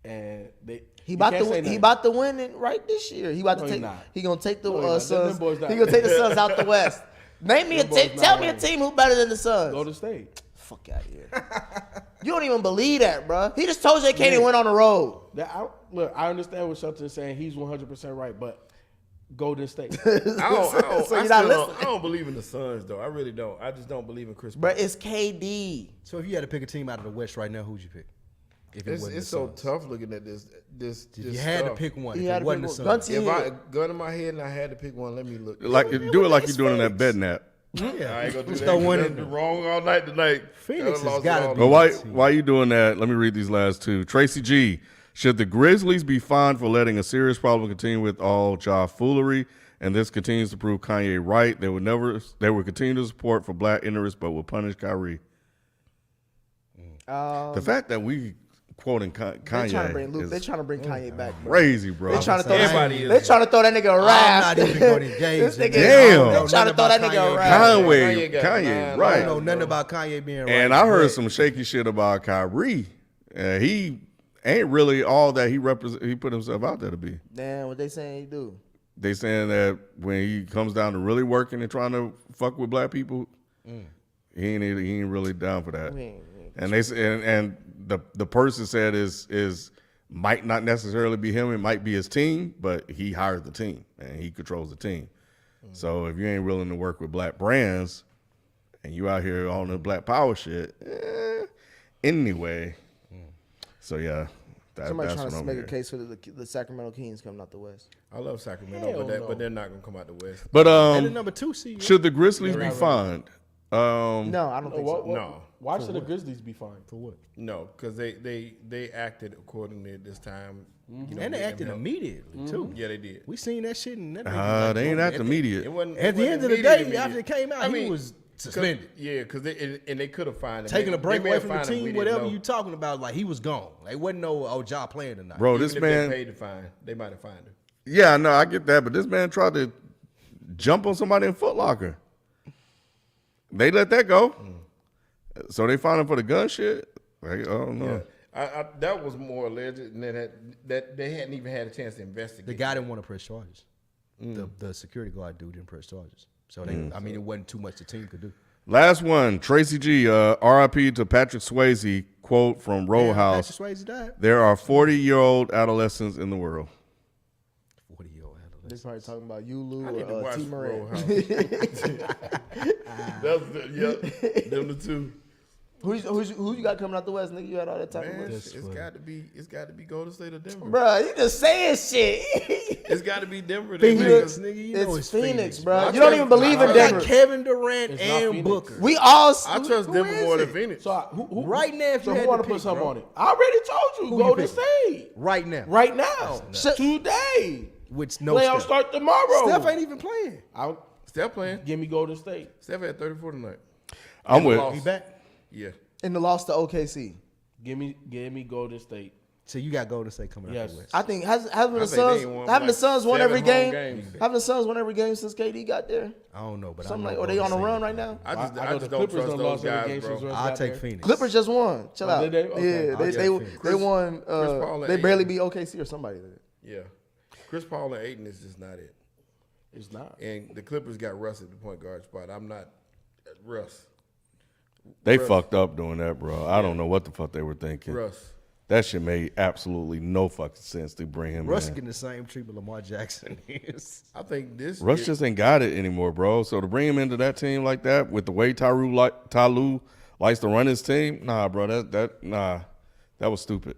and He you about can't to say win. He nothing. about to win it right this year. He about No, to he take. not. He gonna take the No, he not. Them Suns. boys not He gonna take the winning. Suns out the West. Name me a Them boys team. not Tell me a winning. team who better than the Suns. Golden State. Fuck out of here. You don't even believe that, bro. He just told you they can't even win on the road. I understand what Shelton's saying. He's 100% right, but Golden State. So you're not I listening. don't believe in the Suns, though. I really don't. I just don't believe in Chris Bro, Paul. it's KD. So if you had to pick a team out of the West right now, who'd you pick? If it wasn't It's the so Suns. tough looking at this. If you had to stuff. pick one, He if had it to wasn't pick the one. Suns. Gun to If your I head. gun in my head and I had to pick one, let me look. Like do it like you're doing in that bed nap. I ain't gonna do Just that. throw one That's in there. wrong all night tonight. Phoenix I done has lost gotta it all be- But night. why you doing that? Let me read these last two. Tracy G. Should the Grizzlies be fined for letting a serious problem continue with all Ja foolery? And this continues to prove Kanye right. They would continue to support for black interests, but will punish Kyrie. The fact that we quoting Kanye They trying to bring Luke. is They trying to bring Kanye back. Bro. crazy, bro. They trying to throw Everybody that. is. They trying to throw that nigga a I'm rap. not even going to engage This in nigga, that. Damn. They trying to throw that nigga a Kanye. rap. Kanye, got Kanye, nine I right? don't know nothing about Kanye being right. And I heard but some shaky shit about Kyrie. He ain't really all that he put himself out there to be. Damn, what they saying he do? They saying that when he comes down to really working and trying to fuck with black people, he ain't really down for that. And they and the person said is might not necessarily be him. It might be his team, but he hired the team and he controls the team. So if you ain't willing to work with black brands and you out here on the black power shit, anyway. So yeah, Somebody that's trying what to I'm make a hearing. case for the Sacramento Kings coming out the West. I love Sacramento, Hell no. but they're not gonna come out the West. But and the number 2 seed. should the Grizzlies be fined? No, I don't think so. No. Why should the Grizzlies be fined? For what? No, because they acted accordingly at this time. You know, And they getting acted them help. immediately too. Yeah, they did. We seen that shit and that. They ain't at the media. It wasn't, At the end of the day, after it came out, he was suspended. Yeah, because they could have fined him. Taking a break They may away have from the fined him, we team, didn't whatever know. you talking about, like he was gone. They wasn't no Ja playing tonight. Bro, Even this if they man, paid the fine, they might have fined him. Yeah, no, I get that, but this man tried to jump on somebody in Foot Locker. They let that go. So they found him for the gun shit. Like, I don't know. Yeah. That was more alleged, and that they hadn't even had a chance to investigate. The guy didn't want to press charges. The security guard dude didn't press charges. So they, I mean, it wasn't too much the team could do. Last one, Tracy G. RIP to Patrick Swayze. Quote from Roll House: Patrick Swayze died. "There are 40-year-old adolescents in the world." 40-year-old They adolescent. probably talking about Yulu I need to or watch T. Moran. Roadhouse. Them the two. Who you got coming out the West, nigga? You had all that time. Man, With? it's got to be Golden State or Denver. Bruh, you just saying shit. It's got to be Denver. Phoenix, Niggas. nigga, you know It's Phoenix, bro. I You don't trust- even believe I in got Denver. Kevin Durant It's not and Phoenix. Booker. We all. I trust who Denver is more it? than Phoenix. So Right now, if so you who had want to to put pick, something bro. on it? I already told you. Who you Golden picking? State. right now. Right now. Shut- Today. With no Playoffs Steph. start tomorrow. Steph ain't even playing. Steph playing. Give me Golden State. Steph had 34 tonight. I'm with. Lost. He back. Yeah. In the loss to OKC. Give me Golden State. So you got Golden State coming out Yes. the West. I think having the I think they Suns ain't won having the like Suns won 7 every home game. games. Having the Suns won every game since KD got there. I don't know, but Something I like, know are they on a Golden run State. right now? I just know the don't Clippers trust done those lost every guys, game bro. since Russ I'll got take there. Phoenix. Clippers just won. Chill Oh, out. did they? Okay. Yeah, I'll they take they, Phoenix. they won. Paul and They barely Ayton. beat OKC or somebody. Yeah. Chris Paul and Ayton is just not it. It's not. And the Clippers got Russ at the point guard spot. I'm not Russ. They fucked up doing that, bro. I don't know what the fuck they were thinking. Russ. That shit made absolutely no fucking sense to bring him Russ in. getting the same treatment Lamar Jackson is. I think this Russ year- just ain't got it anymore, bro. So to bring him into that team like that, with the way Tyloo likes to run his team, nah, bro. That was stupid.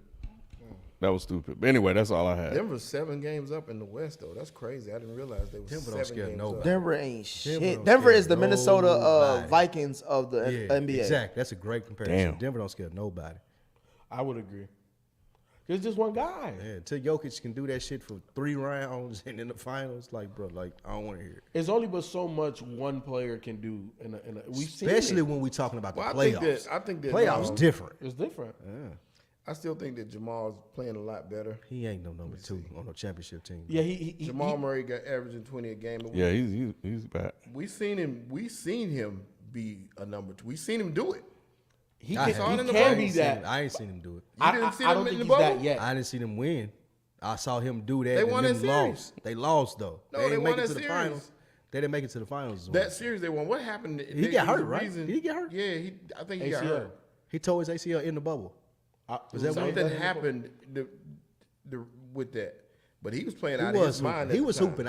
That was stupid. But anyway, that's all I had. Denver's 7 games up in the West, though. That's crazy. I didn't realize they were Denver 7 don't scare games nobody. up. Denver ain't shit. don't Denver scare is the Minnesota nobody. Vikings of the Yeah, NBA. exactly. That's a great comparison. Damn. Denver don't scare nobody. I would agree. It's just one guy. Yeah, until Jokic can do that shit for 3 rounds and in the finals, like, bro, like, I don't want to hear it. It's only but so much one player can do. We've seen Especially it. when we talking about the Well, playoffs. I think that Playoffs different. It's different. I still think that Jamal's playing a lot better. He ain't no number 2 on no championship team. Yeah, he Jamal Murray got averaging 20 a game. Yeah, he's back. We seen him be a number 2. We seen him do it. he I can, haven't. he I can ain't be seen that. him- I ain't seen him do it. You didn't see I them don't in think the he's that bubble? yet. I didn't see them win. I saw him do that. They and won them that series. lost. They lost though. No, they they didn't won make it that to the series. finals. They didn't make it to the finals. That series they won. What happened? He got hurt, right? Did he get hurt? Yeah, I think he got ACL. hurt. He tore his ACL in the bubble. Was that when Something happened with that. But he was playing out He of was his mind. hooping. at He the was time. hooping.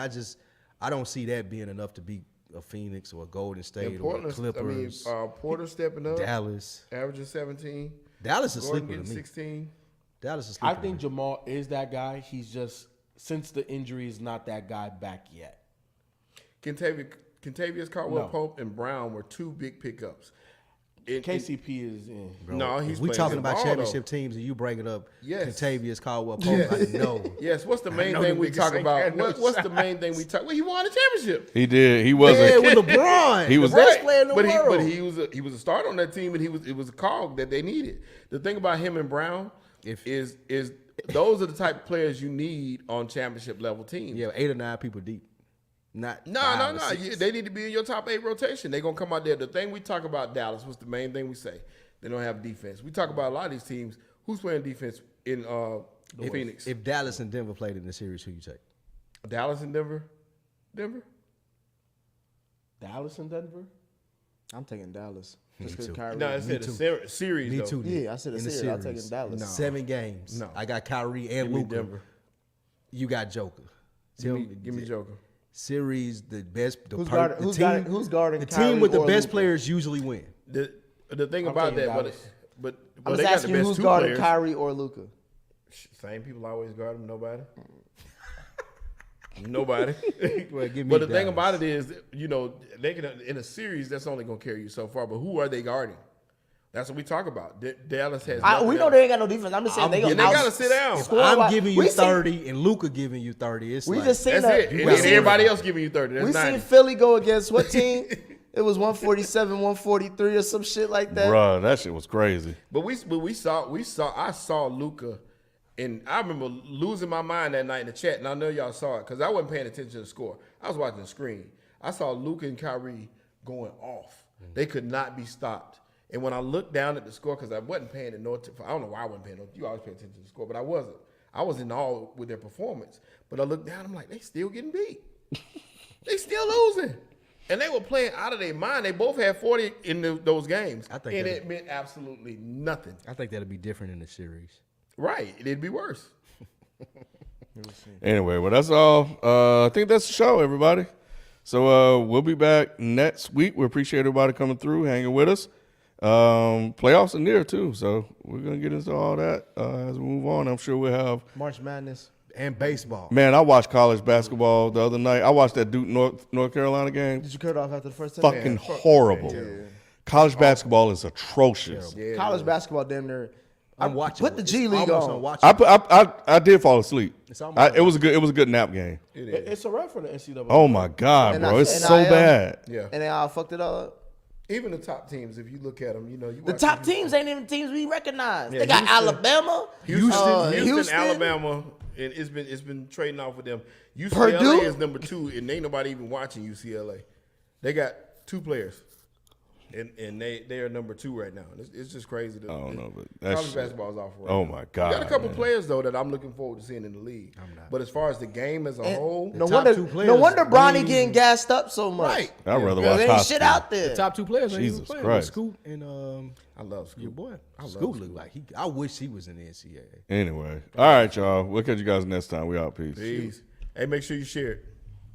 I don't see that being enough to beat a Phoenix or a Golden State And or a Portland, Clippers, Porter stepping up, Dallas. averaging 17. Dallas is Gordon sleeper to getting me. 16. Dallas is I sleeper. think Jamal is that guy. He's just since the injury is not that guy back yet. Contavious Caldwell No. Pope and Brown were 2 big pickups. KCP is in. No, he's If we playing talking good about ball, championship though. teams and you bringing up Yes. Contavious Caldwell Pope, I know. Yes, what's the main know thing them we niggas talk ain't about? got no What's the main thing we talk? Well, he won a championship. He did. He wasn't. Yeah, with LeBron. He was- the best Right. player in the but world. he was a starter on that team, and it was a cog that they needed. The thing about him and Brown is those are the type of players you need on championship level teams. Yeah, 8 or 9 people deep. Not No. 5 or 6. Yeah, they need to be in your top 8 rotation. They're gonna come out there. The thing we talk about Dallas, what's the main thing we say? They don't have defense. We talk about a lot of these teams. Who's playing defense in Phoenix? If Dallas and Denver played in the series, who you take? Dallas and Denver? Denver? Dallas and Denver. I'm taking Dallas. Just Me because too. Kyrie. No, I said a series. Me though. too. Yeah, I said a In the series. I'm taking Dallas. 7 games. No. I got Kyrie and Give me Luka. Denver. You got Joker. Give me Joker. Series, the best. The Who's per- guarding? the Who's team, guarding? Who's guarding? The Kyrie team with the or best Luka? players usually win. The thing I'm about taking that, Dallas. but I'm they just got asking the you best who's 2 guarding players. Kyrie or Luka. Same people always guard them. Nobody. Nobody. Well, give me But the thing Dallas. about it is, they can in a series that's only gonna carry you so far. But who are they guarding? That's what we talk about. Dallas has. We nothing know else. they ain't got no defense. I'm just saying they And gonna they gotta sit down. If I'm giving you We seen- 30 and Luka giving you 30, it's We like, just seen That's that. it. We And seen- everybody else giving you 30. That's We 90. seen Philly go against what team? It was 147, 143 or some shit like that. Bruh, that shit was crazy. But I saw Luka And I remember losing my mind that night in the chat, and I know y'all saw it because I wasn't paying attention to the score. I was watching the screen. I saw Luka and Kyrie going off. They could not be stopped. And when I looked down at the score, because I wasn't paying it no, I don't know why I wasn't paying no. You always pay attention to the score, but I wasn't. I was in awe with their performance. But I looked down, I'm like, they still getting beat. They still losing. And they were playing out of their mind. They both had 40 in those games. I think and that- it meant absolutely nothing. I think that'll be different in the series. Right. It'd be worse. Anyway, well, that's all. I think that's the show, everybody. So we'll be back next week. We appreciate everybody coming through, hanging with us. Playoffs are near too, so we're gonna get into all that as we move on. I'm sure we'll have. March Madness. And baseball. Man, I watched college basketball the other night. I watched that Duke North Carolina game. Did you cut off after the first 10 Fucking horrible. College basketball is atrocious. Yeah, College basketball damn near. I'm watching. Put the G It's League almost on. unwatchable. I did fall asleep. It's almost It was a good nap game. It's a wrap for the NCAA. Oh my god, And bro, I- it's and so I, bad. Yeah. And they all fucked it all up. Even the top teams, if you look at them, you know, you The watch top them- teams ain't even teams we recognize. Yeah, They got Houston- Alabama, Houston, Alabama, and it's been trading off with them. UCLA Purdue? is number 2, and ain't nobody even watching UCLA. They got 2 players, and they are number 2 right now. It's just crazy. I don't know, but that college shit- basketball is awful. Right Oh now. my We god, got a couple man. players though that I'm looking forward to seeing in the league. But as far as the game as a whole, No top wonder, 2 players, no wonder Bronny Wayne- getting gassed up so much. right? I'd rather There watch ain't high shit school. out there. Top 2 players ain't Jesus even playing. Christ. Scoot and I love Scoot. your boy. love Scoot look like I wish he was in the NCAA. Anyway, all right, y'all. We'll catch you guys next time. We out. Peace. Peace. Hey, make sure you share it.